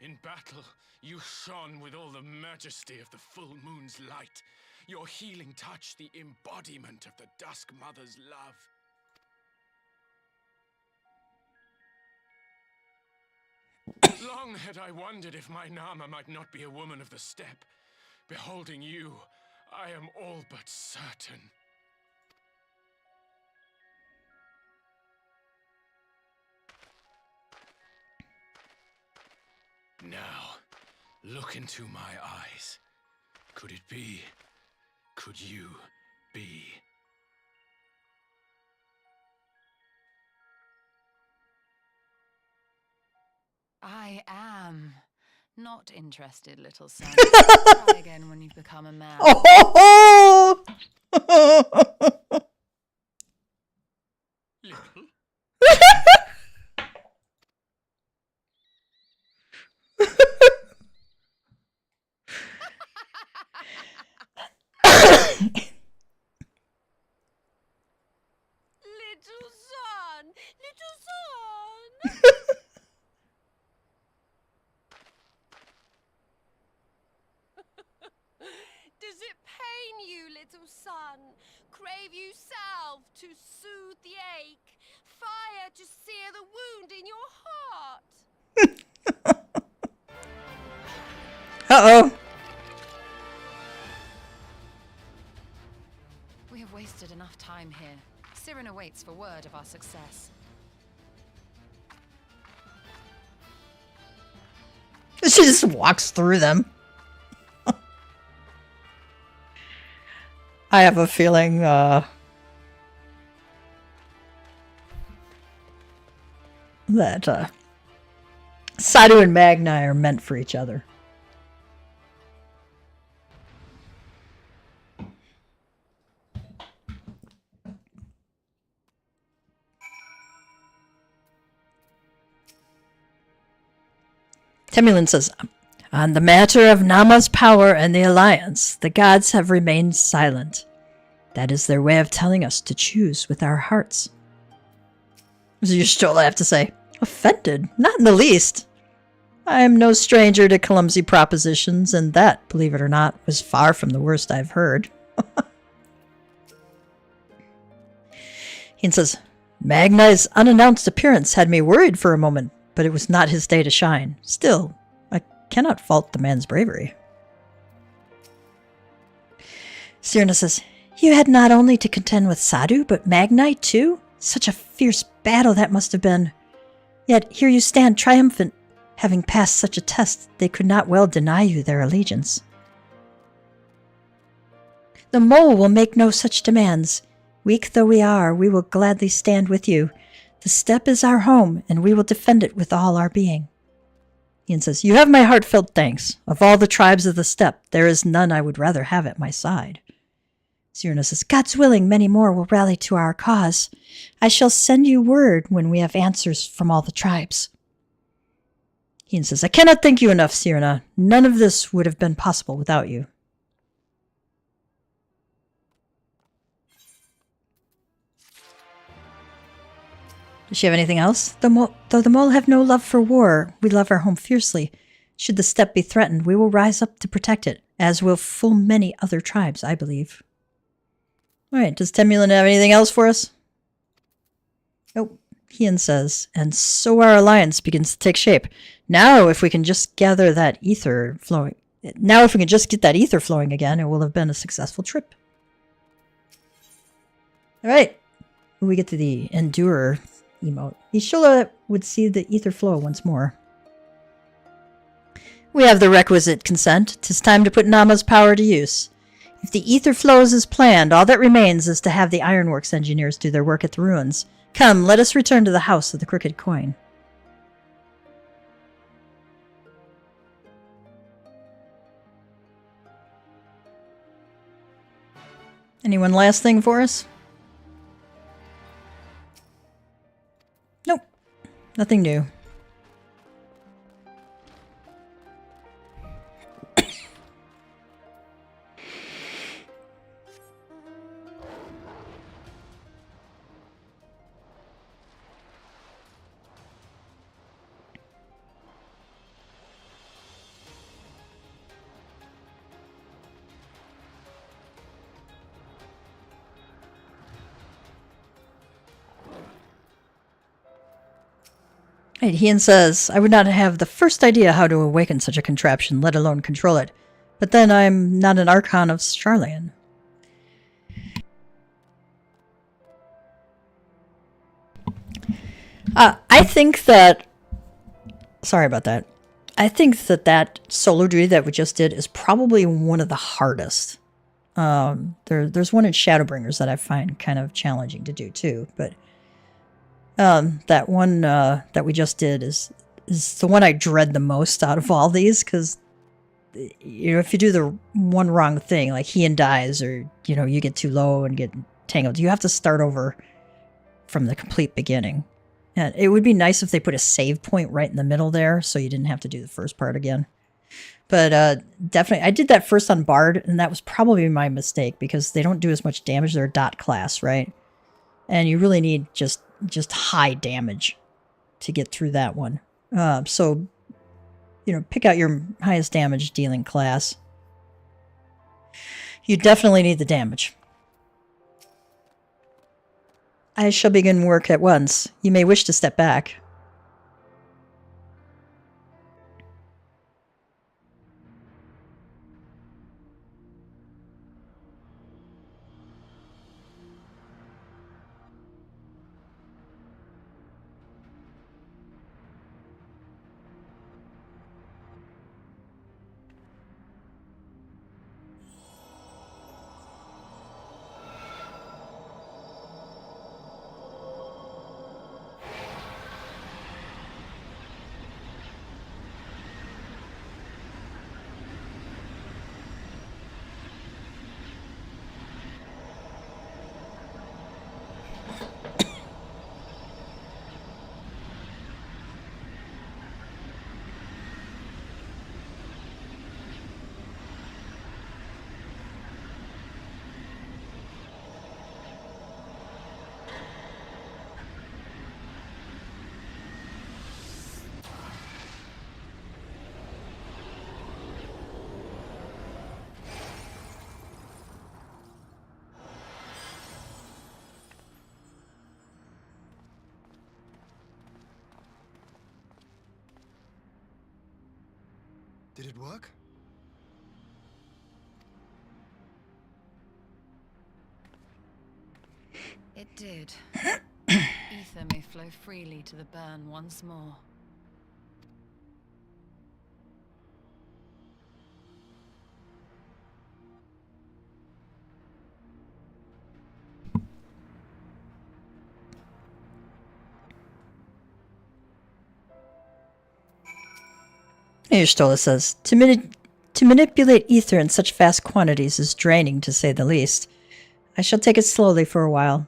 In battle, you shone with all the majesty of the full moon's light. Your healing touch, the embodiment of the Dusk Mother's love. Long had I wondered if my Nama might not be a woman of the steppe. Beholding you, I am all but certain. Now, look into my eyes. Could it be? Could you be? I am not interested, little son. Try again when you've become a man. Oh! Little son! Little son! Does it pain you, little son? Crave you salve to soothe the ache? Fire to sear the wound in your heart? Uh-oh. We have wasted enough time here. Cyrano waits for word of our success. She just walks through them. I have a feeling, that, Sadu and Magni are meant for each other. Temulin says, on the matter of Nama's power and the Alliance, the gods have remained silent. That is their way of telling us to choose with our hearts. So you still have to say, offended? Not in the least. I am no stranger to clumsy propositions, and that, believe it or not, was far from the worst I've heard. He says, Magni's unannounced appearance had me worried for a moment, but it was not his day to shine. Still, I cannot fault the man's bravery. Cyrano says, you had not only to contend with Sadu, but Magni too? Such a fierce battle that must have been. Yet here you stand triumphant. Having passed such a test, they could not well deny you their allegiance. The mole will make no such demands. Weak though we are, we will gladly stand with you. The steppe is our home, and we will defend it with all our being. Ian says, you have my heartfelt thanks. Of all the tribes of the steppe, there is none I would rather have at my side. Cyrano says, God's willing, many more will rally to our cause. I shall send you word when we have answers from all the tribes. Ian says, I cannot thank you enough, Cyrano. None of this would have been possible without you. Does she have anything else? Though the mole have no love for war, we love our home fiercely. Should the steppe be threatened, we will rise up to protect it, as will full many other tribes, I believe. All right, does Temulin have anything else for us? Nope. Ian says, and so our alliance begins to take shape. Now, if we can just gather that ether flowing... Now, if we can just get that ether flowing again, it will have been a successful trip. All right. We get to the Endurer emote. Ishula would see the ether flow once more. We have the requisite consent. 'Tis time to put Nama's power to use. If the ether flows as planned, all that remains is to have the ironworks engineers do their work at the ruins. Come, let us return to the House of the Crooked Coin. Anyone last thing for us? Nope. Nothing new. Ian says, I would not have the first idea how to awaken such a contraption, let alone control it. But then I'm not an Archon of Charlian. I think that... Sorry about that. I think that that solo duty that we just did is probably one of the hardest. There's one in Shadowbringers that I find kind of challenging to do too, but... that one that we just did is the one I dread the most out of all these, because you know, if you do the one wrong thing, like Hien dies, or, you know, you get too low and get tangled, you have to start over from the complete beginning. And it would be nice if they put a save point right in the middle there, so you didn't have to do the first part again. But definitely, I did that first on Bard, and that was probably my mistake, because they don't do as much damage. They're a dot class, right? And you really need just high damage to get through that one. So, you know, pick out your highest damage dealing class. You definitely need the damage. I shall begin work at once. You may wish to step back. Did it work? It did. Ether may flow freely to the burn once more. Stola says, to manipulate ether in such vast quantities is draining, to say the least. I shall take it slowly for a while.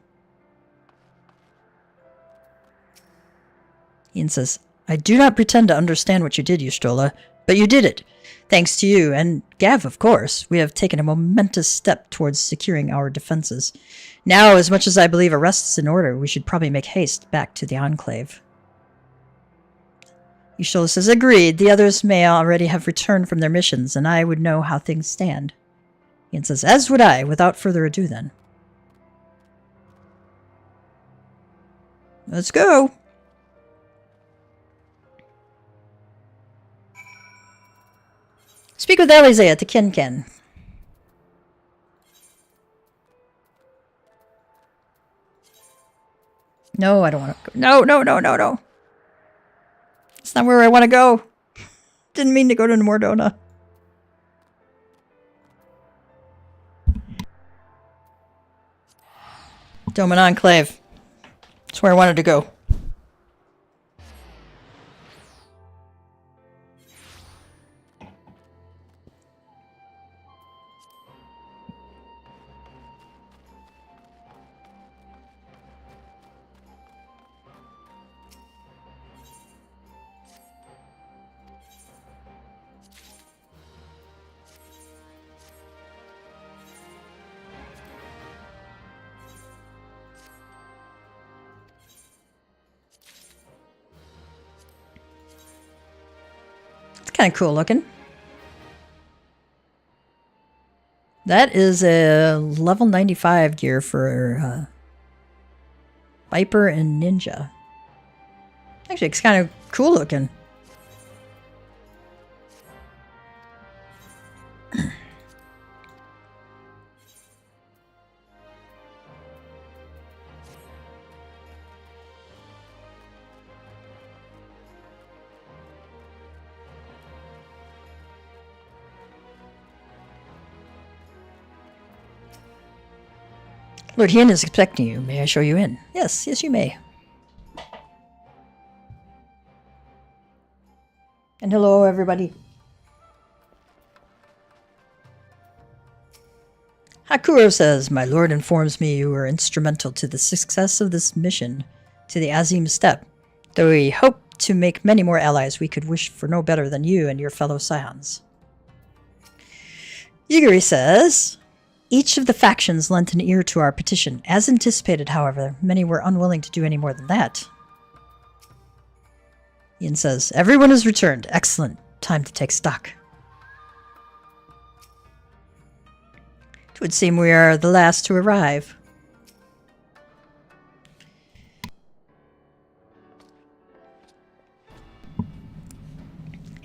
Ian says, I do not pretend to understand what you did, Ystrola, but you did it. Thanks to you, and Gav, of course, we have taken a momentous step towards securing our defenses. Now, as much as I believe arrest is in order, we should probably make haste back to the Enclave. Ystrola says, agreed. The others may already have returned from their missions, and I would know how things stand. Ian says, as would I. Without further ado, then. Let's go. Speak with Alizea to Ken. No, I don't want to go. No. It's not where I want to go. Didn't mean to go to Mordona. Doman Enclave. That's where I wanted to go. Kind of cool looking. That is a level 95 gear for Viper and Ninja. Actually, it's kind of cool looking. Lord Hien is expecting you. May I show you in? Yes, you may. And hello, everybody. Hakuro says, my lord informs me you were instrumental to the success of this mission to the Azim Steppe. Though we hope to make many more allies, we could wish for no better than you and your fellow scions. Yugiri says, each of the factions lent an ear to our petition. As anticipated, however, many were unwilling to do any more than that. Ian says, everyone has returned. Excellent. Time to take stock. It would seem we are the last to arrive.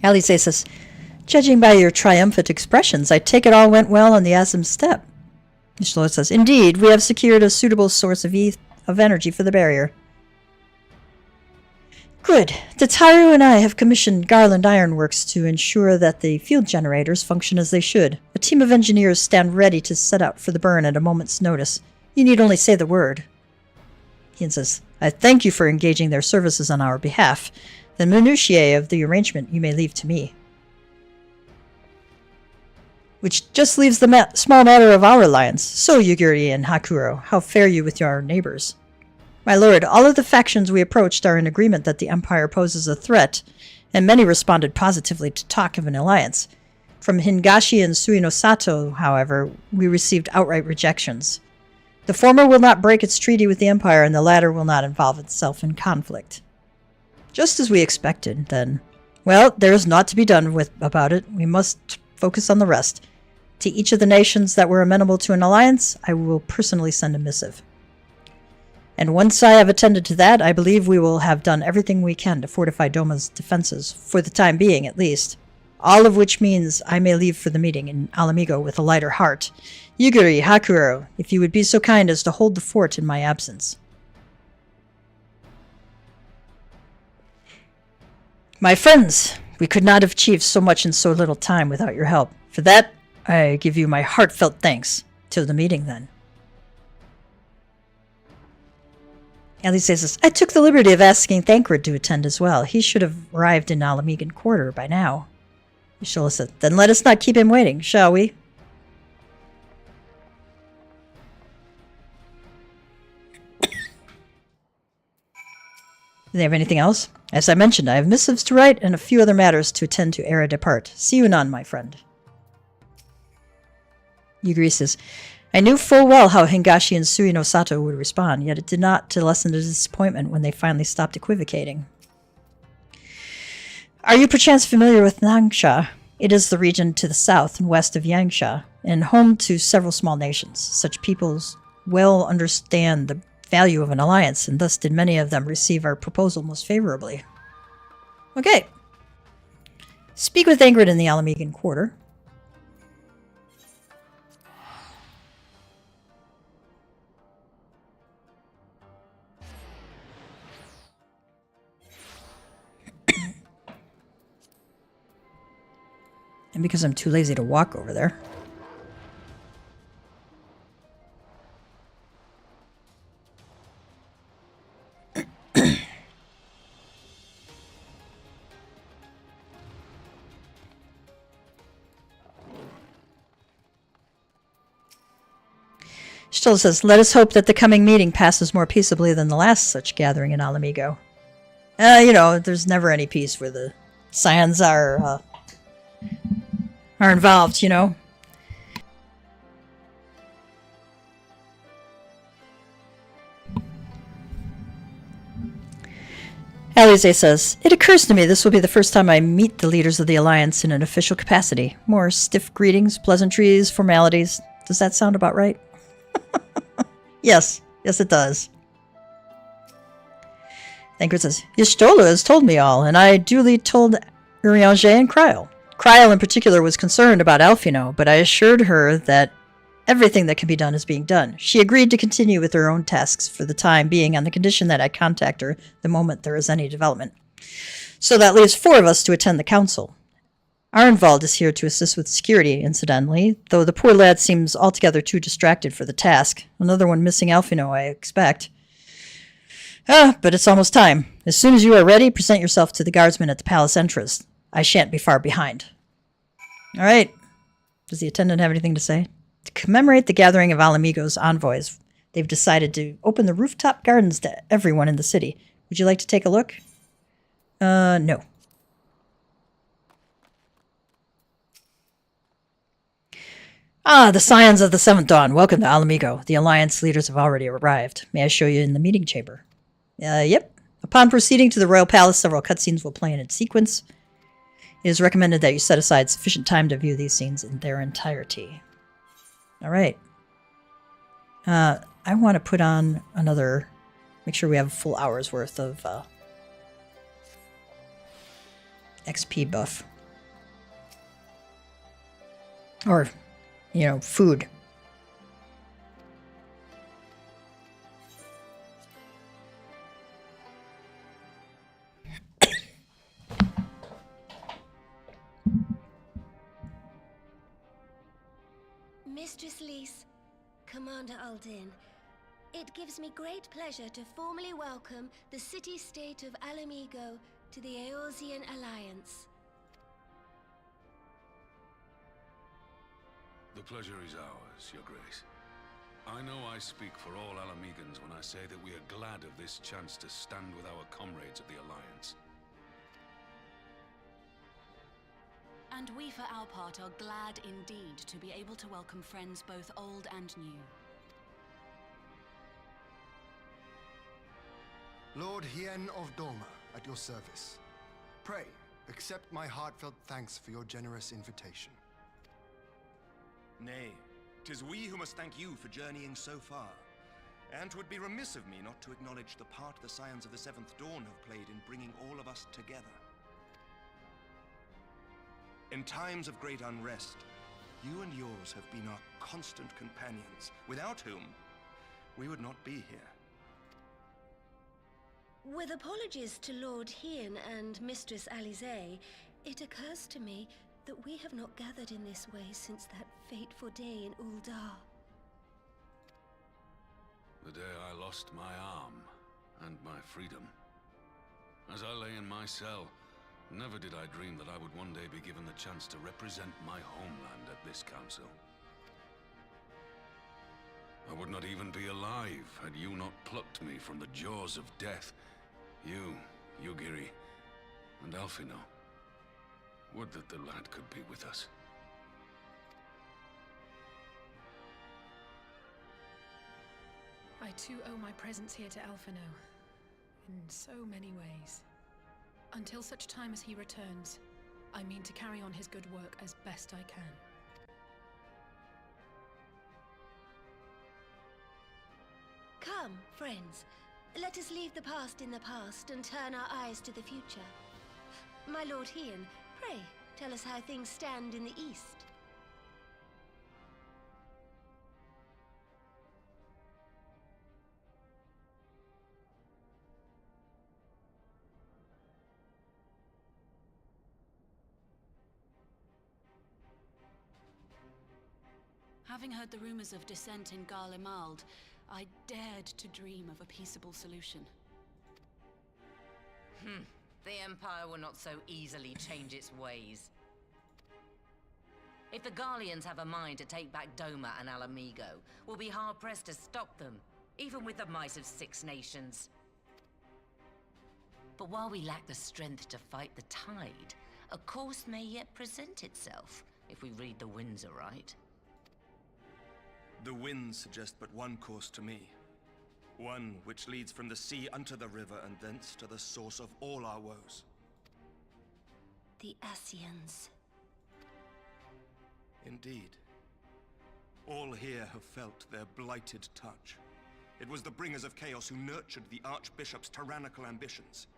Alice says, judging by your triumphant expressions, I take it all went well on the Azim Steppe. Ishloa says, indeed, we have secured a suitable source of energy for the barrier. Good. Tataru and I have commissioned Garland Ironworks to ensure that the field generators function as they should. A team of engineers stand ready to set out for the burn at a moment's notice. You need only say the word. Ian says, I thank you for engaging their services on our behalf. The minutiae of the arrangement you may leave to me. Which just leaves the small matter of our alliance. So, Yugiri and Hakuro, how fare you with your neighbors? My lord, all of the factions we approached are in agreement that the Empire poses a threat, and many responded positively to talk of an alliance. From Hingashi and Suinosato, however, we received outright rejections. The former will not break its treaty with the Empire, and the latter will not involve itself in conflict. Just as we expected, then. Well, there is naught to be done about it. We must focus on the rest. To each of the nations that were amenable to an alliance, I will personally send a missive. And once I have attended to that, I believe we will have done everything we can to fortify Doma's defenses, for the time being at least. All of which means I may leave for the meeting in Alamigo with a lighter heart. Yugiri, Hakuro, if you would be so kind as to hold the fort in my absence. My friends, we could not have achieved so much in so little time without your help. For that, I give you my heartfelt thanks. Till the meeting, then. Alice says, I took the liberty of asking Thancred to attend as well. He should have arrived in Alamigan Quarter by now. Ishola said, then let us not keep him waiting, shall we? Do they have anything else? As I mentioned, I have missives to write and a few other matters to attend to ere I depart. See you anon, my friend. Yugiri says, I knew full well how Hingashi and Suinosato would respond, yet it did not to lessen the disappointment when they finally stopped equivocating. Are you perchance familiar with Nangsha? It is the region to the south and west of Yangsha, and home to several small nations. Such peoples well understand the value of an alliance, and thus did many of them receive our proposal most favorably. Okay. Speak with Ingrid in the Alamigan Quarter. And because I'm too lazy to walk over there. Still says, let us hope that the coming meeting passes more peaceably than the last such gathering in Alamigo. You know, there's never any peace where the Scions are involved, you know. Alize says, it occurs to me this will be the first time I meet the leaders of the Alliance in an official capacity. More stiff greetings, pleasantries, formalities. Does that sound about right? Yes. Yes, it does. Thancred says, Y'shtola has told me all, and I duly told Urianger and Kryl. Kryl in particular was concerned about Alfino, but I assured her that everything that can be done is being done. She agreed to continue with her own tasks for the time being on the condition that I contact her the moment there is any development. So that leaves 4 of us to attend the council. Arnvald is here to assist with security, incidentally, though the poor lad seems altogether too distracted for the task. Another one missing Alfino, I expect. But it's almost time. As soon as you are ready, present yourself to the guardsmen at the palace entrance. I shan't be far behind. All right. Does the attendant have anything to say? To commemorate the gathering of Alamigo's envoys, they've decided to open the rooftop gardens to everyone in the city. Would you like to take a look? No. Ah, the Scions of the Seventh Dawn. Welcome to Alamigo. The Alliance leaders have already arrived. May I show you in the meeting chamber? Yep. Upon proceeding to the Royal Palace, several cutscenes will play in its sequence. It is recommended that you set aside sufficient time to view these scenes in their entirety. All right. I want to put on another... Make sure we have a full hour's worth of XP buff. Or, you know, food. Mistress Lys, Commander Aldin, it gives me great pleasure to formally welcome the city-state of Alamigo to the Eorzean Alliance. The pleasure is ours, Your Grace. I know I speak for all Alamegans when I say that we are glad of this chance to stand with our comrades of the Alliance. And we for our part are glad indeed to be able to welcome friends both old and new. Lord Hien of Doma, at your service. Pray, accept my heartfelt thanks for your generous invitation. Nay, 'tis we who must thank you for journeying so far. And 'twould be remiss of me not to acknowledge the part the Scions of the Seventh Dawn have played in bringing all of us together. In times of great unrest, you and yours have been our constant companions, without whom we would not be here. With apologies to Lord Hien and Mistress Alisaie, it occurs to me that we have not gathered in this way since that fateful day in Uldar. The day I lost my arm and my freedom. As I lay in my cell, never did I dream that I would one day be given the chance to represent my homeland at this council. I would not even be alive had you not plucked me from the jaws of death. You, Yugiri, and Alphino. Would that the lad could be with us. I too owe my presence here to Alphino, in so many ways. Until such time as he returns, I mean to carry on his good work as best I can. Come, friends. Let us leave the past in the past and turn our eyes to the future. My Lord Hien, pray, tell us how things stand in the east. Having heard the rumors of dissent in Garlemald, I dared to dream of a peaceable solution. The Empire will not so easily change its ways. If the Garleans have a mind to take back Doma and Alamigo, we'll be hard-pressed to stop them, even with the might of 6 nations. But while we lack the strength to fight the tide, a course may yet present itself, if we read the winds aright. The winds suggest but one course to me. One which leads from the sea unto the river and thence to the source of all our woes. The Ascians. Indeed. All here have felt their blighted touch. It was the bringers of chaos who nurtured the Archbishop's tyrannical ambitions.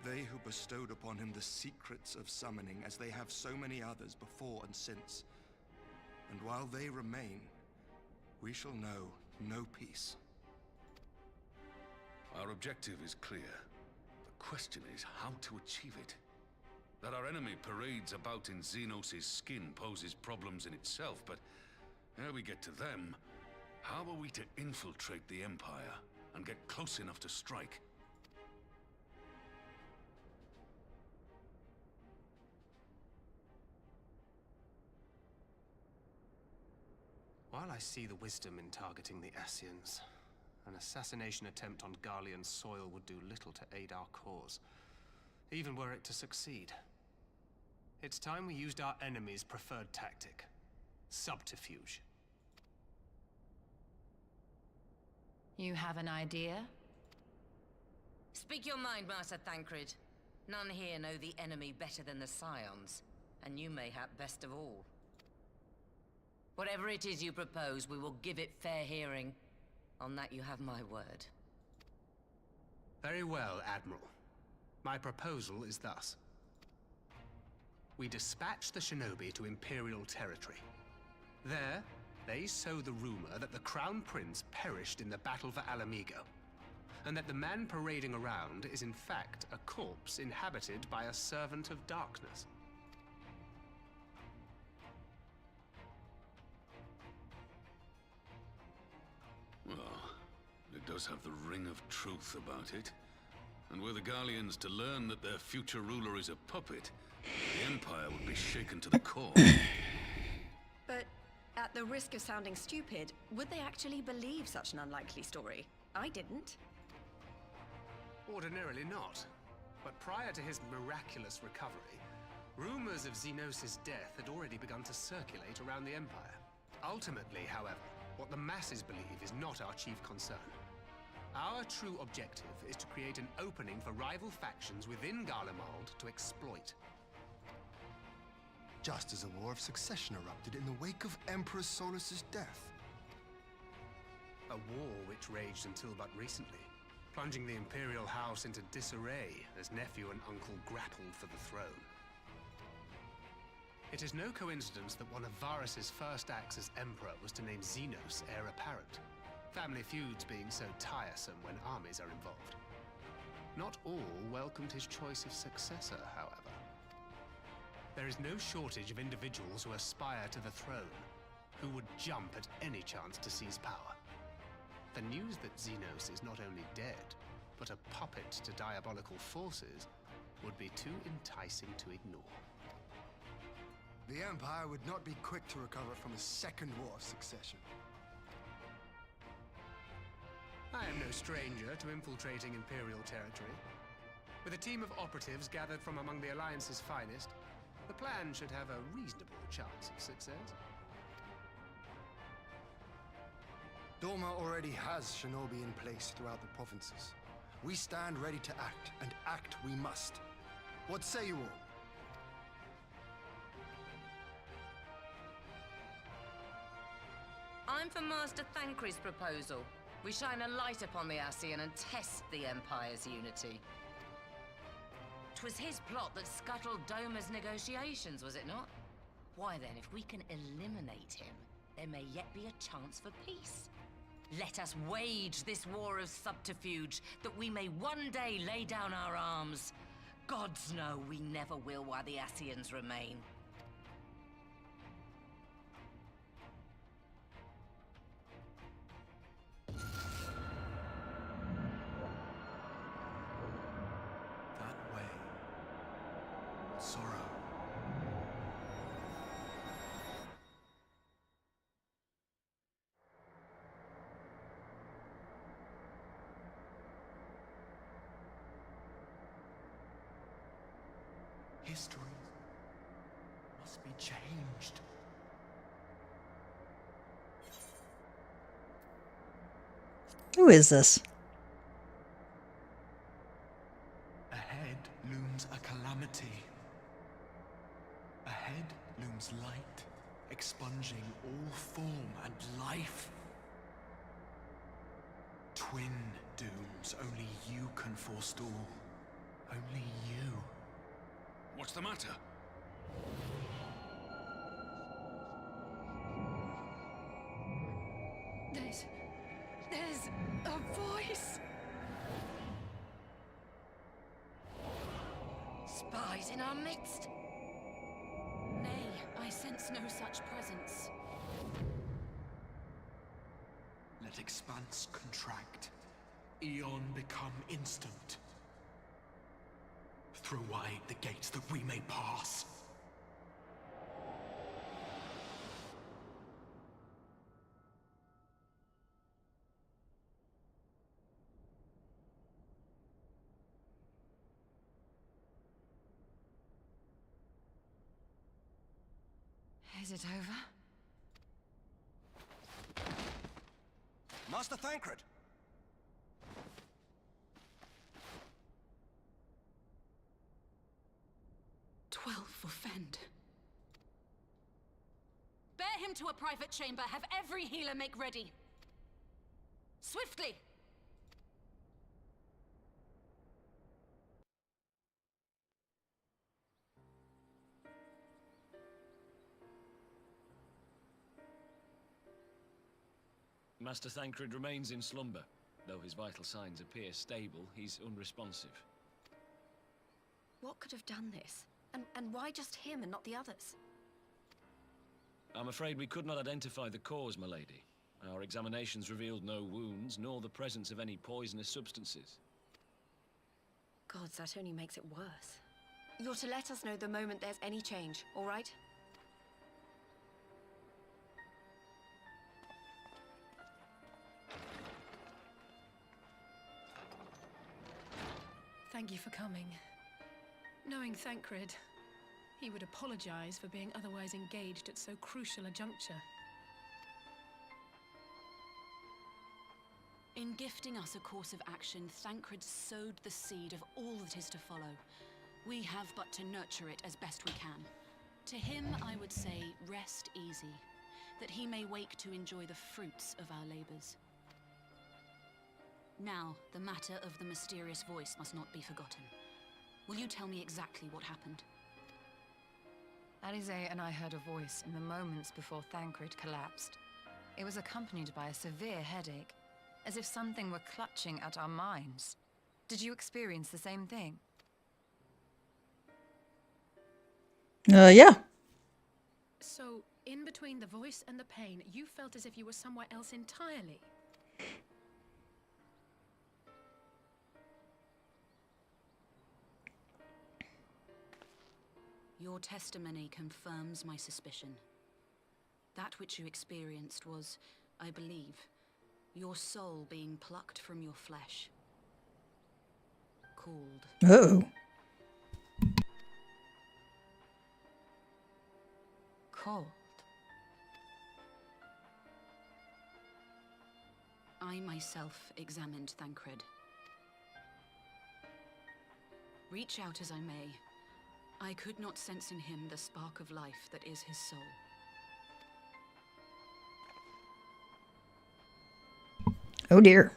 They who bestowed upon him the secrets of summoning, as they have so many others before and since. And while they remain, we shall know no peace. Our objective is clear. The question is how to achieve it. That our enemy parades about in Xenos' skin poses problems in itself, but ere we get to them, how are we to infiltrate the Empire and get close enough to strike? While I see the wisdom in targeting the Ascians, an assassination attempt on Garlean soil would do little to aid our cause, even were it to succeed. It's time we used our enemy's preferred tactic: subterfuge. You have an idea? Speak your mind, Master Thancred. None here know the enemy better than the Scions, and you mayhap best of all. Whatever it is you propose, we will give it fair hearing. On that you have my word. Very well, Admiral. My proposal is thus. We dispatch the shinobi to Imperial territory. There, they sow the rumor that the Crown Prince perished in the battle for Alamigo, and that the man parading around is in fact a corpse inhabited by a servant of darkness. Well, it does have the ring of truth about it. And were the Garleans to learn that their future ruler is a puppet, the Empire would be shaken to the core. But at the risk of sounding stupid, would they actually believe such an unlikely story? I didn't. Ordinarily not. But prior to his miraculous recovery, rumors of Xenos' death had already begun to circulate around the Empire. Ultimately, however, what the masses believe is not our chief concern. Our true objective is to create an opening for rival factions within Garlemald to exploit. Just as a war of succession erupted in the wake of Emperor Solus's death. A war which raged until but recently, plunging the Imperial House into disarray as nephew and uncle grappled for the throne. It is no coincidence that one of Varus's first acts as Emperor was to name Xenos heir apparent, family feuds being so tiresome when armies are involved. Not all welcomed his choice of successor, however. There is no shortage of individuals who aspire to the throne, who would jump at any chance to seize power. The news that Xenos is not only dead, but a puppet to diabolical forces would be too enticing to ignore. The Empire would not be quick to recover from a second war of succession. I am no stranger to infiltrating Imperial territory. With a team of operatives gathered from among the Alliance's finest, the plan should have a reasonable chance of success. Dorma already has shinobi in place throughout the provinces. We stand ready to act, and act we must. What say you all? I'm for Master Thancred's proposal. We shine a light upon the Ascian and test the Empire's unity. 'Twas his plot that scuttled Doma's negotiations, was it not? Why then, if we can eliminate him, there may yet be a chance for peace. Let us wage this war of subterfuge, that we may one day lay down our arms. Gods know we never will while the Ascians remain. That way. Sorrow. History must be changed. Who is this? Ahead looms a calamity. Ahead looms light, expunging all form and life. Twin dooms only you can forestall. Only you. What's the matter? There's a voice. Spies in our midst. Nay, I sense no such presence. Let expanse contract. Eon become instant. Throw wide the gates that we may pass. Is it over? Master Thancred! 12 for Fend. Bear him to a private chamber. Have every healer make ready. Swiftly! Master Thancred remains in slumber. Though his vital signs appear stable, he's unresponsive. What could have done this? And why just him and not the others? I'm afraid we could not identify the cause, my lady. Our examinations revealed no wounds, nor the presence of any poisonous substances. Gods, that only makes it worse. You're to let us know the moment there's any change, all right? Thank you for coming. Knowing Thancred, he would apologize for being otherwise engaged at so crucial a juncture. In gifting us a course of action, Thancred sowed the seed of all that is to follow. We have but to nurture it as best we can. To him, I would say, rest easy, that he may wake to enjoy the fruits of our labors. Now, the matter of the mysterious voice must not be forgotten. Will you tell me exactly what happened? Alisaie and I heard a voice in the moments before Thancred collapsed. It was accompanied by a severe headache, as if something were clutching at our minds. Did you experience the same thing? Yeah. So, in between the voice and the pain, you felt as if you were somewhere else entirely. Your testimony confirms my suspicion. That which you experienced was, I believe, your soul being plucked from your flesh. Called. Oh. Called? I myself examined Thancred. Reach out as I may, I could not sense in him the spark of life that is his soul. Oh dear.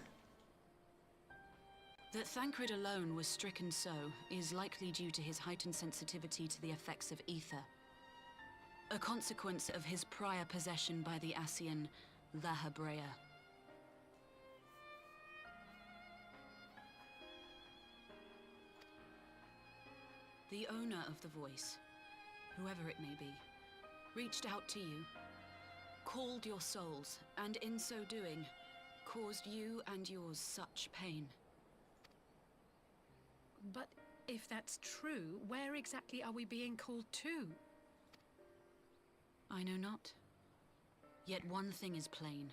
That Thancred alone was stricken so is likely due to his heightened sensitivity to the effects of ether. A consequence of his prior possession by the Ascian, La Hebrea. The owner of the voice, whoever it may be, reached out to you, called your souls, and in so doing, caused you and yours such pain. But if that's true, where exactly are we being called to? I know not. Yet one thing is plain.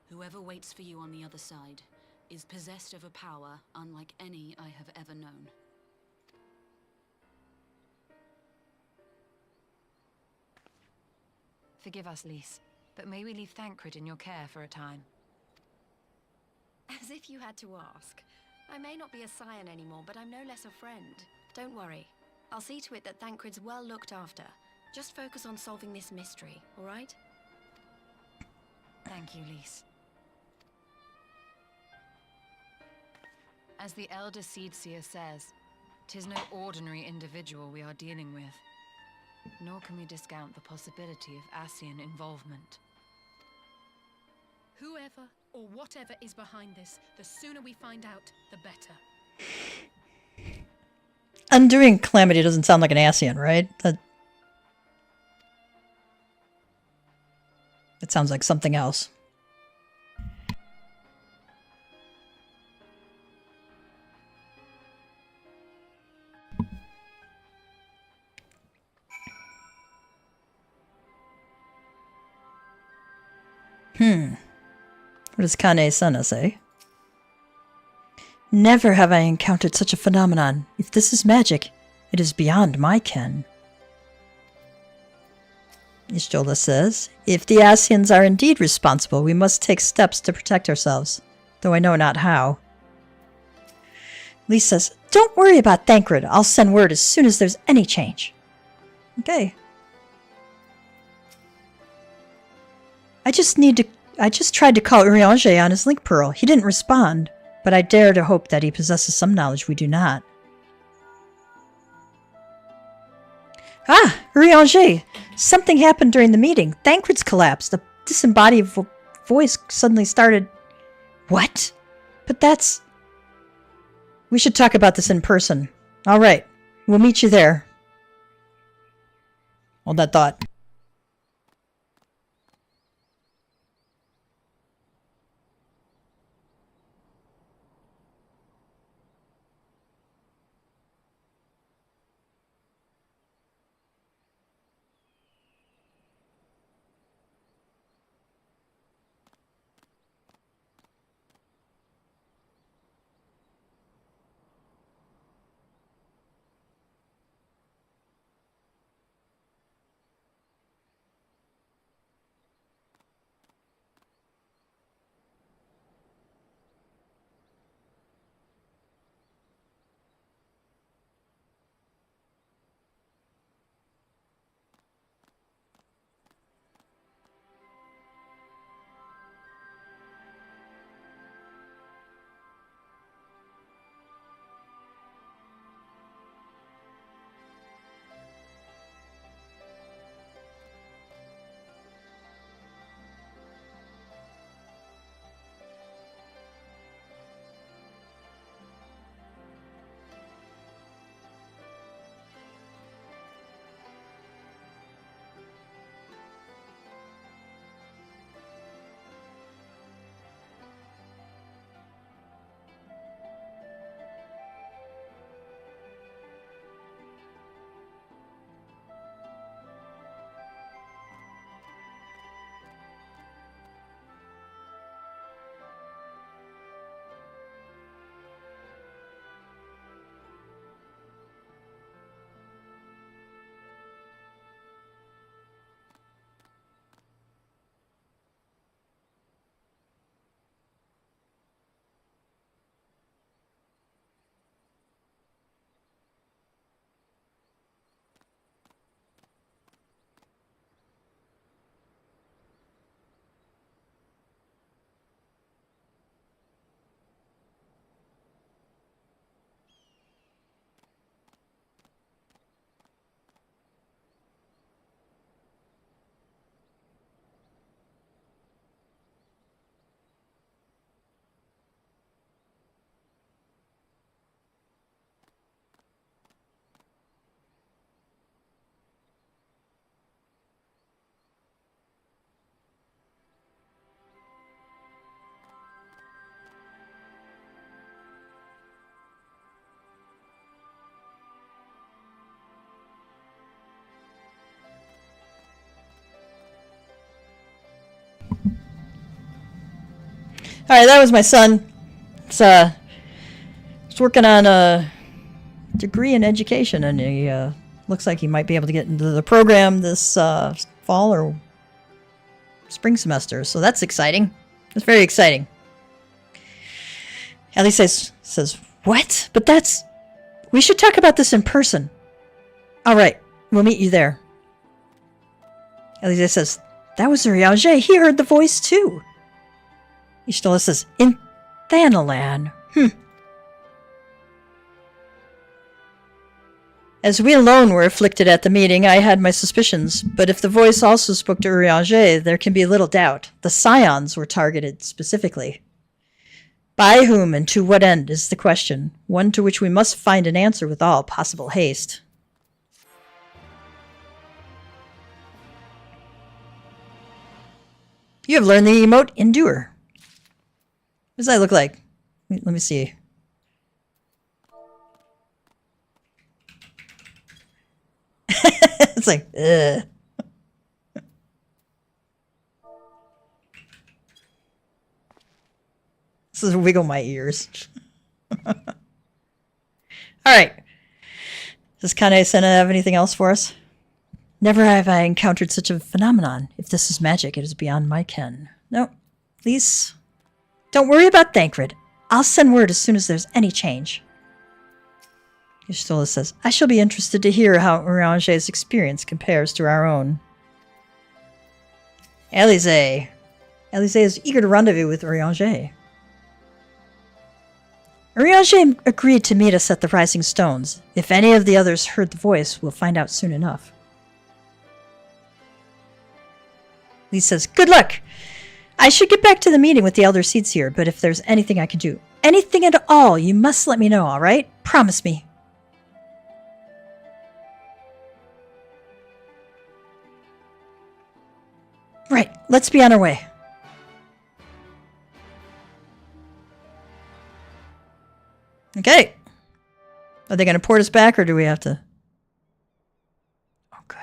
Whoever waits for you on the other side is possessed of a power unlike any I have ever known. Forgive us, Lys, but may we leave Thancred in your care for a time? As if you had to ask. I may not be a scion anymore, but I'm no less a friend. Don't worry. I'll see to it that Thancred's well looked after. Just focus on solving this mystery, all right? Thank you, Lys. As the Elder Seedseer says, 'tis no ordinary individual we are dealing with. Nor can we discount the possibility of Ascian involvement. Whoever or whatever is behind this, the sooner we find out, the better. Undoing Calamity doesn't sound like an Ascian, right? It sounds like something else. What does Kane Sana say? Never have I encountered such a phenomenon. If this is magic, it is beyond my ken. Ishtola says, if the Asians are indeed responsible, we must take steps to protect ourselves, though I know not how. Lee says, don't worry about Thancred. I'll send word as soon as there's any change. Okay. I just tried to call Urianger on his link pearl. He didn't respond, but I dare to hope that he possesses some knowledge we do not. Ah, Urianger! Something happened during the meeting. Thancred's collapsed. The disembodied voice suddenly started... What? But that's... We should talk about this in person. All right. We'll meet you there. Hold that thought. Alright, that was my son. He's working on a degree in education, and he looks like he might be able to get into the program this fall or spring semester, so that's exciting. That's very exciting. Ellie says, what? But that's... We should talk about this in person. Alright, we'll meet you there. Ellie says, that was Urianger. He heard the voice too. Ishtola says, in Thanalan. As we alone were afflicted at the meeting, I had my suspicions, but if the voice also spoke to Urianger, there can be little doubt. The Scions were targeted specifically. By whom and to what end is the question, one to which we must find an answer with all possible haste. You have learned the emote Endure. What does that look like? Let me see. It's like, ugh. This is wiggle my ears. Alright. Does Kane-sama have anything else for us? Never have I encountered such a phenomenon. If this is magic, it is beyond my ken. No, please. Don't worry about Thancred. I'll send word as soon as there's any change. Y'shtola says, I shall be interested to hear how Urianger's experience compares to our own. Alize. Alize is eager to rendezvous with Urianger. Urianger agreed to meet us at the Rising Stones. If any of the others heard the voice, we'll find out soon enough. Lee says, good luck! I should get back to the meeting with the Elder Seeds here, but if there's anything I can do, anything at all, you must let me know, alright? Promise me. Right, let's be on our way. Okay. Are they going to port us back, or do we have to... Oh, good.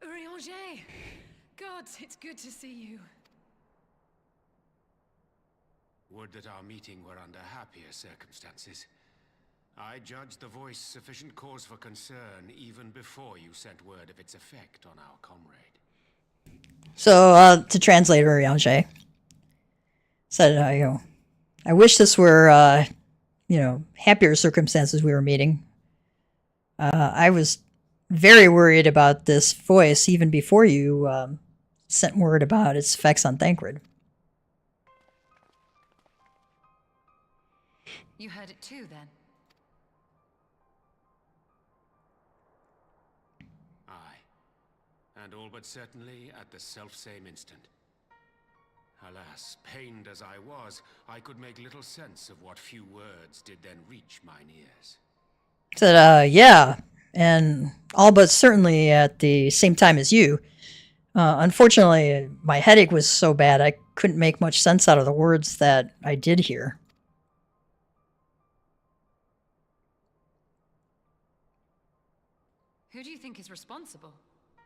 Urianger! Gods, it's good to see you. Would that our meeting were under happier circumstances. I judged the voice sufficient cause for concern even before you sent word of its effect on our comrade. So, to translate Urianger, said, I wish this were, happier circumstances we were meeting. I was very worried about this voice even before you sent word about its effects on Thancred. You heard it too, then? Aye. And all but certainly at the selfsame instant. Alas, pained as I was, I could make little sense of what few words did then reach mine ears. Said, yeah, and all but certainly at the same time as you. Unfortunately, my headache was so bad I couldn't make much sense out of the words that I did hear. Who do you think is responsible?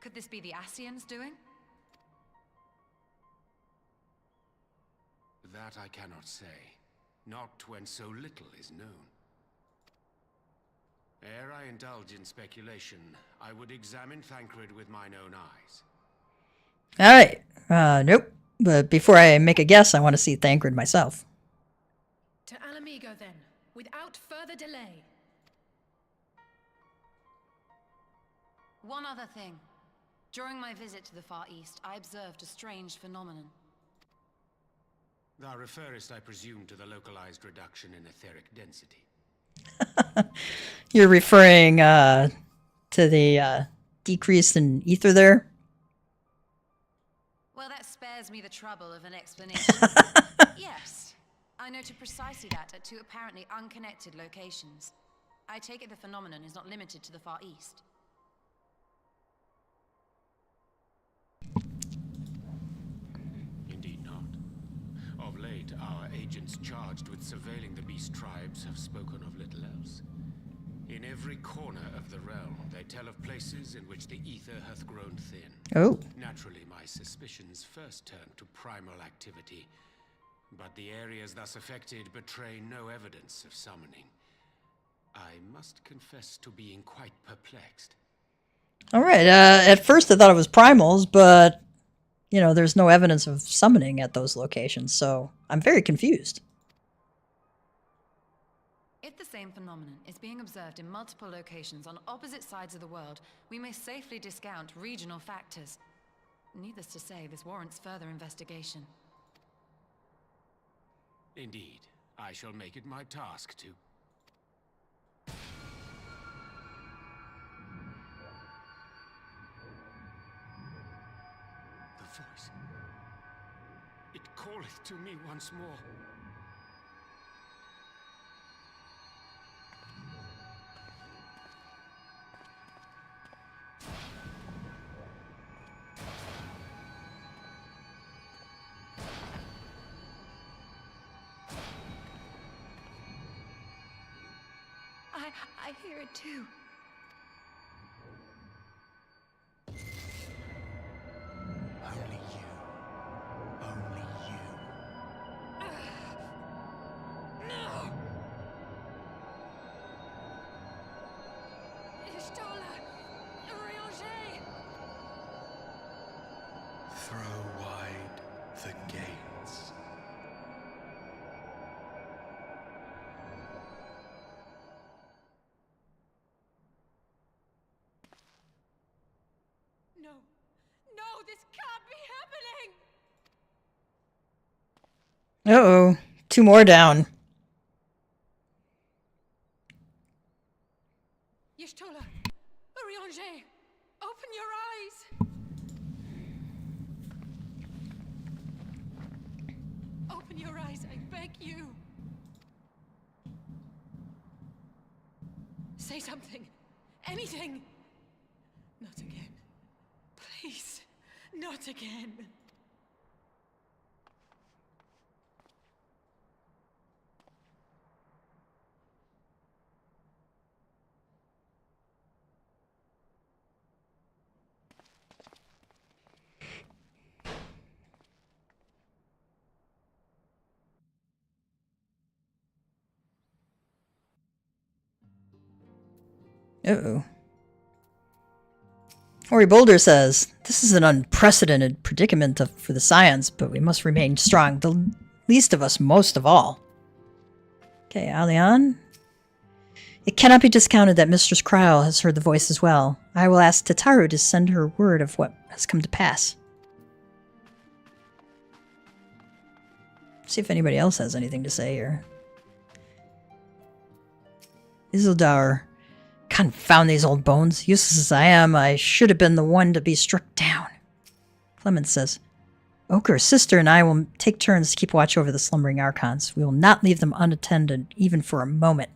Could this be the Ascians doing? That I cannot say. Not when so little is known. Ere I indulge in speculation, I would examine Thancred with mine own eyes. Alright. Nope. But before I make a guess, I want to see Thancred myself. To Alamigo, then, without further delay. One other thing. During my visit to the Far East, I observed a strange phenomenon. Thou referrest, I presume, to the localized reduction in etheric density. You're referring to the decrease in ether there? Well, that spares me the trouble of an explanation. Yes, I noted precisely that at two apparently unconnected locations. I take it the phenomenon is not limited to the Far East. Indeed not. Of late, our agents charged with surveilling the beast tribes have spoken of little else. In every corner of the realm, they tell of places in which the ether hath grown thin. Oh. Naturally, my suspicions first turned to primal activity, but the areas thus affected betray no evidence of summoning. I must confess to being quite perplexed. Alright, at first I thought it was primals, but, there's no evidence of summoning at those locations, so I'm very confused. If the same phenomenon is being observed in multiple locations on opposite sides of the world, we may safely discount regional factors. Needless to say, this warrants further investigation. Indeed, I shall make it my task to... The voice. It calleth to me once more. I hear it too. this can't be happening! Uh-oh. 2 more down. Y'shtola, Urianger, open your eyes! Open your eyes, I beg you. Say something. Anything. Not again. Please. Not again. Uh-oh. Ori Boulder says, this is an unprecedented predicament for the Scions, but we must remain strong, the least of us most of all. Okay, Alian. It cannot be discounted that Mistress Kryl has heard the voice as well. I will ask Tataru to send her word of what has come to pass. See if anybody else has anything to say here. Isildur. Confound these old bones. Useless as I am, I should have been the one to be struck down. Clement says, Ochre, sister, and I will take turns to keep watch over the slumbering Archons. We will not leave them unattended, even for a moment.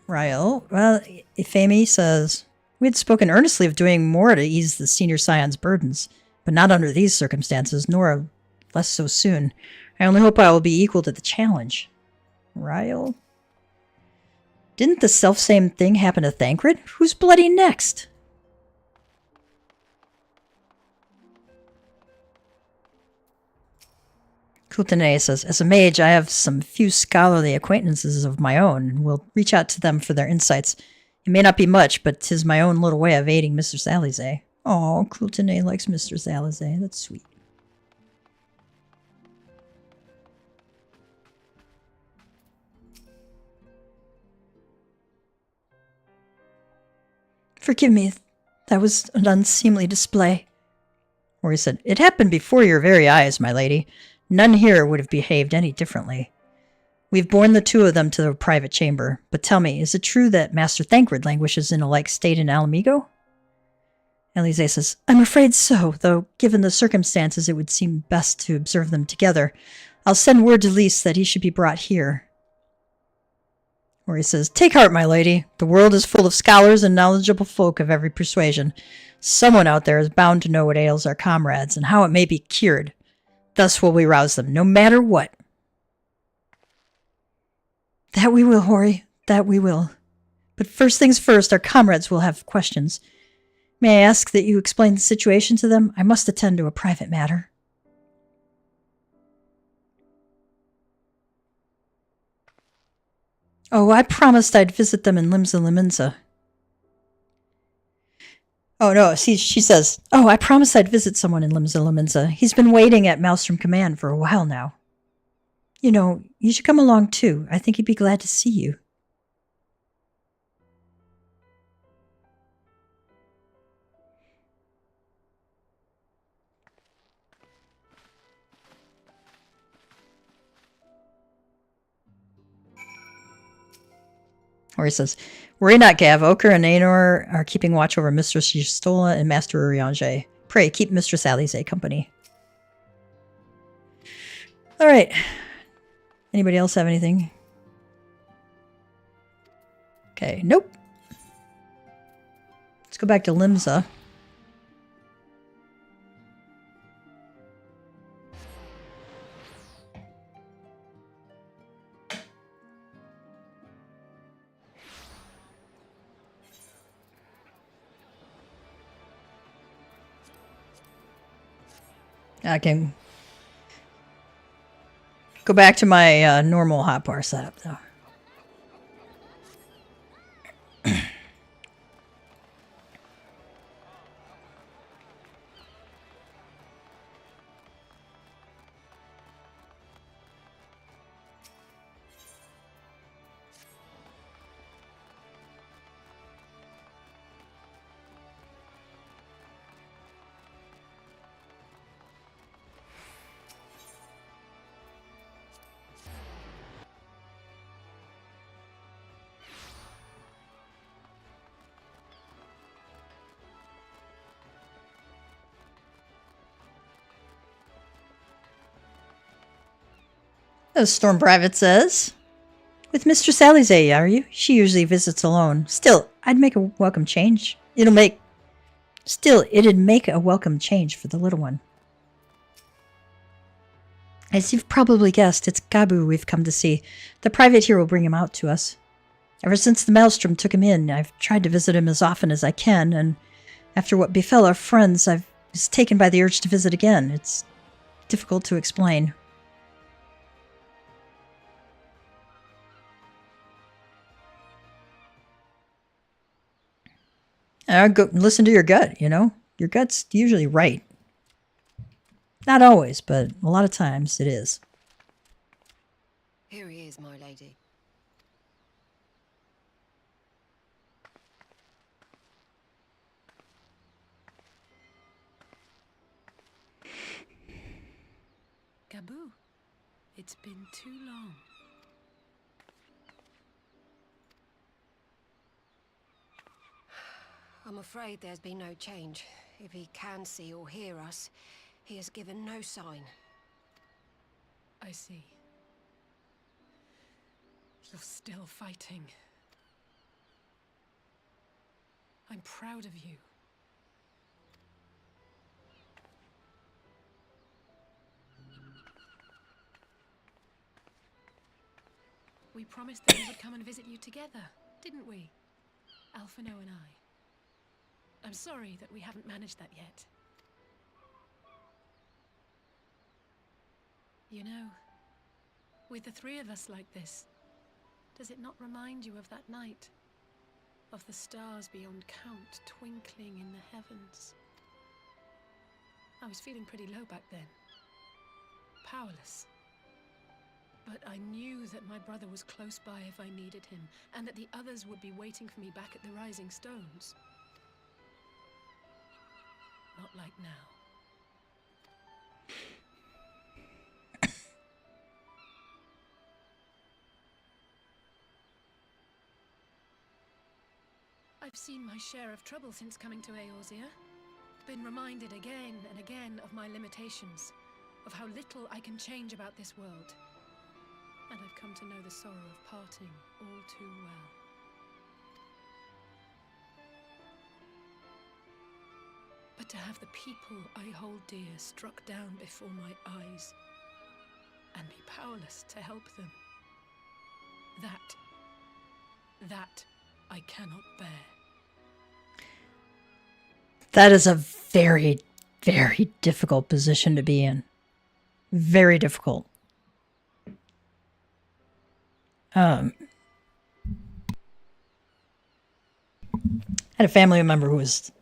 Rael, well, Ifemi says, we had spoken earnestly of doing more to ease the senior scion's burdens, but not under these circumstances, nor less so soon. I only hope I will be equal to the challenge. Rael? Didn't the selfsame thing happen to Thancred? Who's bloody next? Kultene says, as a mage, I have some few scholarly acquaintances of my own, and will reach out to them for their insights. It may not be much, but 'tis my own little way of aiding Mr. Alize. Oh, Kultene likes Mr. Alize. That's sweet. Forgive me, that was an unseemly display. Or he said, it happened before your very eyes, my lady. None here would have behaved any differently. We've borne the 2 of them to the private chamber, but tell me, is it true that Master Thancred languishes in a like state in Alamigo? Alize says, I'm afraid so, though given the circumstances it would seem best to observe them together. I'll send word to Lys that he should be brought here. Or he says, take heart, my lady. The world is full of scholars and knowledgeable folk of every persuasion. Someone out there is bound to know what ails our comrades, and how it may be cured. Thus will we rouse them, no matter what. That we will, Hori. That we will. But first things first, our comrades will have questions. May I ask that you explain the situation to them? I must attend to a private matter. Oh, I promised I'd visit them in Limsa Liminsa. Oh, no, she says, oh, I promised I'd visit someone in Limsa Liminsa. He's been waiting at Maelstrom Command for a while now. You know, you should come along too. I think he'd be glad to see you. Or he says, worry not, Gav. Ochre and Aenor are keeping watch over Mistress Y'shtola and Master Urianger. Pray, keep Mistress Alize company. Alright. Anybody else have anything? Okay, nope. Let's go back to Limsa. I can go back to my normal hotbar setup, though. The Storm Private says, with Mistress Alize, are you? She usually visits alone. Still, I'd make a welcome change. It'd make a welcome change for the little one. As you've probably guessed, it's Gabu we've come to see. The private here will bring him out to us. Ever since the Maelstrom took him in, I've tried to visit him as often as I can, and after what befell our friends, I was taken by the urge to visit again. It's difficult to explain. Go listen to your gut, you know? Your gut's usually right. Not always, but a lot of times it is. Here he is, my lady. Gabu, it's been too long. I'm afraid there's been no change. If he can see or hear us, he has given no sign. I see. You're still fighting. I'm proud of you. We promised that we would come and visit you together, didn't we? Alphino and I. I'm sorry that we haven't managed that yet. You know, with the three of us like this, does it not remind you of that night? Of the stars beyond count twinkling in the heavens? I was feeling pretty low back then. Powerless. But I knew that my brother was close by if I needed him, and that the others would be waiting for me back at the Rising Stones. Not like now. I've seen my share of trouble since coming to Eorzea. Been reminded again and again of my limitations, of how little I can change about this world. And I've come to know the sorrow of parting all too well. But to have the people I hold dear struck down before my eyes, and be powerless to help them, that I cannot bear. That is a very, very difficult position to be in. Very difficult. I had a family member who was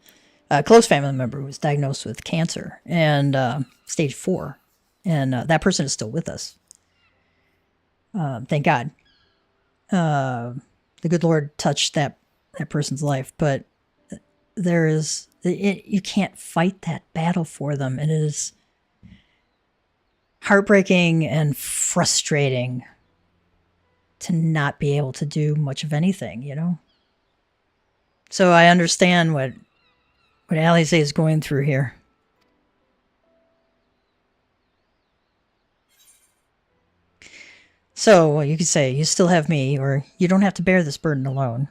a close family member who was diagnosed with cancer and stage 4, and that person is still with us. Thank God. The good Lord touched that person's life, but you can't fight that battle for them. It is heartbreaking and frustrating to not be able to do much of anything, you know? So I understand what Alize is going through here. So well, you could say, you still have me, or you don't have to bear this burden alone.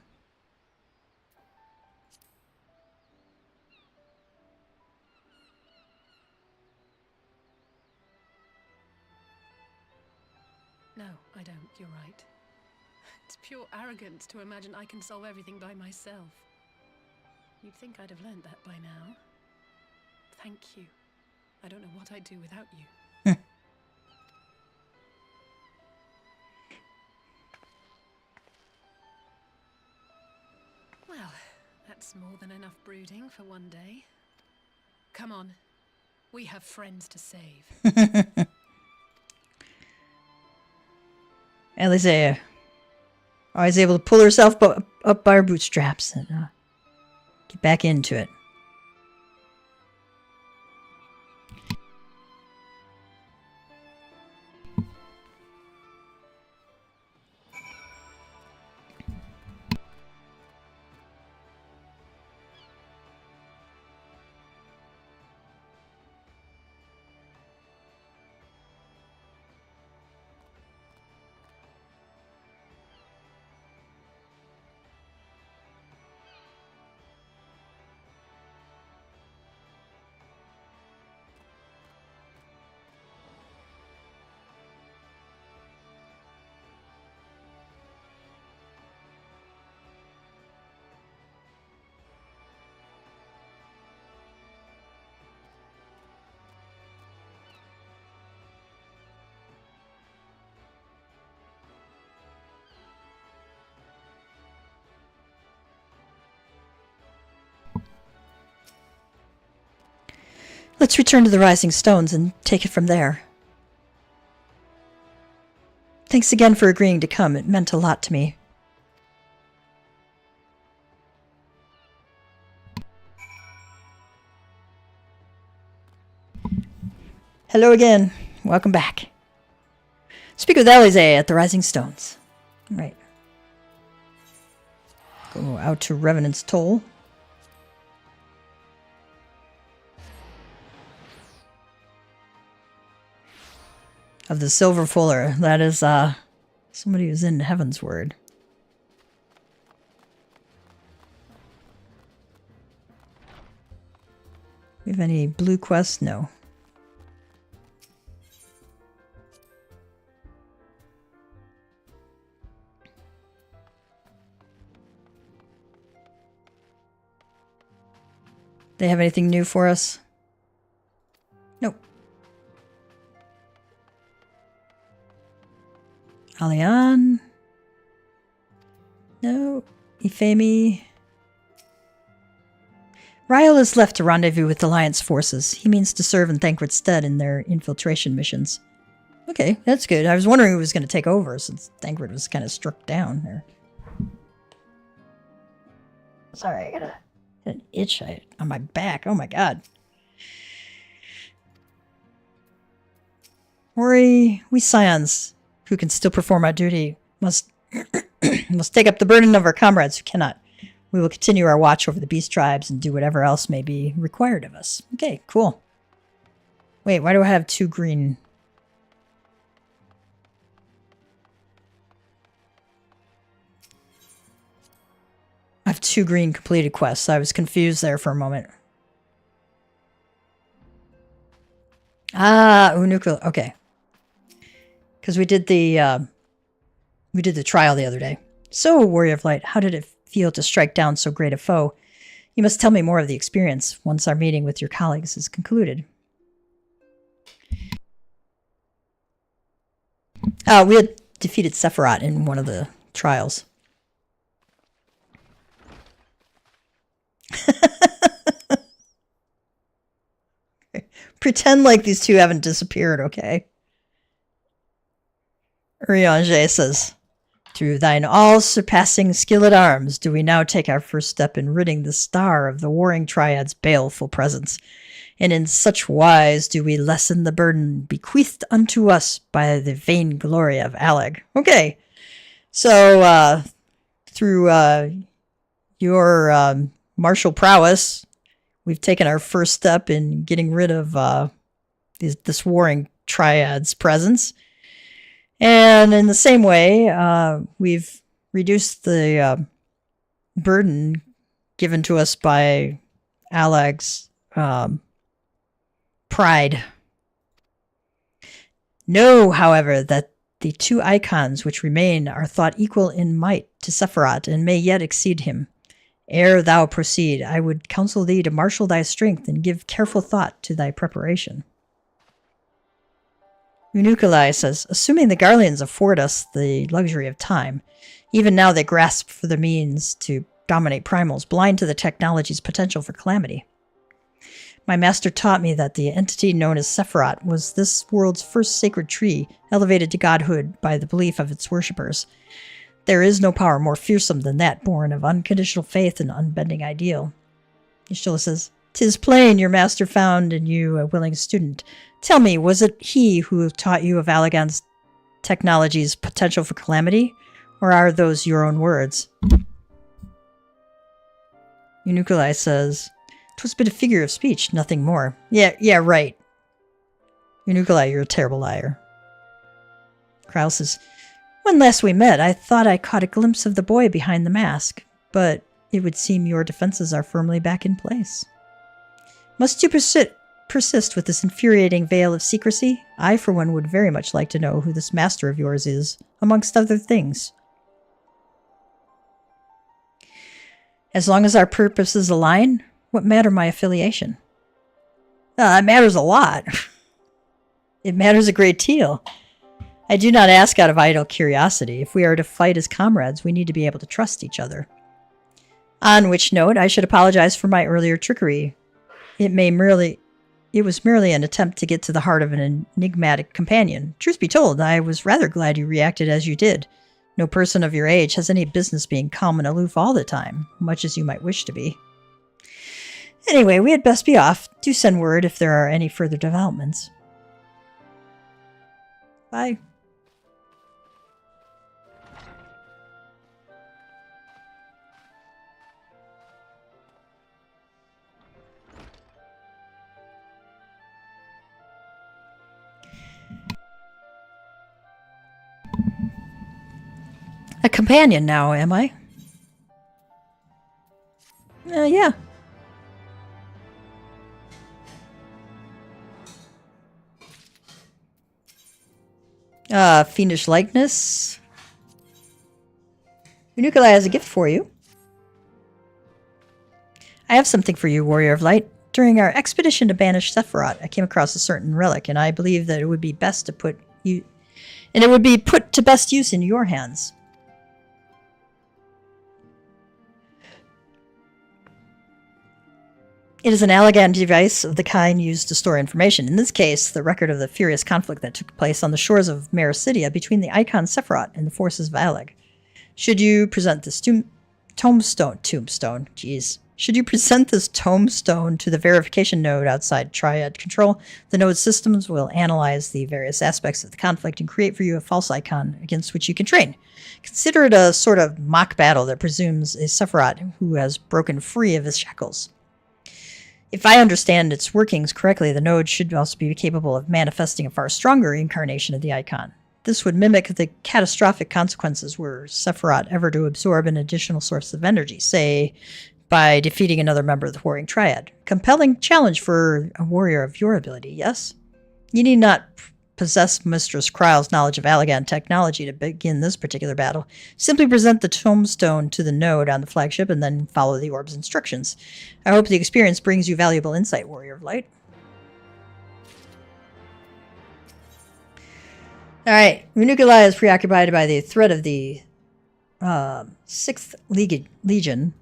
No, I don't. You're right. It's pure arrogance to imagine I can solve everything by myself. You'd think I'd have learned that by now. Thank you. I don't know what I'd do without you. Well, that's more than enough brooding for one day. Come on. We have friends to save. Alize always able to pull herself up by her bootstraps and get back into it. Let's return to the Rising Stones and take it from there. Thanks again for agreeing to come. It meant a lot to me. Hello again. Welcome back. Speak with Alize at the Rising Stones. Right. Go out to Revenant's Toll. Of the Silver Fuller. That is somebody who's in Heaven's Word. We have any blue quests? No. They have anything new for us? Nope. Alian? No. Ifemi? Ryle is left to rendezvous with Alliance forces. He means to serve in Thancred's stead in their infiltration missions. Okay, that's good. I was wondering who was going to take over since Thancred was kind of struck down there. Sorry, I got an itch on my back. Oh my god. We scions who can still perform our duty must take up the burden of our comrades who cannot. We will continue our watch over the beast tribes and do whatever else may be required of us. Okay, cool. Wait, why do I have 2 green? I have 2 green completed quests. I was confused there for a moment. Ah, Unuka. Okay. Because we did the trial the other day. So, Warrior of Light, how did it feel to strike down so great a foe? You must tell me more of the experience once our meeting with your colleagues is concluded. We had defeated Sephiroth in one of the trials. Pretend like these two haven't disappeared, okay? Urianger says, through thine all-surpassing skill at arms, do we now take our first step in ridding the star of the warring triad's baleful presence, and in such wise do we lessen the burden bequeathed unto us by the vain glory of Alleg. Okay, so through your martial prowess, we've taken our first step in getting rid of this warring triad's presence. And in the same way, we've reduced the burden given to us by Alleg's pride. Know, however, that the 2 icons which remain are thought equal in might to Sephiroth and may yet exceed him. Ere thou proceed, I would counsel thee to marshal thy strength and give careful thought to thy preparation. Unukalai says, assuming the Garleans afford us the luxury of time, even now they grasp for the means to dominate primals, blind to the technology's potential for calamity. My master taught me that the entity known as Sephiroth was this world's first sacred tree, elevated to godhood by the belief of its worshippers. There is no power more fearsome than that born of unconditional faith and unbending ideal. Y'shtola says, 'Tis plain your master found in you a willing student. Tell me, was it he who taught you of Allegan's technology's potential for calamity, or are those your own words? Unukalai says, 'Twas but a figure of speech, nothing more. Yeah, right. Unukalai, you're a terrible liar. Krau says, when last we met, I thought I caught a glimpse of the boy behind the mask, but it would seem your defenses are firmly back in place. Must you persist with this infuriating veil of secrecy? I, for one, would very much like to know who this master of yours is, amongst other things. As long as our purposes align, what matter my affiliation? It matters a lot. It matters a great deal. I do not ask out of idle curiosity. If we are to fight as comrades, we need to be able to trust each other. On which note, I should apologize for my earlier trickery. It may merely it was merely an attempt to get to the heart of an enigmatic companion. Truth be told, I was rather glad you reacted as you did. No person of your age has any business being calm and aloof all the time, much as you might wish to be. Anyway, we had best be off. Do send word if there are any further developments. Bye. A companion now, am I? Yeah. Fiendish likeness. Miqo'te has a gift for you. I have something for you, Warrior of Light. During our expedition to banish Sephiroth, I came across a certain relic, and I believe that it would be best to put to best use in your hands. It is an Allagan device of the kind used to store information. In this case, the record of the furious conflict that took place on the shores of Maricidia between the Icon Sephiroth and the forces of Alleg. Should you present this tombstone to the verification node outside Triad Control, the node systems will analyze the various aspects of the conflict and create for you a false icon against which you can train. Consider it a sort of mock battle that presumes a Sephiroth who has broken free of his shackles. If I understand its workings correctly, the node should also be capable of manifesting a far stronger incarnation of the icon. This would mimic the catastrophic consequences were Sephiroth ever to absorb an additional source of energy, say, by defeating another member of the Warring Triad. Compelling challenge for a warrior of your ability, yes? You need not possess Mistress Kryle's knowledge of Allagan technology to begin this particular battle. Simply present the tombstone to the node on the flagship and then follow the orb's instructions. I hope the experience brings you valuable insight, Warrior of Light. Alright, Miqo'te is preoccupied by the threat of the 6th Legion.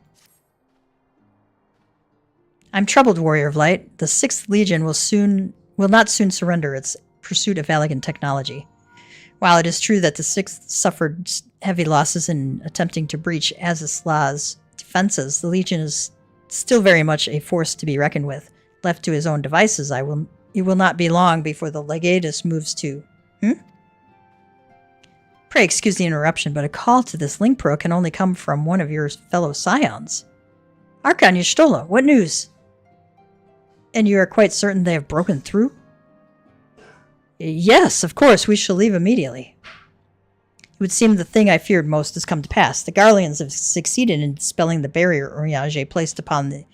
I'm troubled, Warrior of Light. The 6th Legion will not soon surrender its pursuit of Allagan technology. While it is true that the 6th suffered heavy losses in attempting to breach Azislah's defenses, the Legion is still very much a force to be reckoned with. Left to his own devices, it will not be long before the Legatus moves to... Pray excuse the interruption, but a call to this link pro can only come from one of your fellow scions. Archon Y'shtola, what news? And you are quite certain they have broken through? Yes, of course, we shall leave immediately. It would seem the thing I feared most has come to pass. The Garleans have succeeded in dispelling the barrier Urianger placed upon the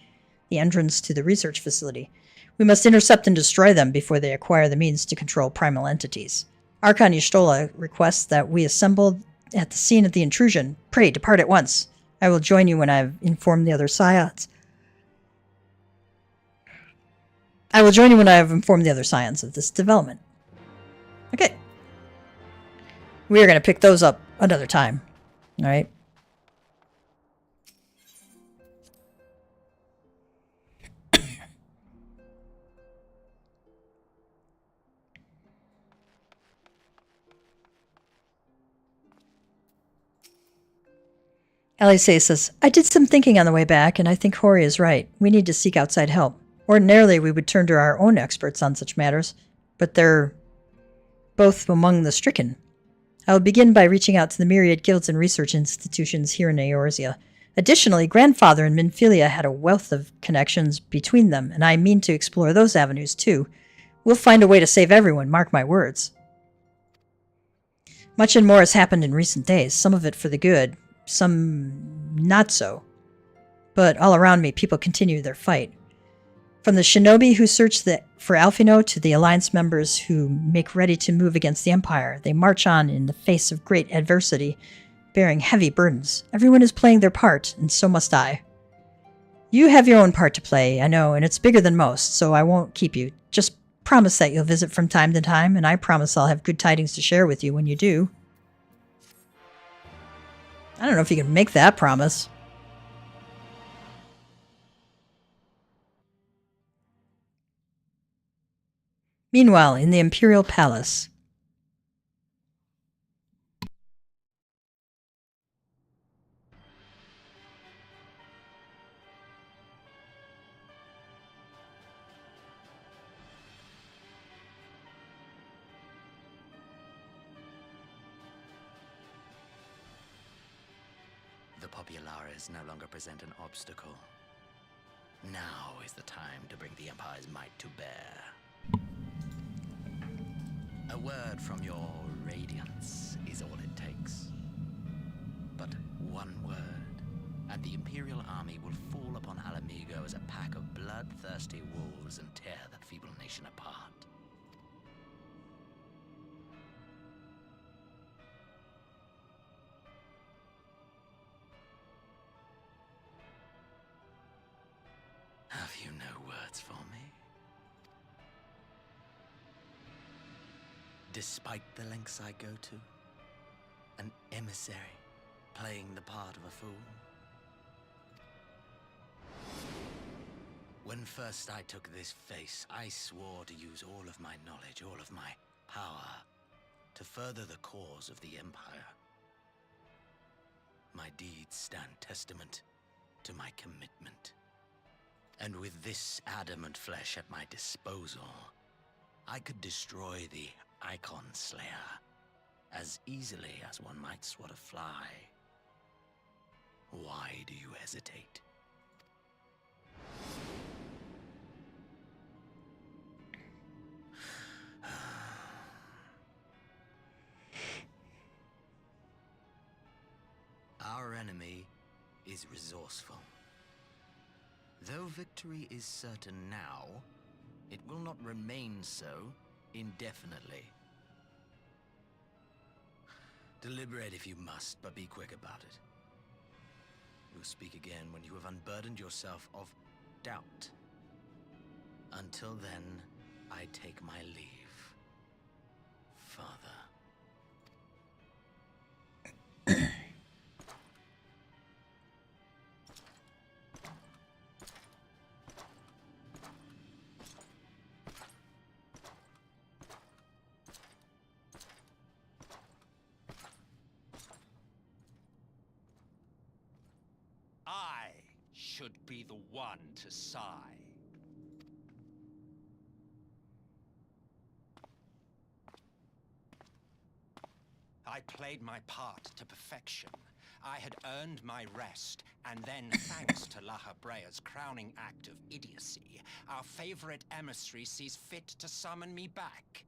entrance to the research facility. We must intercept and destroy them before they acquire the means to control primal entities. Archon Y'shtola requests that we assemble at the scene of the intrusion. Pray, depart at once. I will join you when I have informed the other scions. I will join you when I have informed the other scions of this development. Okay. We are going to pick those up another time. Alright. Alice says, I did some thinking on the way back, and I think Hori is right. We need to seek outside help. Ordinarily, we would turn to our own experts on such matters, but they're both among the stricken. I will begin by reaching out to the myriad guilds and research institutions here in Eorzea. Additionally, Grandfather and Minfilia had a wealth of connections between them, and I mean to explore those avenues too. We'll find a way to save everyone, mark my words. Much and more has happened in recent days, some of it for the good, some not so. But all around me, people continue their fight. From the shinobi who search for Alphino to the Alliance members who make ready to move against the Empire, they march on in the face of great adversity, bearing heavy burdens. Everyone is playing their part, and so must I. You have your own part to play, I know, and it's bigger than most, so I won't keep you. Just promise that you'll visit from time to time, and I promise I'll have good tidings to share with you when you do. I don't know if you can make that promise. Meanwhile, in the Imperial Palace. The Populares no longer present an obstacle. Now is the time to bring the Empire's might to bear. A word from your Radiance is all it takes. But one word, and the Imperial army will fall upon Alamigo as a pack of bloodthirsty wolves and tear that feeble nation apart. Have you no words for me? Despite the lengths I go to, an emissary playing the part of a fool. When first I took this face, I swore to use all of my knowledge, all of my power, to further the cause of the Empire. My deeds stand testament to my commitment. And with this adamant flesh at my disposal, I could destroy the Icon Slayer as easily as one might swat a fly. Why do you hesitate? Our enemy is resourceful. Though victory is certain now, it will not remain so indefinitely. Deliberate if you must, but be quick about it. We'll speak again when you have unburdened yourself of doubt. Until then, I take my leave, Father. I should be the one to sigh. I played my part to perfection. I had earned my rest, and then, thanks to La Habrea's crowning act of idiocy, our favorite emissary sees fit to summon me back.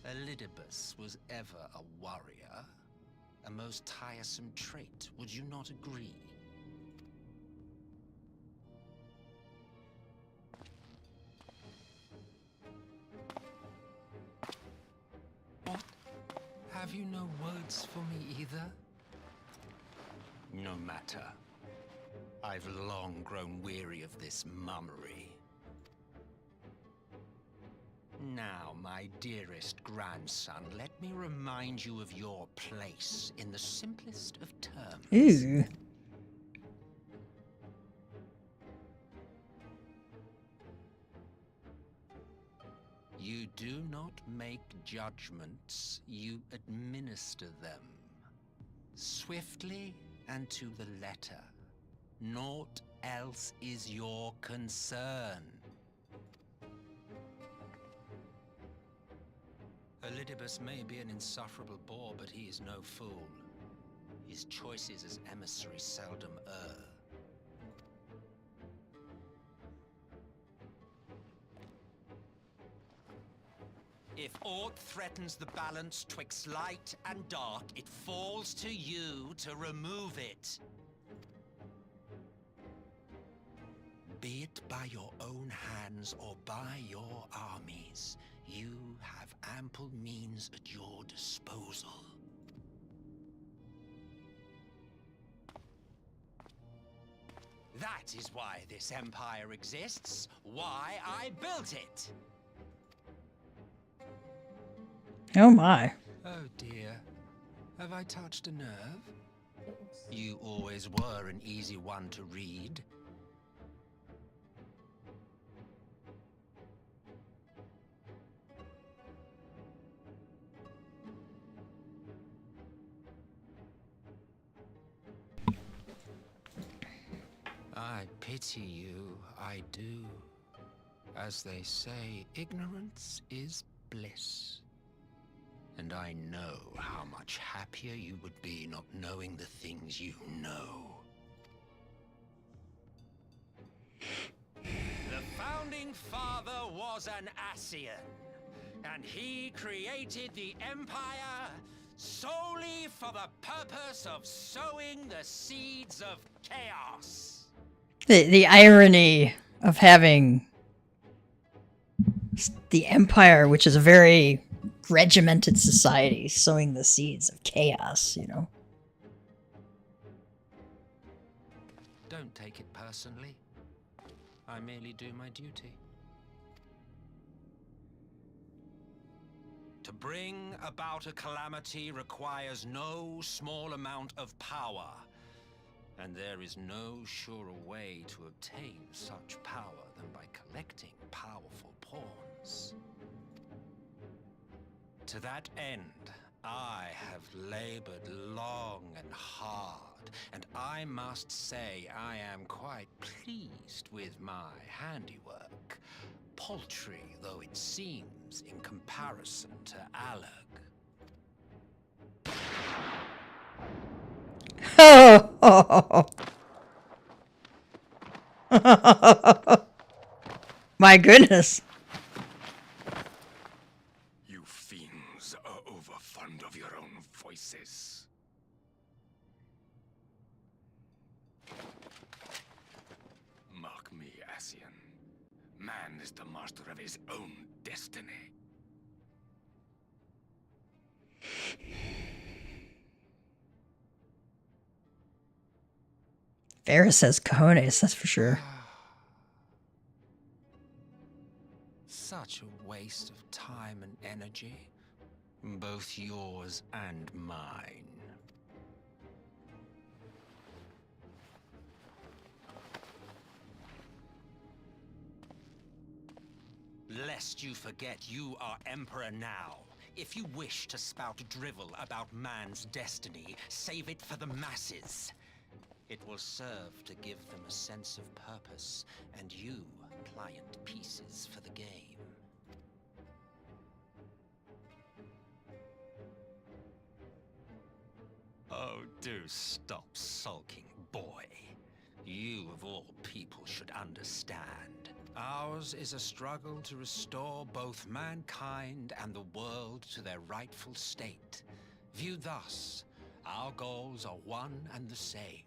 Elidibus was ever a warrior. A most tiresome trait, would you not agree? What? Have you no words for me either? No matter. I've long grown weary of this mummery. Now, my dearest grandson, let me remind you of your place in the simplest of terms. Ew. You do not make judgments, you administer them. Swiftly and to the letter. Naught else is your concern. Elidibus may be an insufferable bore, but he is no fool. His choices as emissary seldom err. If aught threatens the balance twixt light and dark, it falls to you to remove it. Be it by your own hands or by your armies, you have ample means at your disposal. That is why this empire exists, why I built it. Oh my. Oh dear, have I touched a nerve? You always were an easy one to read. I pity you, I do. As they say, ignorance is bliss. And I know how much happier you would be not knowing the things you know. The founding father was an Ascian, and he created the Empire solely for the purpose of sowing the seeds of chaos. The irony of having the Empire, which is a very regimented society, sowing the seeds of chaos, you know. Don't take it personally. I merely do my duty. To bring about a calamity requires no small amount of power, and there is no surer way to obtain such power than by collecting powerful pawns. To that end, I have labored long and hard, and I must say I am quite pleased with my handiwork, paltry though it seems in comparison to Alec. Oh. My goodness. You fiends are overfond of your own voices. Mark me, Ascian. Man is the master of his own destiny. Varys has cojones, that's for sure. Such a waste of time and energy, both yours and mine. Lest you forget, you are Emperor now. If you wish to spout drivel about man's destiny, save it for the masses. It will serve to give them a sense of purpose, and you, pliant pieces for the game. Oh, do stop sulking, boy. You, of all people, should understand. Ours is a struggle to restore both mankind and the world to their rightful state. Viewed thus, our goals are one and the same.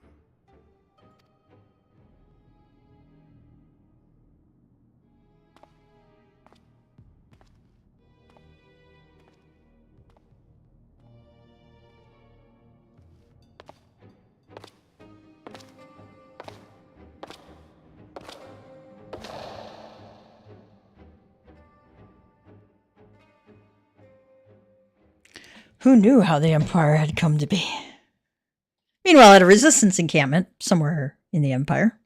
Who knew how the Empire had come to be? Meanwhile, at a resistance encampment somewhere in the Empire.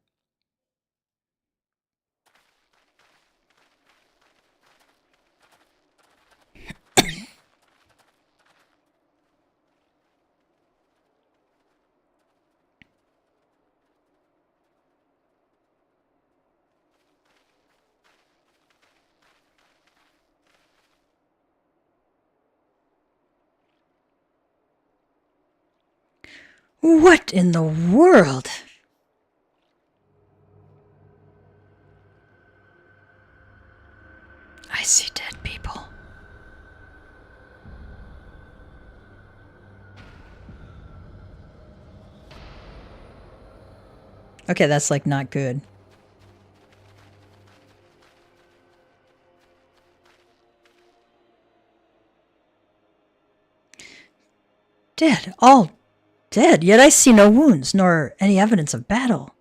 What in the world? I see dead people. Okay, that's like not good. Dead, all dead, yet I see no wounds, nor any evidence of battle.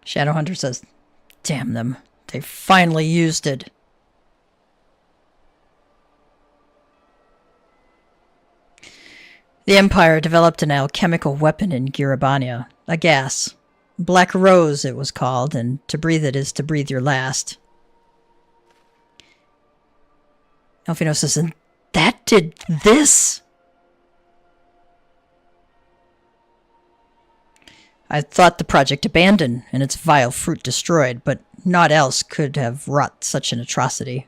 Shadowhunter says, damn them, they finally used it. The Empire developed an alchemical weapon in Girabania, a gas. Black Rose, it was called, and to breathe it is to breathe your last. Alphino says, and that did this? I thought the project abandoned and its vile fruit destroyed, but naught else could have wrought such an atrocity.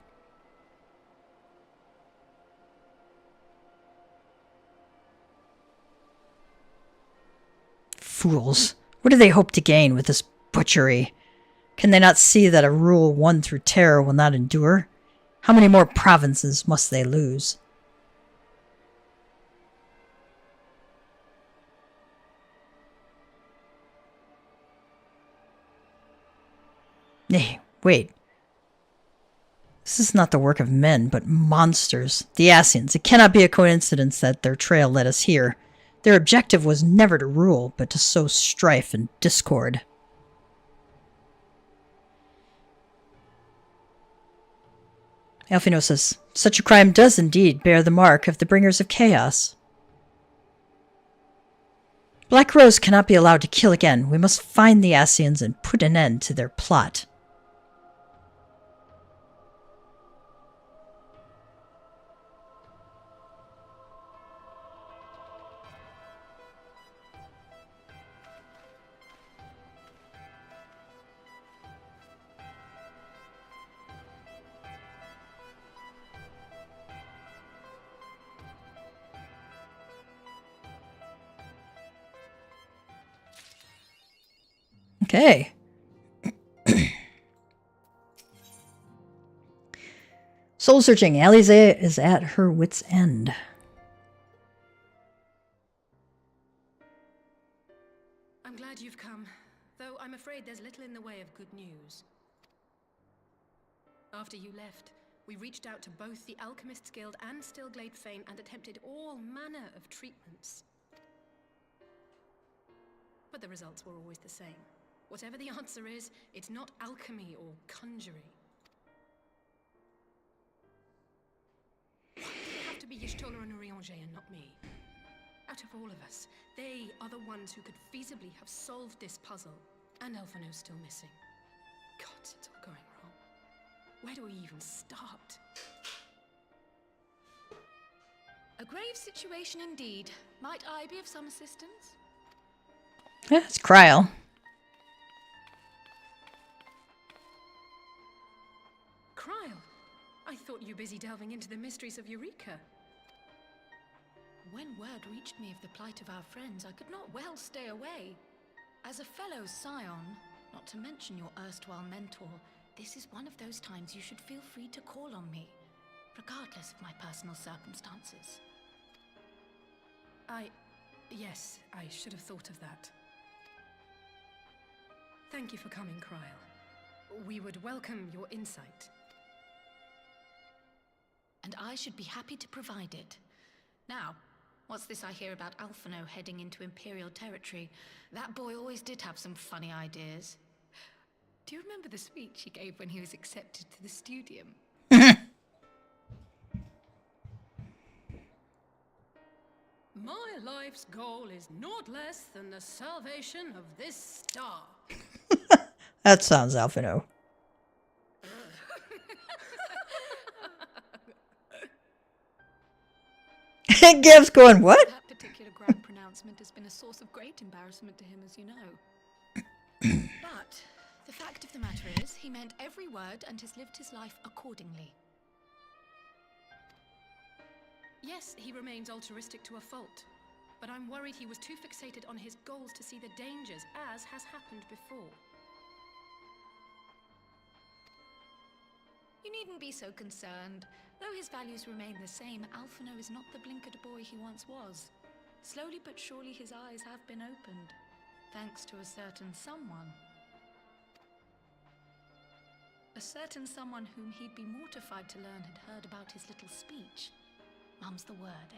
Fools. What do they hope to gain with this butchery? Can they not see that a rule won through terror will not endure? How many more provinces must they lose? Nay, wait. This is not the work of men, but monsters. The Ascians. It cannot be a coincidence that their trail led us here. Their objective was never to rule, but to sow strife and discord. Alphino says, such a crime does indeed bear the mark of the bringers of chaos. Black Rose cannot be allowed to kill again. We must find the Ascians and put an end to their plot. Okay. Soul searching. Alize is at her wit's end. I'm glad you've come, though I'm afraid there's little in the way of good news. After you left, we reached out to both the Alchemists Guild and Stillglade Fane and attempted all manner of treatments. But the results were always the same. Whatever the answer is, it's not alchemy or conjuring. Why did it have to be Y'shtola and Urianger and not me? Out of all of us, they are the ones who could feasibly have solved this puzzle. And Alphino's still missing. God, it's all going wrong. Where do we even start? A grave situation indeed. Might I be of some assistance? Yeah, it's Kryl. Kryl, I thought you were busy delving into the mysteries of Eureka. When word reached me of the plight of our friends, I could not well stay away. As a fellow scion, not to mention your erstwhile mentor, this is one of those times you should feel free to call on me, regardless of my personal circumstances. Yes, I should have thought of that. Thank you for coming, Kryl. We would welcome your insight. And I should be happy to provide it. Now, what's this I hear about Alphino heading into Imperial territory? That boy always did have some funny ideas. Do you remember the speech he gave when he was accepted to the Studium? My life's goal is naught less than the salvation of this star. That sounds Alphino. Gav's going, what? That particular grand pronouncement has been a source of great embarrassment to him, as you know. But the fact of the matter is, he meant every word and has lived his life accordingly. Yes, he remains altruistic to a fault, but I'm worried he was too fixated on his goals to see the dangers, as has happened before. You needn't be so concerned. Though his values remain the same, Alphino is not the blinkered boy he once was. Slowly but surely his eyes have been opened, thanks to a certain someone. A certain someone whom he'd be mortified to learn had heard about his little speech. Mum's the word,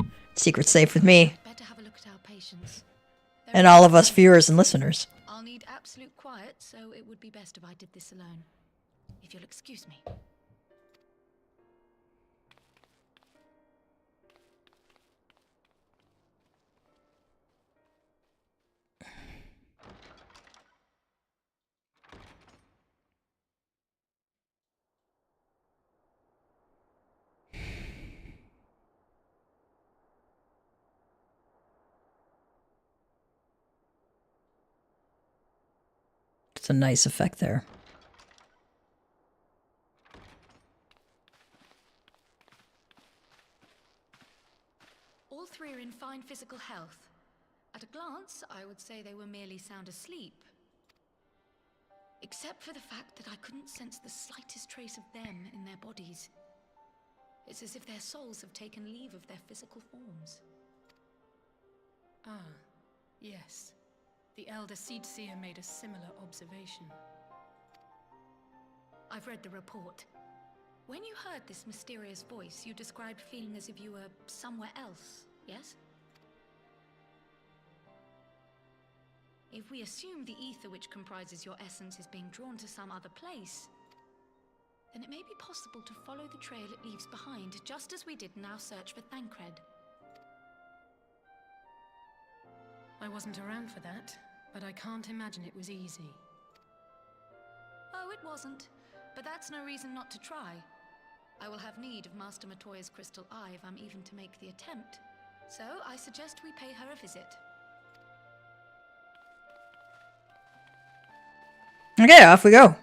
eh? Secret safe with me. Better have a look at our patients. And all of us viewers and listeners. I'll need absolute quiet, so it would be best if I did this alone. If you'll excuse me. It's a nice effect there. All three are in fine physical health. At a glance, I would say they were merely sound asleep. Except for the fact that I couldn't sense the slightest trace of them in their bodies. It's as if their souls have taken leave of their physical forms. Ah, yes. The Elder Seedseer made a similar observation. I've read the report. When you heard this mysterious voice, you described feeling as if you were somewhere else, yes? If we assume the ether which comprises your essence is being drawn to some other place, then it may be possible to follow the trail it leaves behind, just as we did in our search for Thancred. I wasn't around for that, but I can't imagine it was easy. Oh, it wasn't. But that's no reason not to try. I will have need of Master Miqo'te's crystal eye if I'm even to make the attempt. So I suggest we pay her a visit. Okay, off we go.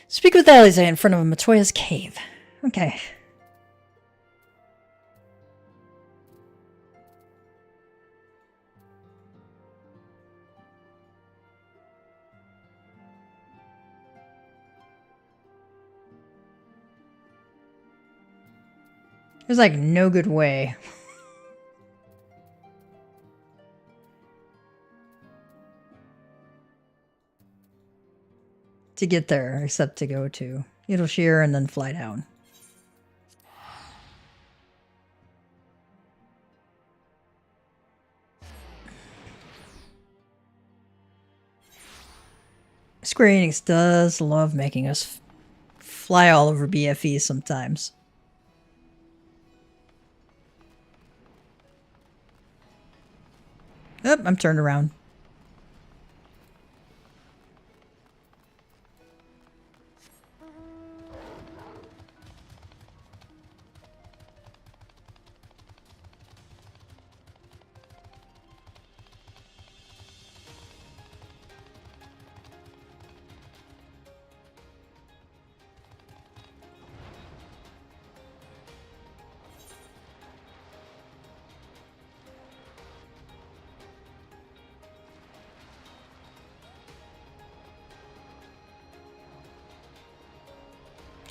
Speak with Alize in front of Miqo'te's cave. Okay. There's like no good way. To get there, except to go to Idleshire and then fly down. Square Enix does love making us fly all over BFE sometimes. Oh, I'm turned around.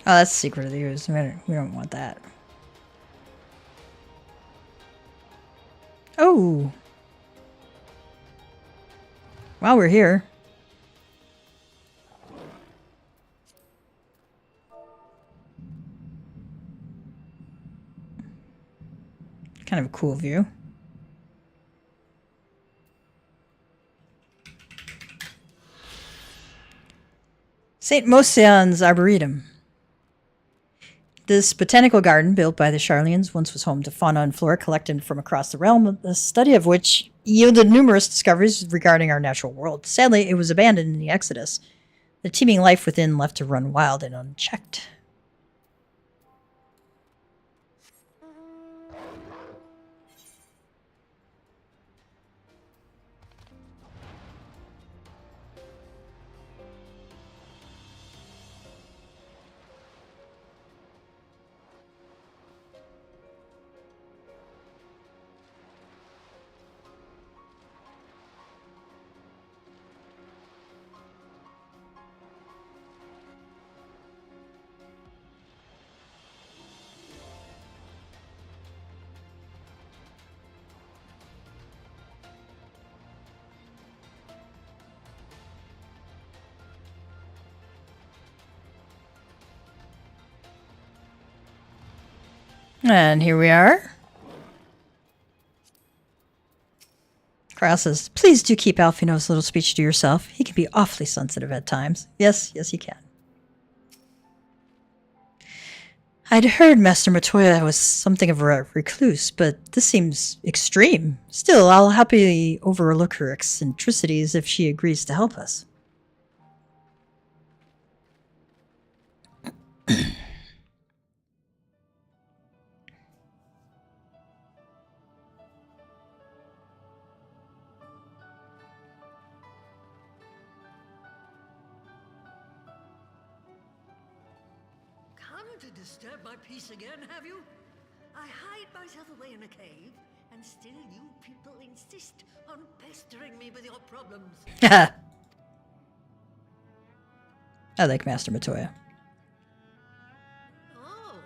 Oh, that's Secret of the Ooze. We don't want that. Oh! While we're here. Kind of a cool view. St. Mosion's Arboretum. This botanical garden, built by the Sharlians, once was home to fauna and flora collected from across the realm, the study of which yielded numerous discoveries regarding our natural world. Sadly, it was abandoned in the Exodus. The teeming life within left to run wild and unchecked. And here we are. Kyle says, please do keep Alfino's little speech to yourself. He can be awfully sensitive at times. Yes, he can. I'd heard Master Miqo'te was something of a recluse, but this seems extreme. Still, I'll happily overlook her eccentricities if she agrees to help us. come to disturb my peace again, have you? I hide myself away in a cave, and still you people insist on pestering me with your problems. I like Master Miqo'te. Oh,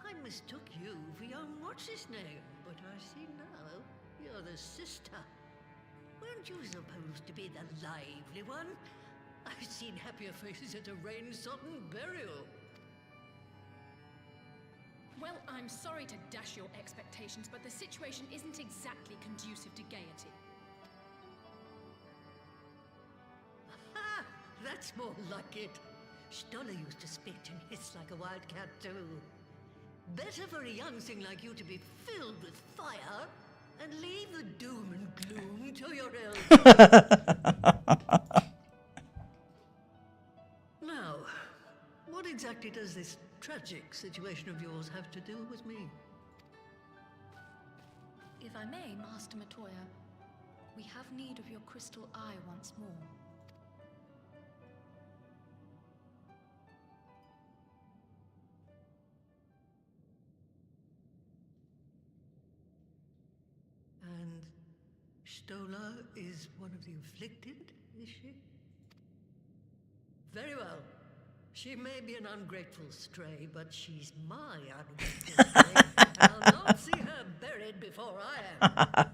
I mistook you for young what's-his-name, but I see now you're the sister. Weren't you supposed to be the lively one? I've seen happier faces at a rain-sodden burial. Well, I'm sorry to dash your expectations, but the situation isn't exactly conducive to gaiety. Ha! That's more like it. Stoller used to spit and hiss like a wildcat too. Better for a young thing like you to be filled with fire and leave the doom and gloom to your elders. Now, what exactly does this tragic situation of yours have to do with me? If I may, Master Miqo'te, we have need of your crystal eye once more. And Stoller is one of the afflicted, is she? Very well. She may be an ungrateful stray, but she's my ungrateful stray, and I'll not see her buried before I am.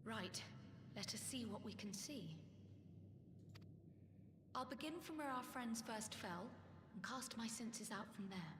Right. Let us see what we can see. I'll begin from where our friends first fell, and cast my senses out from there.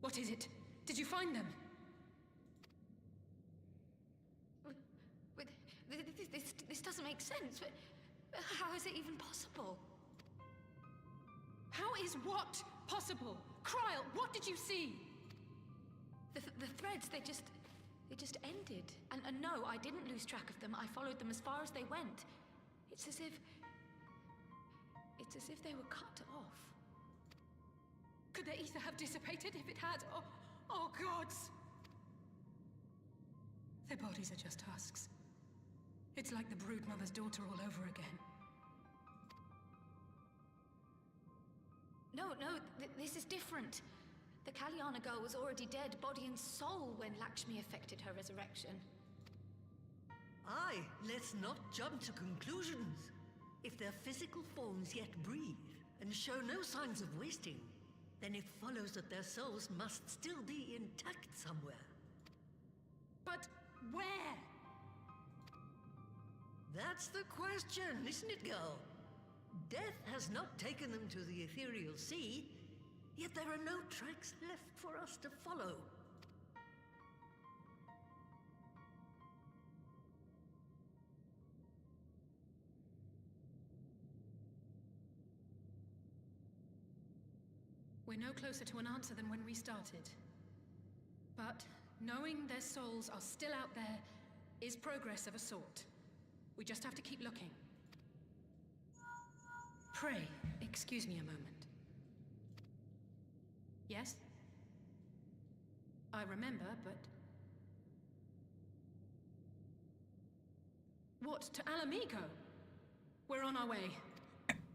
What is it? Did you find them? This doesn't make sense. How is it even possible? How is what possible? Kryl, what did you see? The threads, they just ended. And no, I didn't lose track of them. I followed them as far as they went. It's as if they were cut off. Could their ether have dissipated if it had? Oh gods! Their bodies are just husks. It's like the Broodmother's daughter all over again. No, this is different. The Kalyana girl was already dead, body and soul, when Lakshmi effected her resurrection. Aye, let's not jump to conclusions. If their physical forms yet breathe and show no signs of wasting, then it follows that their souls must still be intact somewhere. But where? That's the question, isn't it, girl? Death has not taken them to the ethereal sea, yet there are no tracks left for us to follow. We're no closer to an answer than when we started. But knowing their souls are still out there is progress of a sort. We just have to keep looking. Pray, excuse me a moment. Yes? I remember, but... What, to Alamigo? We're on our way.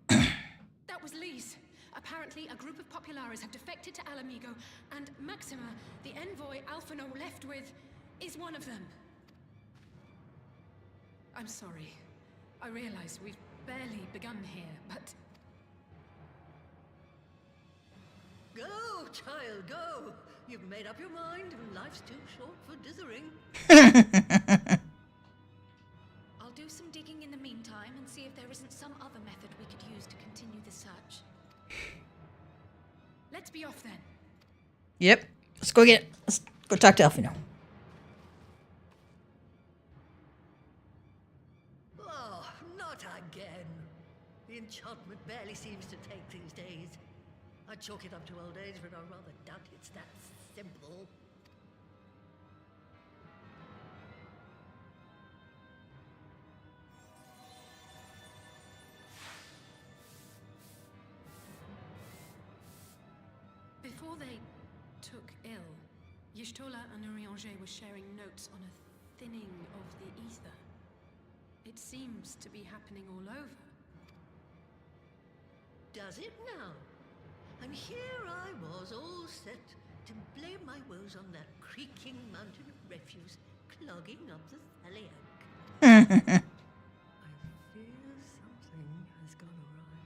That was Lise. Apparently, a group of Populares have defected to Alamigo, and Maxima, the envoy Alphino left with, is one of them. I'm sorry. I realize we've barely begun here, but... Go, child, go! You've made up your mind, and life's too short for dithering. I'll do some digging in the meantime and see if there isn't some other method we could use to continue the search. Let's be off then. Yep. Let's go let's go talk to Elfino. Oh, not again. The enchantment barely seems to take these days. I chalk it up to old age, but I rather doubt it's that simple. Before they took ill, Y'shtola and Urianger were sharing notes on a thinning of the ether. It seems to be happening all over. Does it now? And here I was, all set to blame my woes on that creaking mountain of refuse clogging up the Thaliac. I fear something has gone awry.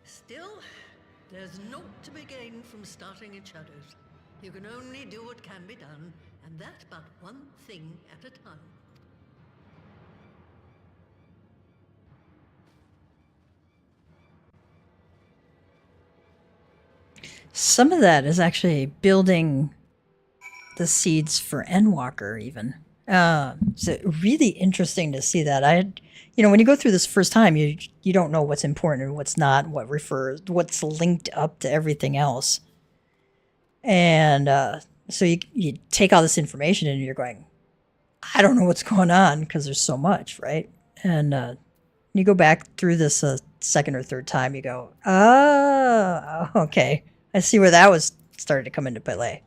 Still, there's naught to be gained from starting in shadows. You can only do what can be done, and that but one thing at a time. Some of that is actually building the seeds for Endwalker, even. So really interesting to see that. When you go through this first time, you don't know what's important and what's not, what's linked up to everything else. And so you take all this information and you're going, I don't know what's going on because there's so much, right? And you go back through this second or third time, you go, oh, okay. I see where that was starting to come into play.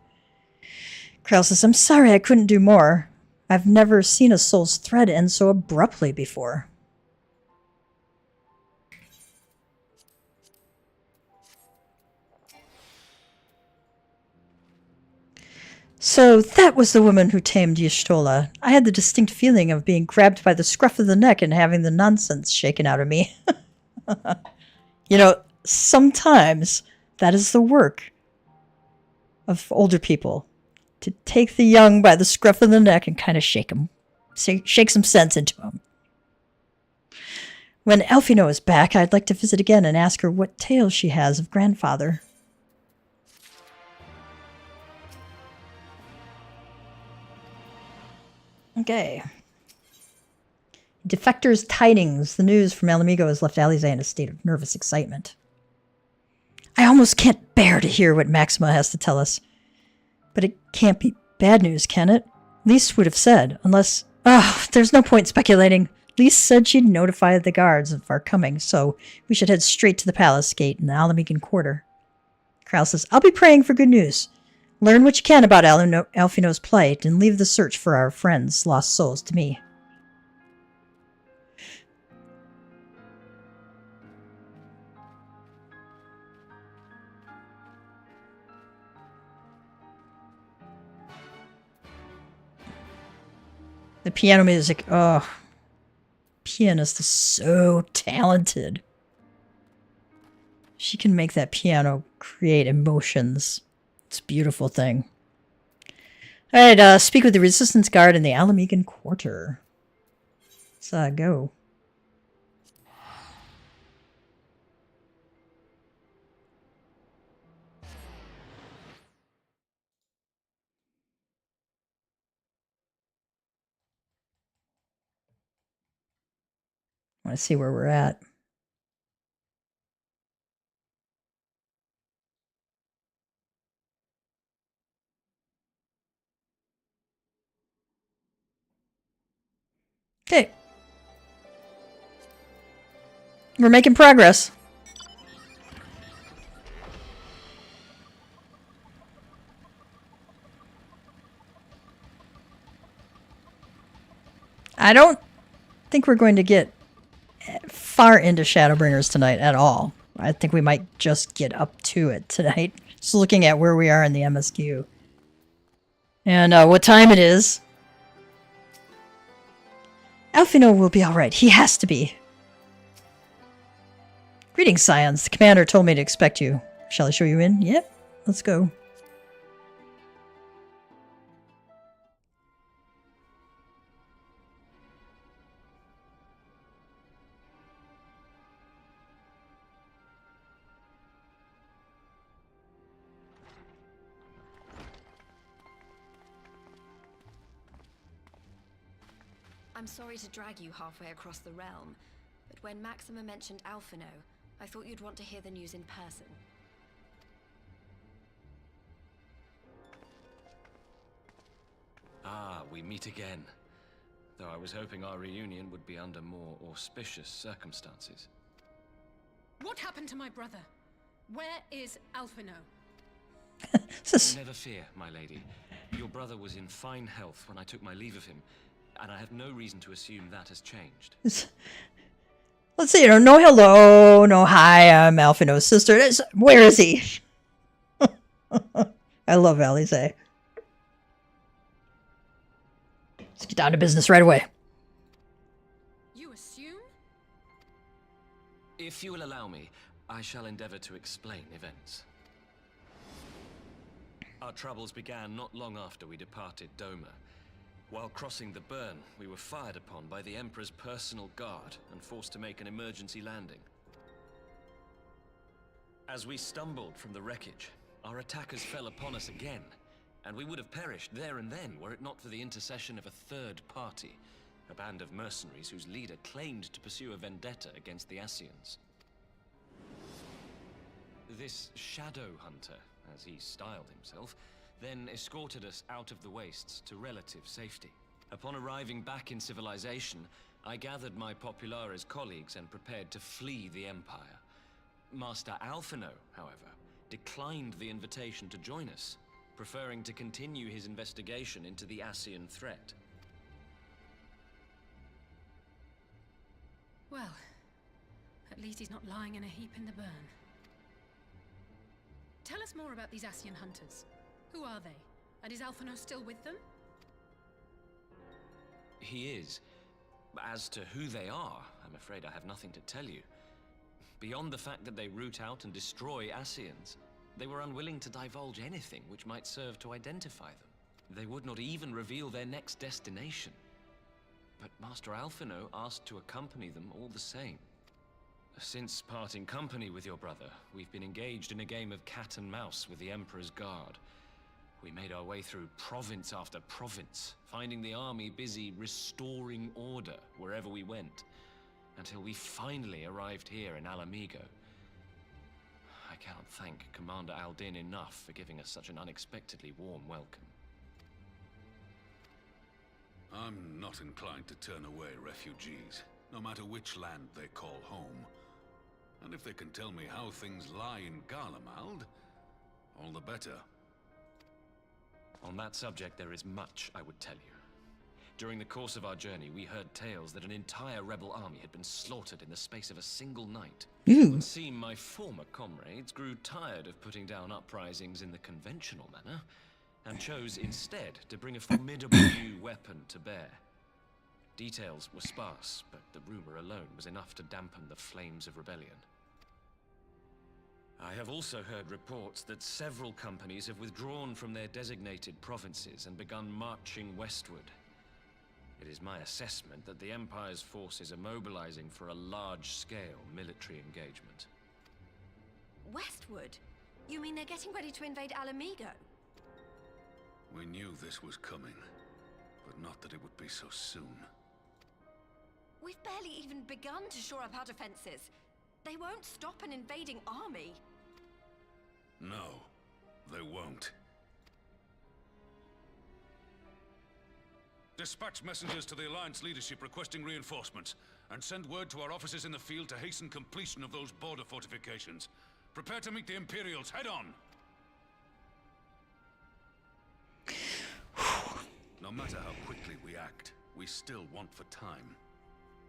Krell says, I'm sorry I couldn't do more. I've never seen a soul's thread end so abruptly before. So that was the woman who tamed Y'shtola. I had the distinct feeling of being grabbed by the scruff of the neck and having the nonsense shaken out of me. Sometimes that is the work of older people. To take the young by the scruff of the neck and kind of shake them. Shake some sense into them. When Elfino is back, I'd like to visit again and ask her what tales she has of grandfather. Okay. Defector's tidings. The news from El Amigo has left Alize in a state of nervous excitement. I almost can't bear to hear what Maxima has to tell us. But it can't be bad news, can it? Lys would have said, unless... there's no point speculating. Lys said she'd notify the guards of our coming, so we should head straight to the palace gate in the Alamigan Quarter. Krell says, I'll be praying for good news. Learn what you can about Elfino's plight, and leave the search for our friends' lost souls to me. The piano music, pianist is so talented. She can make that piano create emotions. It's a beautiful thing. Alright, speak with the Resistance Guard in the Alamigan Quarter. Let's go. I want to see where we're at. Okay. We're making progress. I don't think we're going to get far into Shadowbringers tonight at all. I think we might just get up to it tonight. Just looking at where we are in the MSQ. And what time it is. Elfino will be alright. He has to be. Greetings, Scions. The commander told me to expect you. Shall I show you in? Yep. Let's go. I'm sorry to drag you halfway across the realm, but when Maxima mentioned Alphino, I thought you'd want to hear the news in person. Ah, we meet again. Though I was hoping our reunion would be under more auspicious circumstances. What happened to my brother? Where is Alphino? Never fear, my lady. Your brother was in fine health when I took my leave of him, and I have no reason to assume that has changed. Let's see, no hello, no hi, I'm Alphino's sister. Where is he? I love Alize. Let's get down to business right away. You assume? If you will allow me, I shall endeavor to explain events. Our troubles began not long after we departed Doma. While crossing the burn, we were fired upon by the Emperor's personal guard and forced to make an emergency landing. As we stumbled from the wreckage, our attackers fell upon us again, and we would have perished there and then were it not for the intercession of a third party, a band of mercenaries whose leader claimed to pursue a vendetta against the Ascians. This Shadow Hunter, as he styled himself, then escorted us out of the wastes to relative safety. Upon arriving back in civilization, I gathered my Populares colleagues and prepared to flee the Empire. Master Alphino, however, declined the invitation to join us, preferring to continue his investigation into the Ascian threat. Well, at least he's not lying in a heap in the burn. Tell us more about these Ascian hunters. Who are they? And is Alphino still with them? He is. As to who they are, I'm afraid I have nothing to tell you. Beyond the fact that they root out and destroy Ascians, they were unwilling to divulge anything which might serve to identify them. They would not even reveal their next destination. But Master Alphino asked to accompany them all the same. Since parting company with your brother, we've been engaged in a game of cat and mouse with the Emperor's guard. We made our way through province after province, finding the army busy restoring order wherever we went, until we finally arrived here in Alamigo. I cannot thank Commander Aldin enough for giving us such an unexpectedly warm welcome. I'm not inclined to turn away refugees, no matter which land they call home. And if they can tell me how things lie in Garlemald, all the better. On that subject, there is much I would tell you. During the course of our journey, we heard tales that an entire rebel army had been slaughtered in the space of a single night. It would seem my former comrades grew tired of putting down uprisings in the conventional manner, and chose instead to bring a formidable new weapon to bear. Details were sparse, but the rumor alone was enough to dampen the flames of rebellion. I have also heard reports that several companies have withdrawn from their designated provinces and begun marching westward. It is my assessment that the Empire's forces are mobilizing for a large-scale military engagement. Westward? You mean they're getting ready to invade Alamigo? We knew this was coming, but not that it would be so soon. We've barely even begun to shore up our defenses. They won't stop an invading army. No, they won't. Dispatch messengers to the Alliance leadership requesting reinforcements, and send word to our officers in the field to hasten completion of those border fortifications. Prepare to meet the Imperials head on! No matter how quickly we act, we still want for time.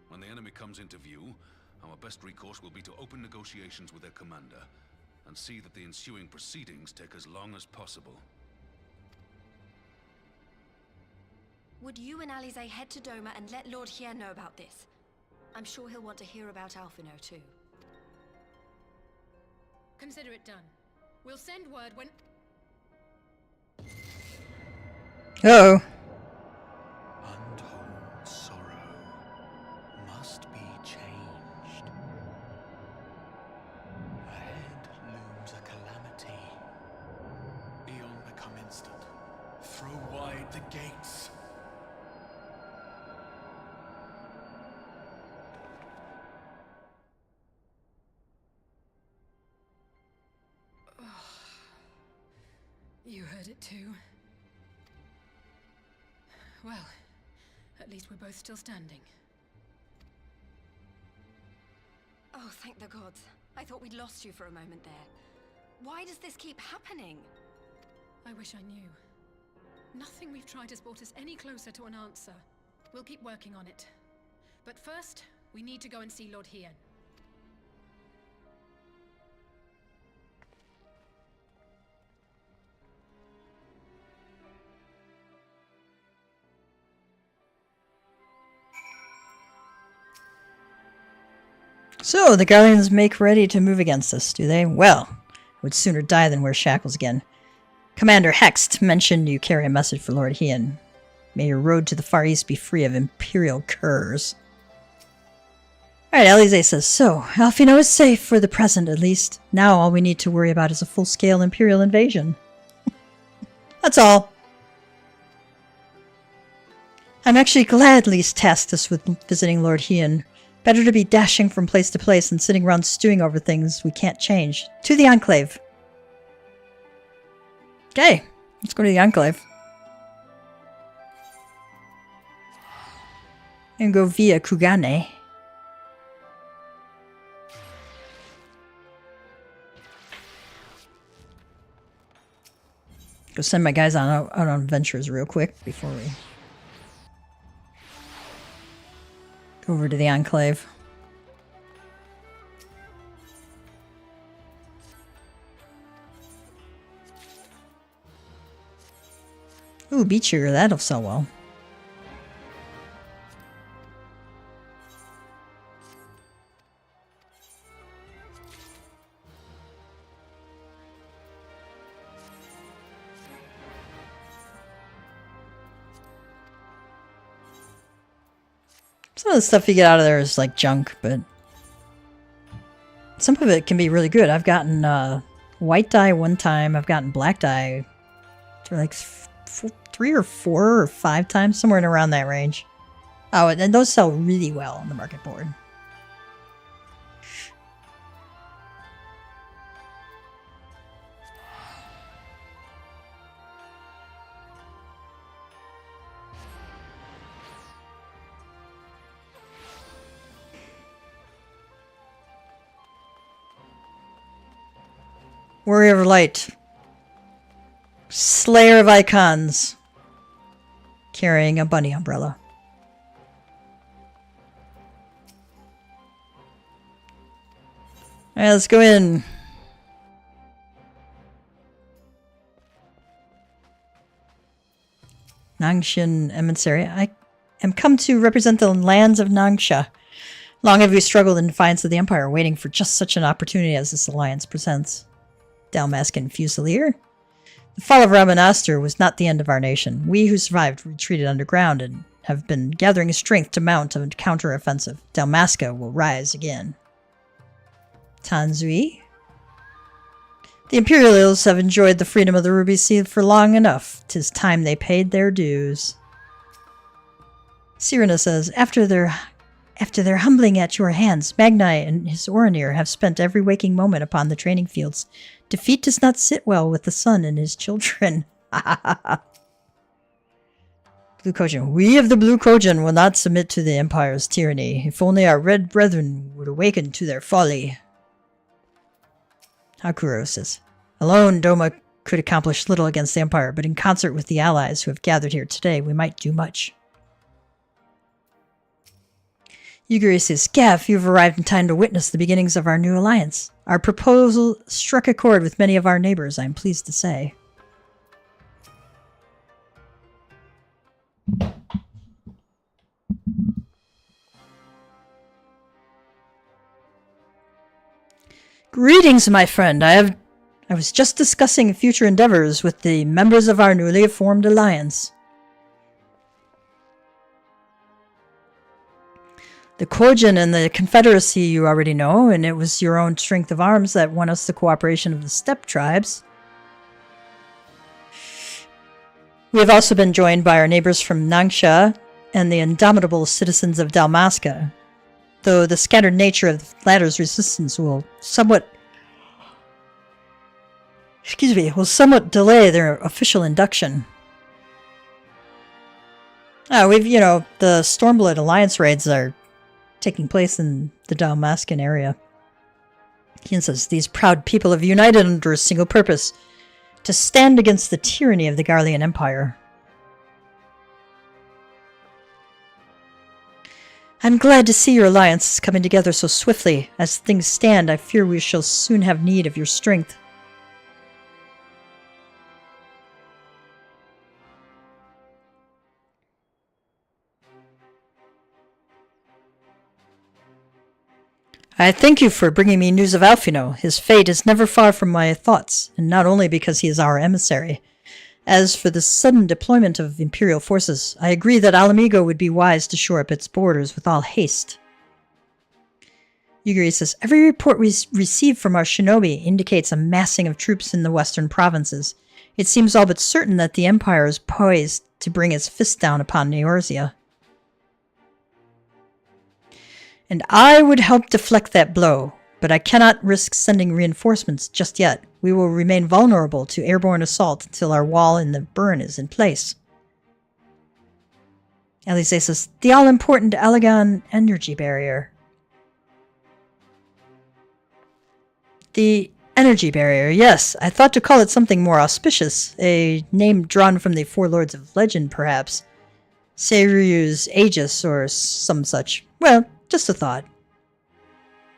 When the enemy comes into view, our best recourse will be to open negotiations with their commander, and see that the ensuing proceedings take as long as possible. Would you and Alize head to Doma and let Lord Hier know about this? I'm sure he'll want to hear about Alphino too. Consider it done. We'll send word when... Uh-oh. Untold sorrow must be changed. Ahead looms a calamity. Eon become instant. Throw wide the gates. You heard it too. Well, at least we're both still standing. Oh, thank the gods. I thought we'd lost you for a moment there. Why does this keep happening? I wish I knew. Nothing we've tried has brought us any closer to an answer. We'll keep working on it. But first, we need to go and see Lord Hien. So, the Guardians make ready to move against us, do they? Well, I would sooner die than wear shackles again. Commander Hext mentioned you carry a message for Lord Hien. May your road to the Far East be free of Imperial curs. Alright, Alize says, so, Alfino is safe for the present, at least. Now all we need to worry about is a full-scale Imperial invasion. That's all. I'm actually glad Lise tasked us with visiting Lord Hien. Better to be dashing from place to place than sitting around stewing over things we can't change. To the Enclave. Okay, let's go to the Enclave. And go via Kugane. Go send my guys out on adventures real quick before we go over to the Enclave. Ooh, beach sugar, that'll sell well. Some of the stuff you get out of there is like junk, but some of it can be really good. I've gotten white dye one time. I've gotten black dye like 3 or 4 or 5 times, somewhere in around that range. Oh, and those sell really well on the market board. Warrior of Light. Slayer of Icons. Carrying a bunny umbrella. Alright, let's go in. Nangshan Emissary. I am come to represent the lands of Nangsha. Long have we struggled in defiance of the Empire, waiting for just such an opportunity as this alliance presents. Dalmascan Fusilier. The fall of Rabanastre was not the end of our nation. We who survived retreated underground and have been gathering strength to mount a counter-offensive. Dalmasca will rise again. Tanzui. The Imperials have enjoyed the freedom of the Ruby Sea for long enough. 'Tis time they paid their dues. Cyrena says, After their humbling at your hands, Magnai and his Orinir have spent every waking moment upon the training fields. Defeat does not sit well with the sun and his children. Blue Kojin. We of the Blue Kojin will not submit to the Empire's tyranny. If only our red brethren would awaken to their folly. Hakuro says, Alone, Doma could accomplish little against the Empire, but in concert with the allies who have gathered here today, we might do much. Yugiri says, Gav, you've arrived in time to witness the beginnings of our new alliance. Our proposal struck a chord with many of our neighbors, I'm pleased to say. Greetings, my friend. I was just discussing future endeavors with the members of our newly formed alliance. The Kojin and the Confederacy you already know, and it was your own strength of arms that won us the cooperation of the steppe tribes. We have also been joined by our neighbors from Nangsha and the indomitable citizens of Dalmasca, though the scattered nature of the latter's resistance will somewhat excuse me, will somewhat delay their official induction. The Stormblood Alliance raids are taking place in the Dalmascan area. He says, these proud people have united under a single purpose, to stand against the tyranny of the Garlean Empire. I'm glad to see your alliance is coming together so swiftly. As things stand, I fear we shall soon have need of your strength. I thank you for bringing me news of Alfino. His fate is never far from my thoughts, and not only because he is our emissary. As for the sudden deployment of Imperial forces, I agree that Alamigo would be wise to shore up its borders with all haste. Yugiri says, every report we receive from our shinobi indicates a massing of troops in the western provinces. It seems all but certain that the Empire is poised to bring its fist down upon Neorzia. And I would help deflect that blow, but I cannot risk sending reinforcements just yet. We will remain vulnerable to airborne assault until our wall in the burn is in place. Elise says, the all-important Alagan energy barrier. The energy barrier, yes. I thought to call it something more auspicious. A name drawn from the Four Lords of Legend, perhaps. Seiryu's Aegis or some such. Well, just a thought.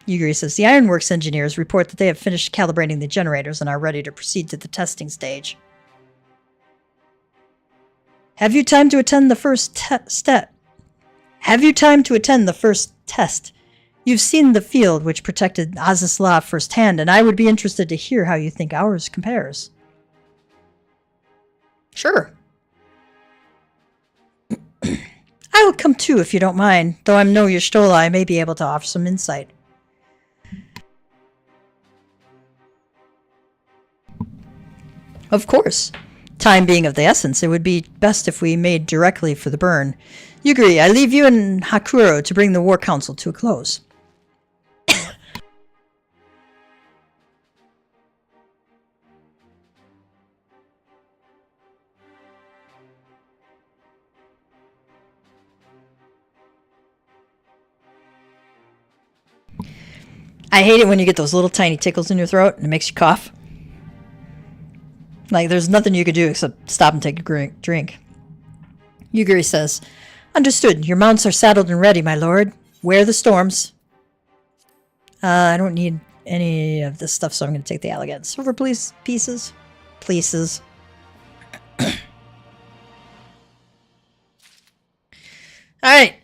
Yugiri says, the Ironworks engineers report that they have finished calibrating the generators and are ready to proceed to the testing stage. Have you time to attend the first test? You've seen the field which protected Azizla firsthand, and I would be interested to hear how you think ours compares. Sure. I will come too if you don't mind, though I'm no Y'shtola, I may be able to offer some insight. Of course. Time being of the essence, it would be best if we made directly for the burn. Yugiri, I leave you and Hakuro to bring the War Council to a close. I hate it when you get those little tiny tickles in your throat and it makes you cough. Like, there's nothing you could do except stop and take a drink. Yugiri says, understood. Your mounts are saddled and ready, my lord. Wear the storms. I don't need any of this stuff, so I'm going to take the Elegant Silver pieces. Pleases. Alright.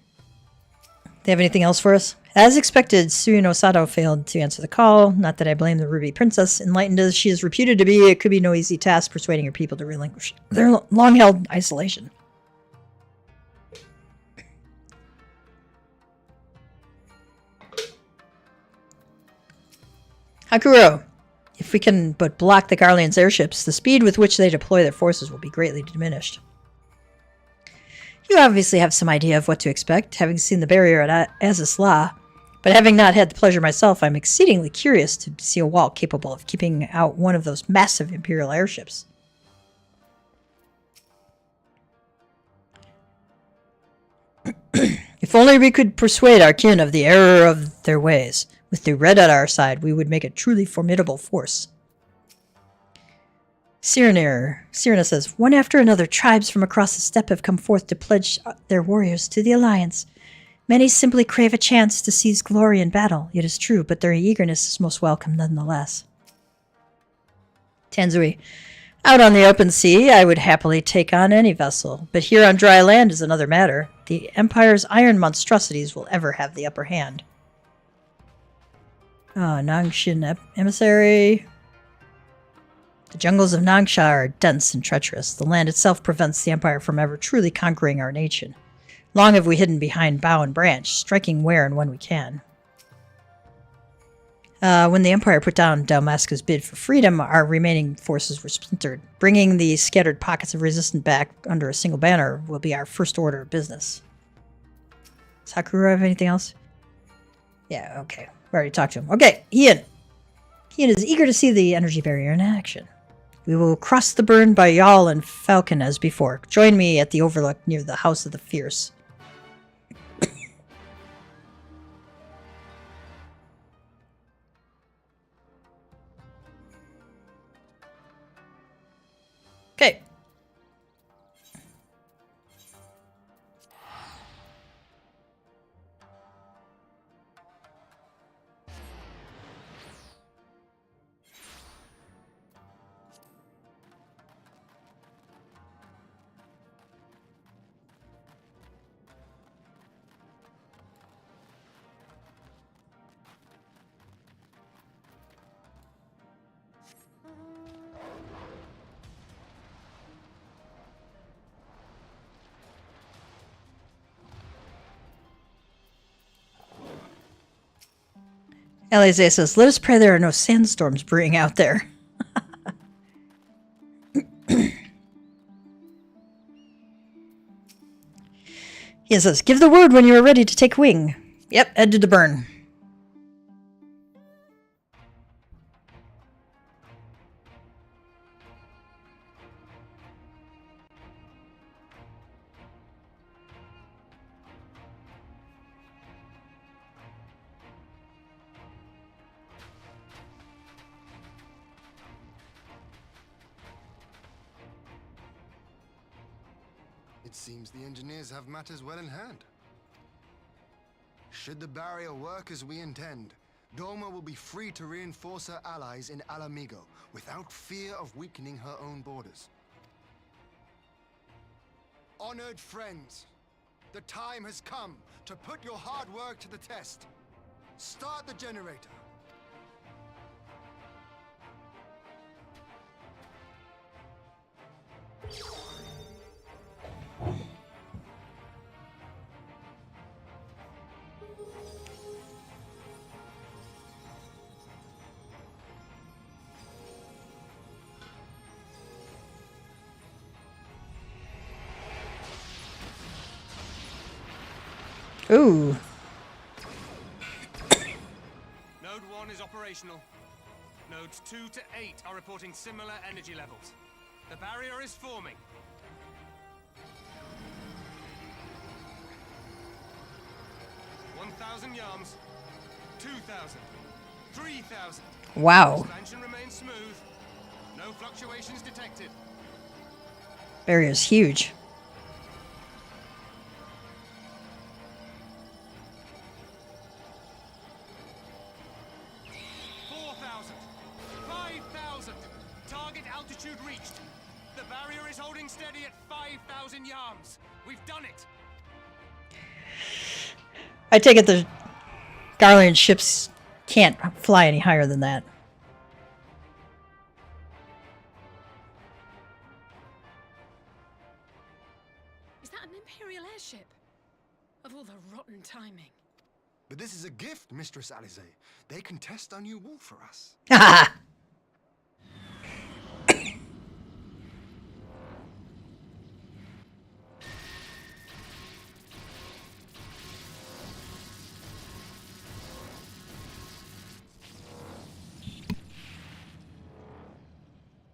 They have anything else for us? As expected, Tsuino Sato failed to answer the call. Not that I blame the Ruby Princess. Enlightened as she is reputed to be, it could be no easy task persuading her people to relinquish their long-held isolation. Hakuro, if we can but block the Garlean's airships, the speed with which they deploy their forces will be greatly diminished. You obviously have some idea of what to expect, having seen the barrier at Azizla. But having not had the pleasure myself, I'm exceedingly curious to see a wall capable of keeping out one of those massive Imperial airships. If only we could persuade our kin of the error of their ways. With the Red at our side, we would make a truly formidable force. Cyrena says, one after another, tribes from across the steppe have come forth to pledge their warriors to the Alliance. Many simply crave a chance to seize glory in battle, it is true, but their eagerness is most welcome nonetheless. Tanzui, out on the open sea, I would happily take on any vessel, but here on dry land is another matter. The Empire's iron monstrosities will ever have the upper hand. Nangshin Emissary. The jungles of Nangsha are dense and treacherous. The land itself prevents the Empire from ever truly conquering our nation. Long have we hidden behind bough and branch, striking where and when we can. When the Empire put down Dalmasca's bid for freedom, our remaining forces were splintered. Bringing the scattered pockets of resistance back under a single banner will be our first order of business. Does Hakuro have anything else? Yeah, okay. We already talked to him. Okay, Ian. Ian is eager to see the energy barrier in action. We will cross the burn by Yawl and Falcon as before. Join me at the overlook near the House of the Fierce. Okay. Alize says, let us pray there are no sandstorms brewing out there. He says, give the word when you are ready to take wing. Yep, head to the burn. It seems the engineers have matters well in hand. Should the barrier work as we intend, Doma will be free to reinforce her allies in Alamigo without fear of weakening her own borders. Honored friends, the time has come to put your hard work to the test. Start the generator. Ooh. Node 1 is operational. Nodes 2 to 8 are reporting similar energy levels. The barrier is forming. $1,000 yards, 2,000, 3,000. Wow. Expansion remains smooth. No fluctuations detected. Barrier's huge. 4,000, 5,000. Target altitude reached. The barrier is holding steady at 5,000 yards. We've done it. I take it the Garland ships can't fly any higher than that. Is that an Imperial airship? Of all the rotten timing. But this is a gift, Mistress Alize. They can test our new wall for us.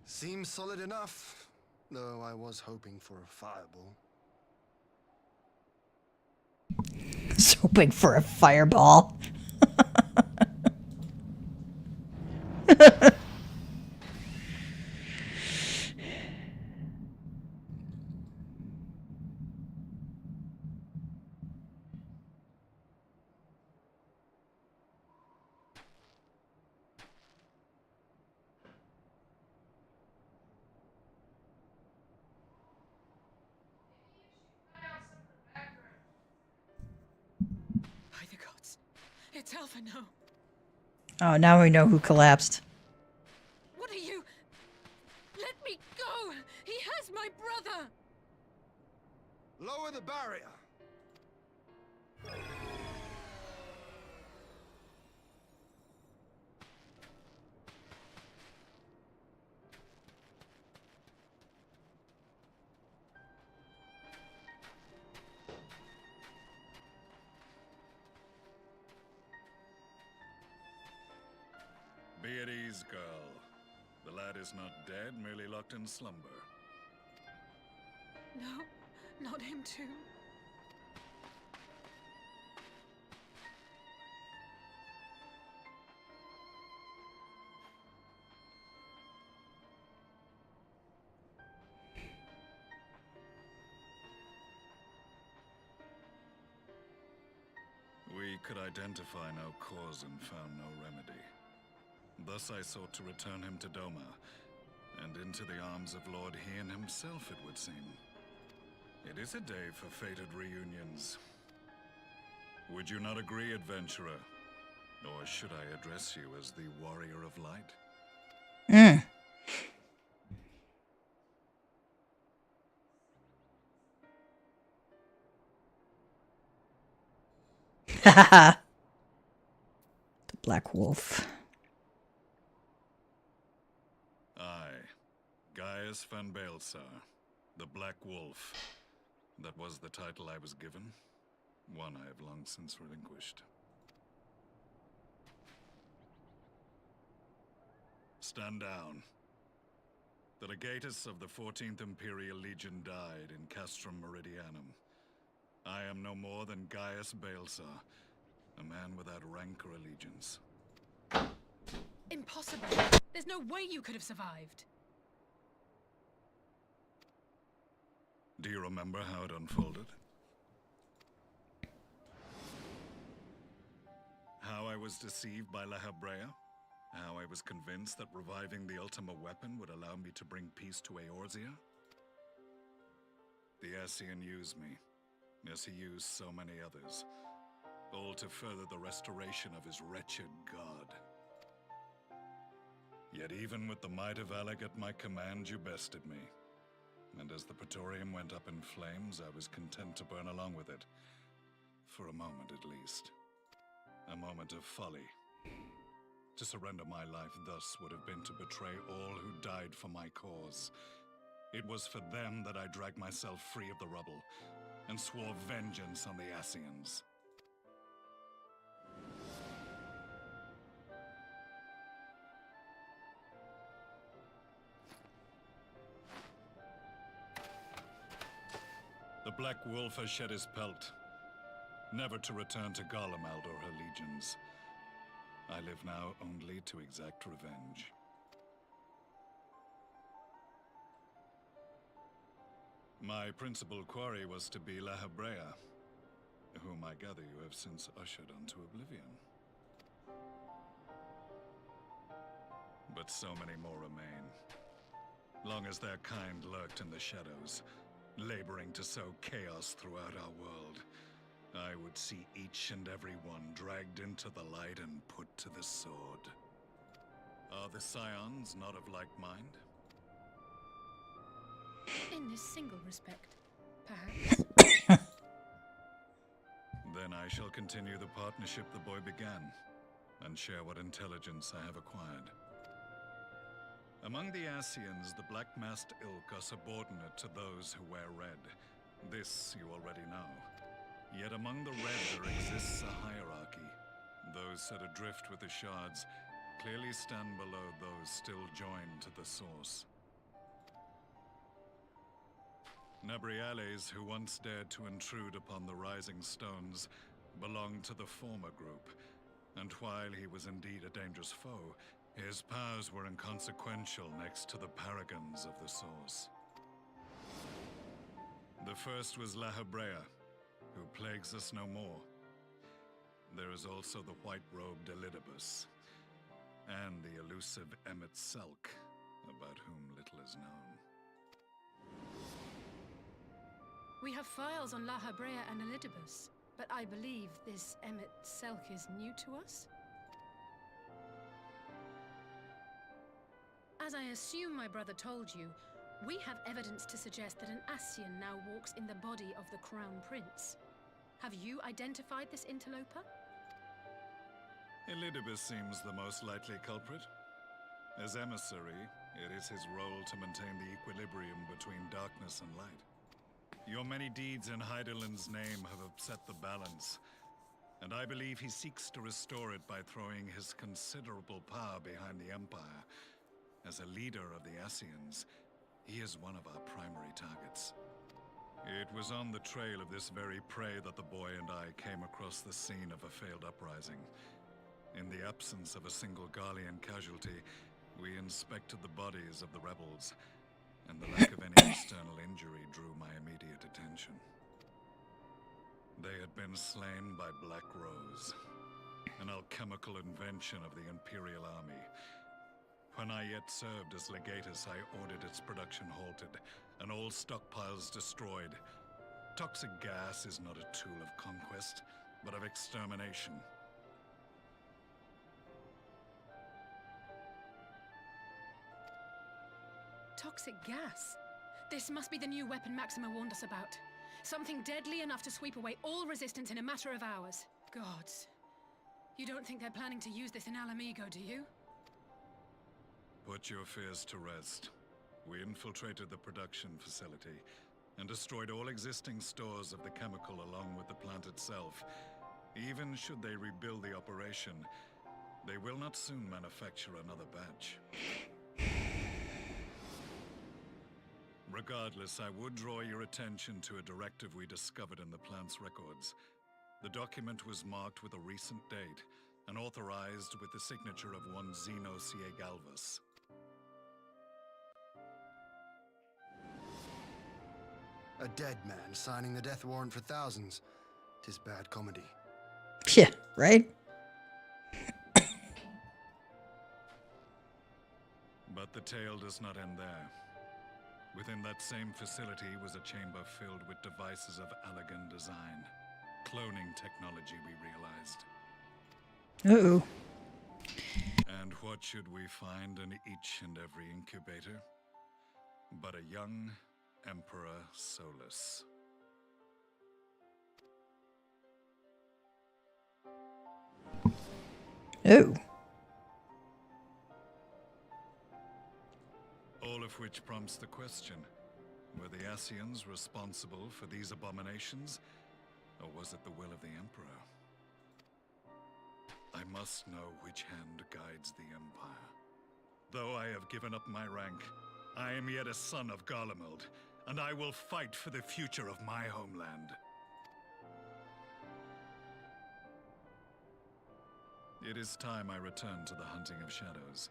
Seems solid enough, though I was hoping for a fireball. Just hoping for a fireball. By the gods. It's Alpha, no. Oh, now we know who collapsed. What are you? Let me go! He has my brother! Lower the barrier! Be at ease, girl. The lad is not dead, merely locked in slumber. No, not him too. We could identify no cause and found no remedy. Thus I sought to return him to Doma, and into the arms of Lord Hien himself, it would seem. It is a day for fated reunions. Would you not agree, adventurer? Or should I address you as the Warrior of Light? The Black Wolf. I, Gaius van Baelsar, the Black Wolf. That was the title I was given, one I have long since relinquished. Stand down. The legatus of the 14th Imperial Legion died in Castrum Meridianum. I am no more than Gaius Baelsar, a man without rank or allegiance. Impossible. There's no way you could have survived. Do you remember how it unfolded? How I was deceived by La Habrea? How I was convinced that reviving the Ultima weapon would allow me to bring peace to Eorzea? The Ascian used me, as he used so many others, all to further the restoration of his wretched god. Yet even with the might of Alec at my command, you bested me. And as the Praetorium went up in flames, I was content to burn along with it. For a moment at least. A moment of folly. To surrender my life thus would have been to betray all who died for my cause. It was for them that I dragged myself free of the rubble, and swore vengeance on the Ascians. The Black Wolf has shed his pelt, never to return to Garlemald or her legions. I live now only to exact revenge. My principal quarry was to be La Habrea, whom I gather you have since ushered onto oblivion. But so many more remain, long as their kind lurked in the shadows, laboring to sow chaos throughout our world. I would see each and every one dragged into the light and put to the sword. Are the Scions not of like mind? In this single respect, perhaps. Then I shall continue the partnership the boy began, and share what intelligence I have acquired. Among the Ascians, the Black-Masked Ilk are subordinate to those who wear red. This you already know. Yet among the red there exists a hierarchy. Those set adrift with the shards clearly stand below those still joined to the source. Nabriales, who once dared to intrude upon the Rising Stones, belonged to the former group, and while he was indeed a dangerous foe, his powers were inconsequential next to the paragons of the source. The first was La Habrea, who plagues us no more. There is also the white-robed Elidibus, and the elusive Emmett Selk, about whom little is known. We have files on La Habrea and Elidibus, but I believe this Emmett Selk is new to us? As I assume my brother told you, we have evidence to suggest that an Ascian now walks in the body of the Crown Prince. Have you identified this interloper? Elidibus seems the most likely culprit. As emissary, it is his role to maintain the equilibrium between darkness and light. Your many deeds in Hydaelyn's name have upset the balance, and I believe he seeks to restore it by throwing his considerable power behind the Empire, As a leader of the Ascians, he is one of our primary targets. It was on the trail of this very prey that the boy and I came across the scene of a failed uprising. In the absence of a single Garlean casualty, we inspected the bodies of the rebels, and the lack of any external injury drew my immediate attention. They had been slain by Black Rose, an alchemical invention of the Imperial Army. When I yet served as legatus, I ordered its production halted and all stockpiles destroyed. Toxic gas is not a tool of conquest, but of extermination. Toxic gas? This must be the new weapon Maxima warned us about. Something deadly enough to sweep away all resistance in a matter of hours. Gods. You don't think they're planning to use this in Alamigo, do you? Put your fears to rest. We infiltrated the production facility and destroyed all existing stores of the chemical along with the plant itself. Even should they rebuild the operation, they will not soon manufacture another batch. Regardless, I would draw your attention to a directive we discovered in the plant's records. The document was marked with a recent date and authorized with the signature of one Zeno C. Galvus. A dead man signing the death warrant for thousands. 'Tis bad comedy. Yeah, right? But the tale does not end there. Within that same facility was a chamber filled with devices of elegant design. Cloning technology, we realized. Uh-oh. And what should we find in each and every incubator? But a young Emperor Solus. Oh. All of which prompts the question, were the Ascians responsible for these abominations, or was it the will of the Emperor? I must know which hand guides the Empire. Though I have given up my rank, I am yet a son of Garlemald, and I will fight for the future of my homeland. It is time I return to the hunting of shadows.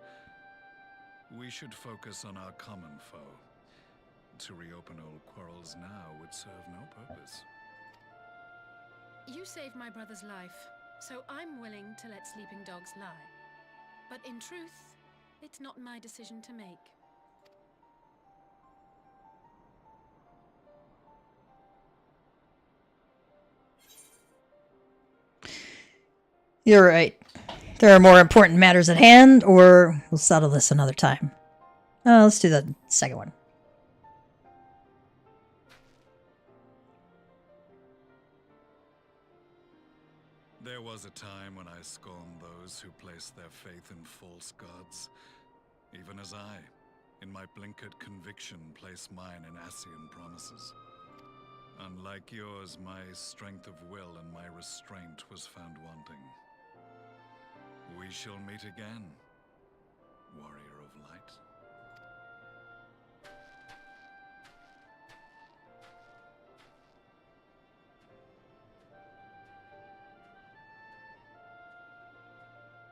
We should focus on our common foe. To reopen old quarrels now would serve no purpose. You saved my brother's life, so I'm willing to let sleeping dogs lie. But in truth, it's not my decision to make. You're right. There are more important matters at hand, or we'll settle this another time. Let's do the second one. There was a time when I scorned those who placed their faith in false gods. Even as I, in my blinkered conviction, place mine in Ascian promises. Unlike yours, my strength of will and my restraint was found wanting. We shall meet again, warrior of light.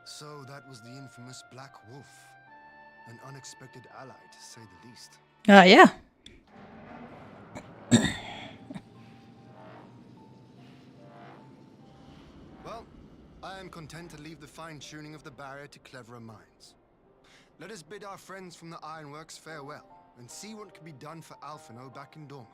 So that was the infamous Black Wolf. An unexpected ally, to say the least. Yeah. Well, I am content to leave the fine-tuning of the barrier to cleverer minds. Let us bid our friends from the Ironworks farewell, and see what can be done for Alphino back in Dorma.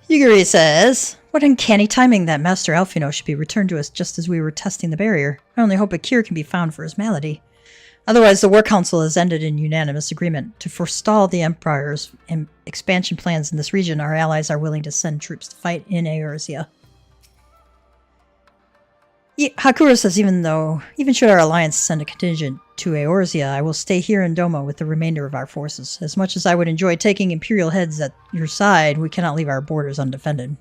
Yuguri says, what uncanny timing that Master Alphino should be returned to us just as we were testing the barrier. I only hope a cure can be found for his malady. Otherwise, the War Council has ended in unanimous agreement. To forestall the Empire's expansion plans in this region, our allies are willing to send troops to fight in Eorzea. Hakura says even should our alliance send a contingent to Eorzea, I will stay here in Doma with the remainder of our forces. As much as I would enjoy taking Imperial heads at your side, we cannot leave our borders undefended.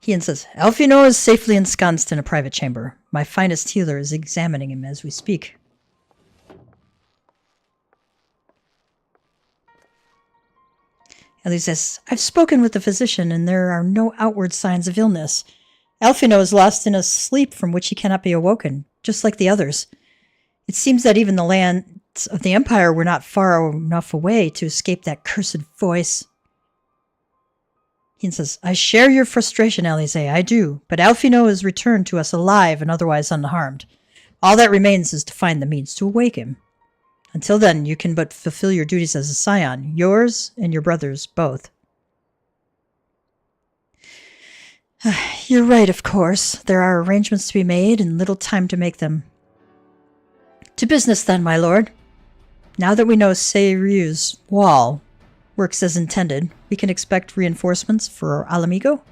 Ian says, Alfino is safely ensconced in a private chamber. My finest healer is examining him as we speak. Ellie says, I've spoken with the physician and there are no outward signs of illness. Alfino is lost in a sleep from which he cannot be awoken, just like the others. It seems that even the lands of the Empire were not far enough away to escape that cursed voice. Ian says, I share your frustration, Alize, I do, but Alfino is returned to us alive and otherwise unharmed. All that remains is to find the means to awake him. Until then, you can but fulfill your duties as a scion, yours and your brother's both. You're right, of course. There are arrangements to be made and little time to make them. To business then, my lord. Now that we know Seiryu's wall works as intended, we can expect reinforcements for Alamigo?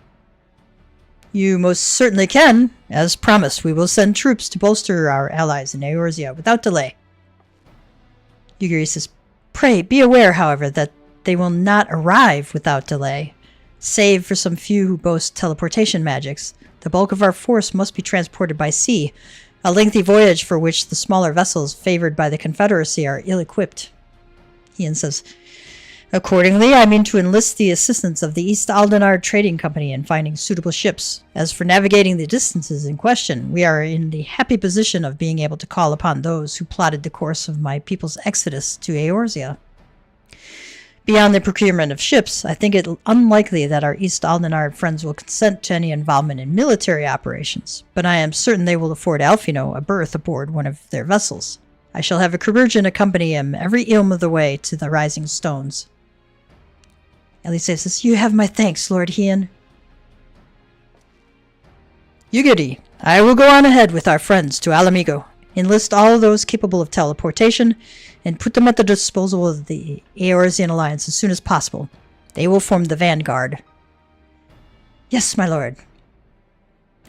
You most certainly can. As promised, we will send troops to bolster our allies in Eorzea without delay. Yugiri says, pray be aware, however, that they will not arrive without delay. Save for some few who boast teleportation magics, the bulk of our force must be transported by sea, a lengthy voyage for which the smaller vessels favored by the Confederacy are ill-equipped. Ian says, accordingly, I mean to enlist the assistance of the East Aldenard Trading Company in finding suitable ships. As for navigating the distances in question, we are in the happy position of being able to call upon those who plotted the course of my people's exodus to Eorzea. Beyond the procurement of ships, I think it unlikely that our East Aldenard friends will consent to any involvement in military operations, but I am certain they will afford Alfino a berth aboard one of their vessels. I shall have a Cabergen accompany him every ilm of the way to the Rising Stones. Elise says, you have my thanks, Lord Hien. Yugiri, I will go on ahead with our friends to Alamigo, enlist all those capable of teleportation, and put them at the disposal of the Eorzean Alliance as soon as possible. They will form the vanguard. Yes, my lord.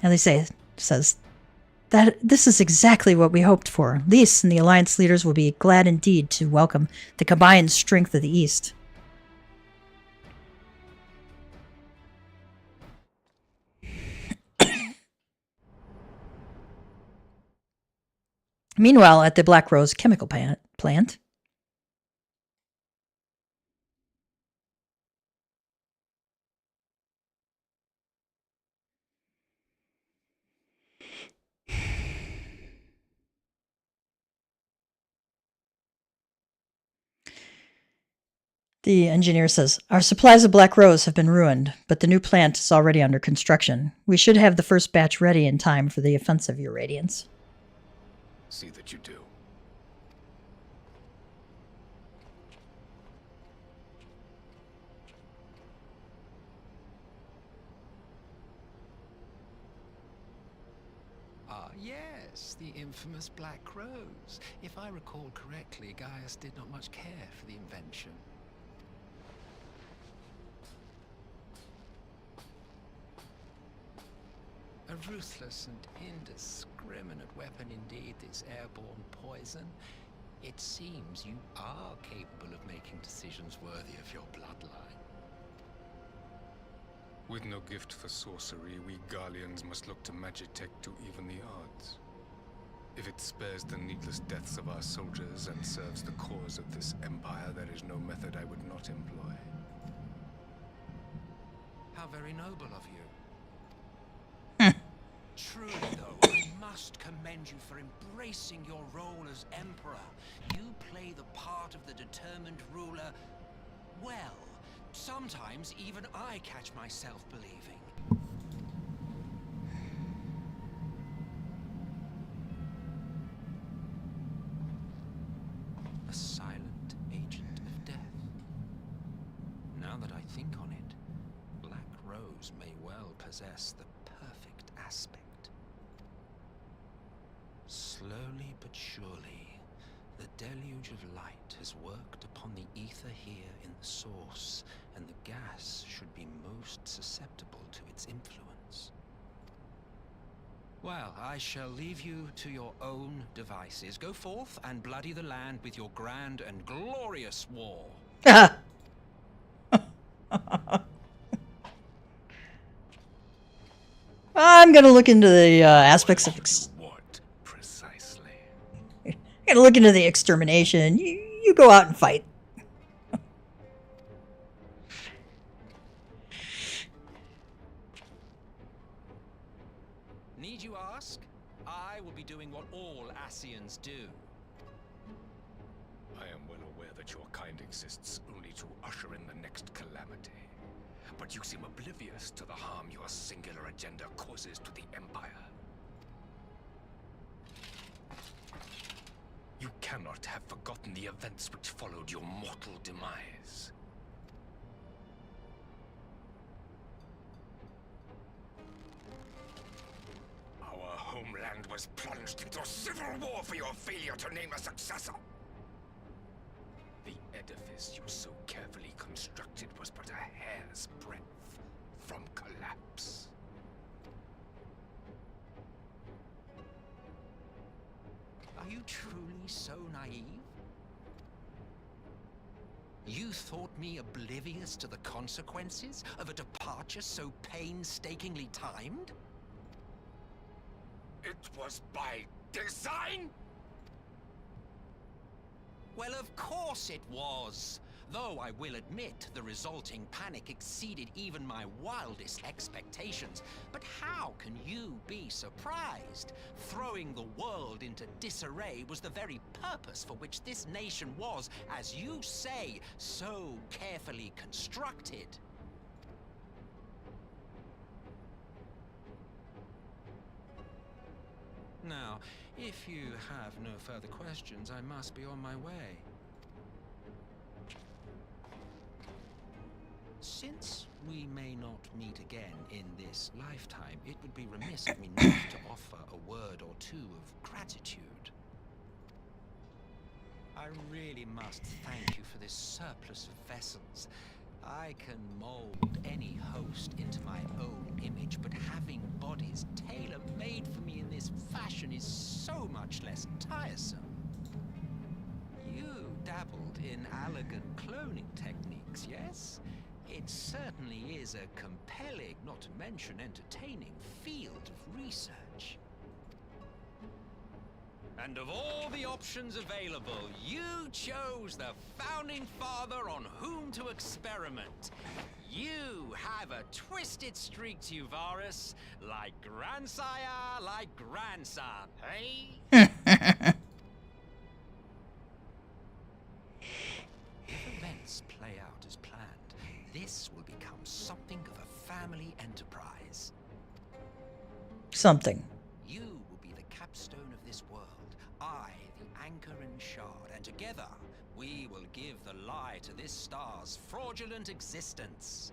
Elise says, that this is exactly what we hoped for. Lys and the Alliance leaders will be glad indeed to welcome the combined strength of the East. Meanwhile, at the Black Rose chemical plant, the engineer says, our supplies of Black Rose have been ruined, but the new plant is already under construction. We should have the first batch ready in time for the offensive, Your Radiance. See that you do. Ah, yes, the infamous Black Rose. If I recall correctly, Gaius did not much care for the invention. A ruthless and indiscriminate weapon indeed, this airborne poison. It seems you are capable of making decisions worthy of your bloodline. With no gift for sorcery, we Garleans must look to Magitech to even the odds. If it spares the needless deaths of our soldiers and serves the cause of this empire, there is no method I would not employ. How very noble of you. Truly, though, I must commend you for embracing your role as Emperor. You play the part of the determined ruler well. Sometimes even I catch myself believing. A silent agent of death. Now that I think on it, possess the perfect aspect. Slowly but surely, the deluge of light has worked upon the ether here in the source, and the gas should be most susceptible to its influence. Well, I shall leave you to your own devices. Go forth and bloody the land with your grand and glorious war. I'm gonna look into the aspects of What precisely? I'm gonna look into the extermination. You go out and fight. Need you ask? I will be doing what all Ascians do. I am well aware that your kind exists only to usher in the next calamity. But you seem oblivious to the harm your singular agenda causes to the Empire. You cannot have forgotten the events which followed your mortal demise. Our homeland was plunged into civil war for your failure to name a successor. The edifice you so carefully constructed was but a hair's breadth from collapse. Are you truly so naive? You thought me oblivious to the consequences of a departure so painstakingly timed? It was by design? Well, of course it was. Though I will admit the resulting panic exceeded even my wildest expectations. But how can you be surprised? Throwing the world into disarray was the very purpose for which this nation was, as you say, so carefully constructed. Now, if you have no further questions, I must be on my way. Since we may not meet again in this lifetime, it would be remiss of me not to offer a word or two of gratitude. I really must thank you for this surplus of vessels. I can mold any host into my own image, but having bodies tailor-made for me in this fashion is so much less tiresome. You dabbled in elegant cloning techniques, yes? It certainly is a compelling, not to mention entertaining, field of research. And of all the options available, you chose the founding father on whom to experiment. You have a twisted streak to you, Varus. Like grandsire, like grandson, hey? If events play out as planned, this will become something of a family enterprise. Something. You will be the capstone of this world, I the anchor and shard, and together we will give the lie to this star's fraudulent existence.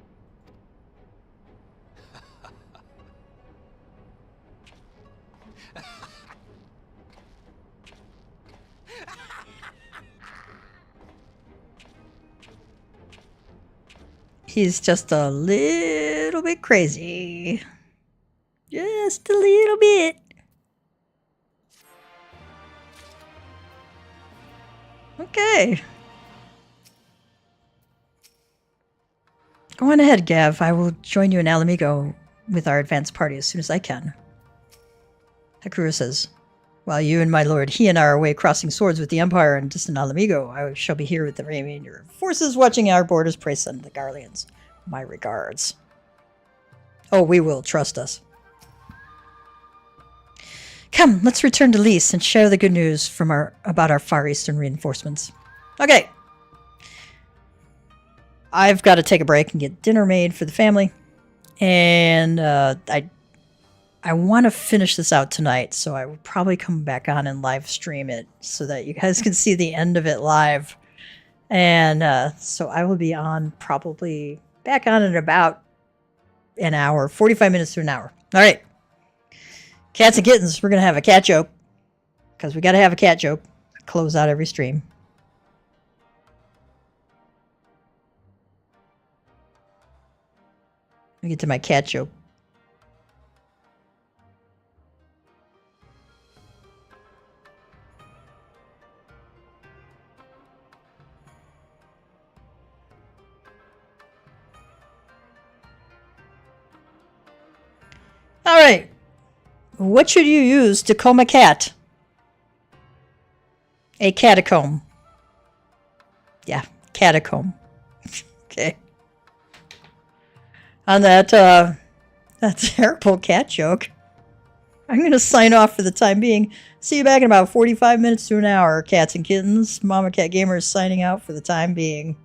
He's just a little bit crazy. Just a little bit. Okay. Go on ahead, Gav. I will join you in Alamigo with our advanced party as soon as I can. Hakura says, while you and my lord Hian are away crossing swords with the Empire in distant Alamigo, I shall be here with the remainder of forces watching our borders. Pray send the Garleans my regards. Oh, we will. Trust us. Come, let's return to Lys and share the good news from about our Far Eastern reinforcements. Okay. I've got to take a break and get dinner made for the family. And I want to finish this out tonight, so I will probably come back on and live stream it so that you guys can see the end of it live. And so I will be on probably back on at about an hour, 45 minutes to an hour. All right. Cats and kittens, we're going to have a cat joke. Because we got to have a cat joke. Close out every stream. Let me get to my cat joke. All right. What should you use to comb a cat? A catacomb. Yeah, catacomb. Okay. On that terrible cat joke, I'm going to sign off for the time being. See you back in about 45 minutes to an hour, cats and kittens. MamaCatGamer is signing out for the time being.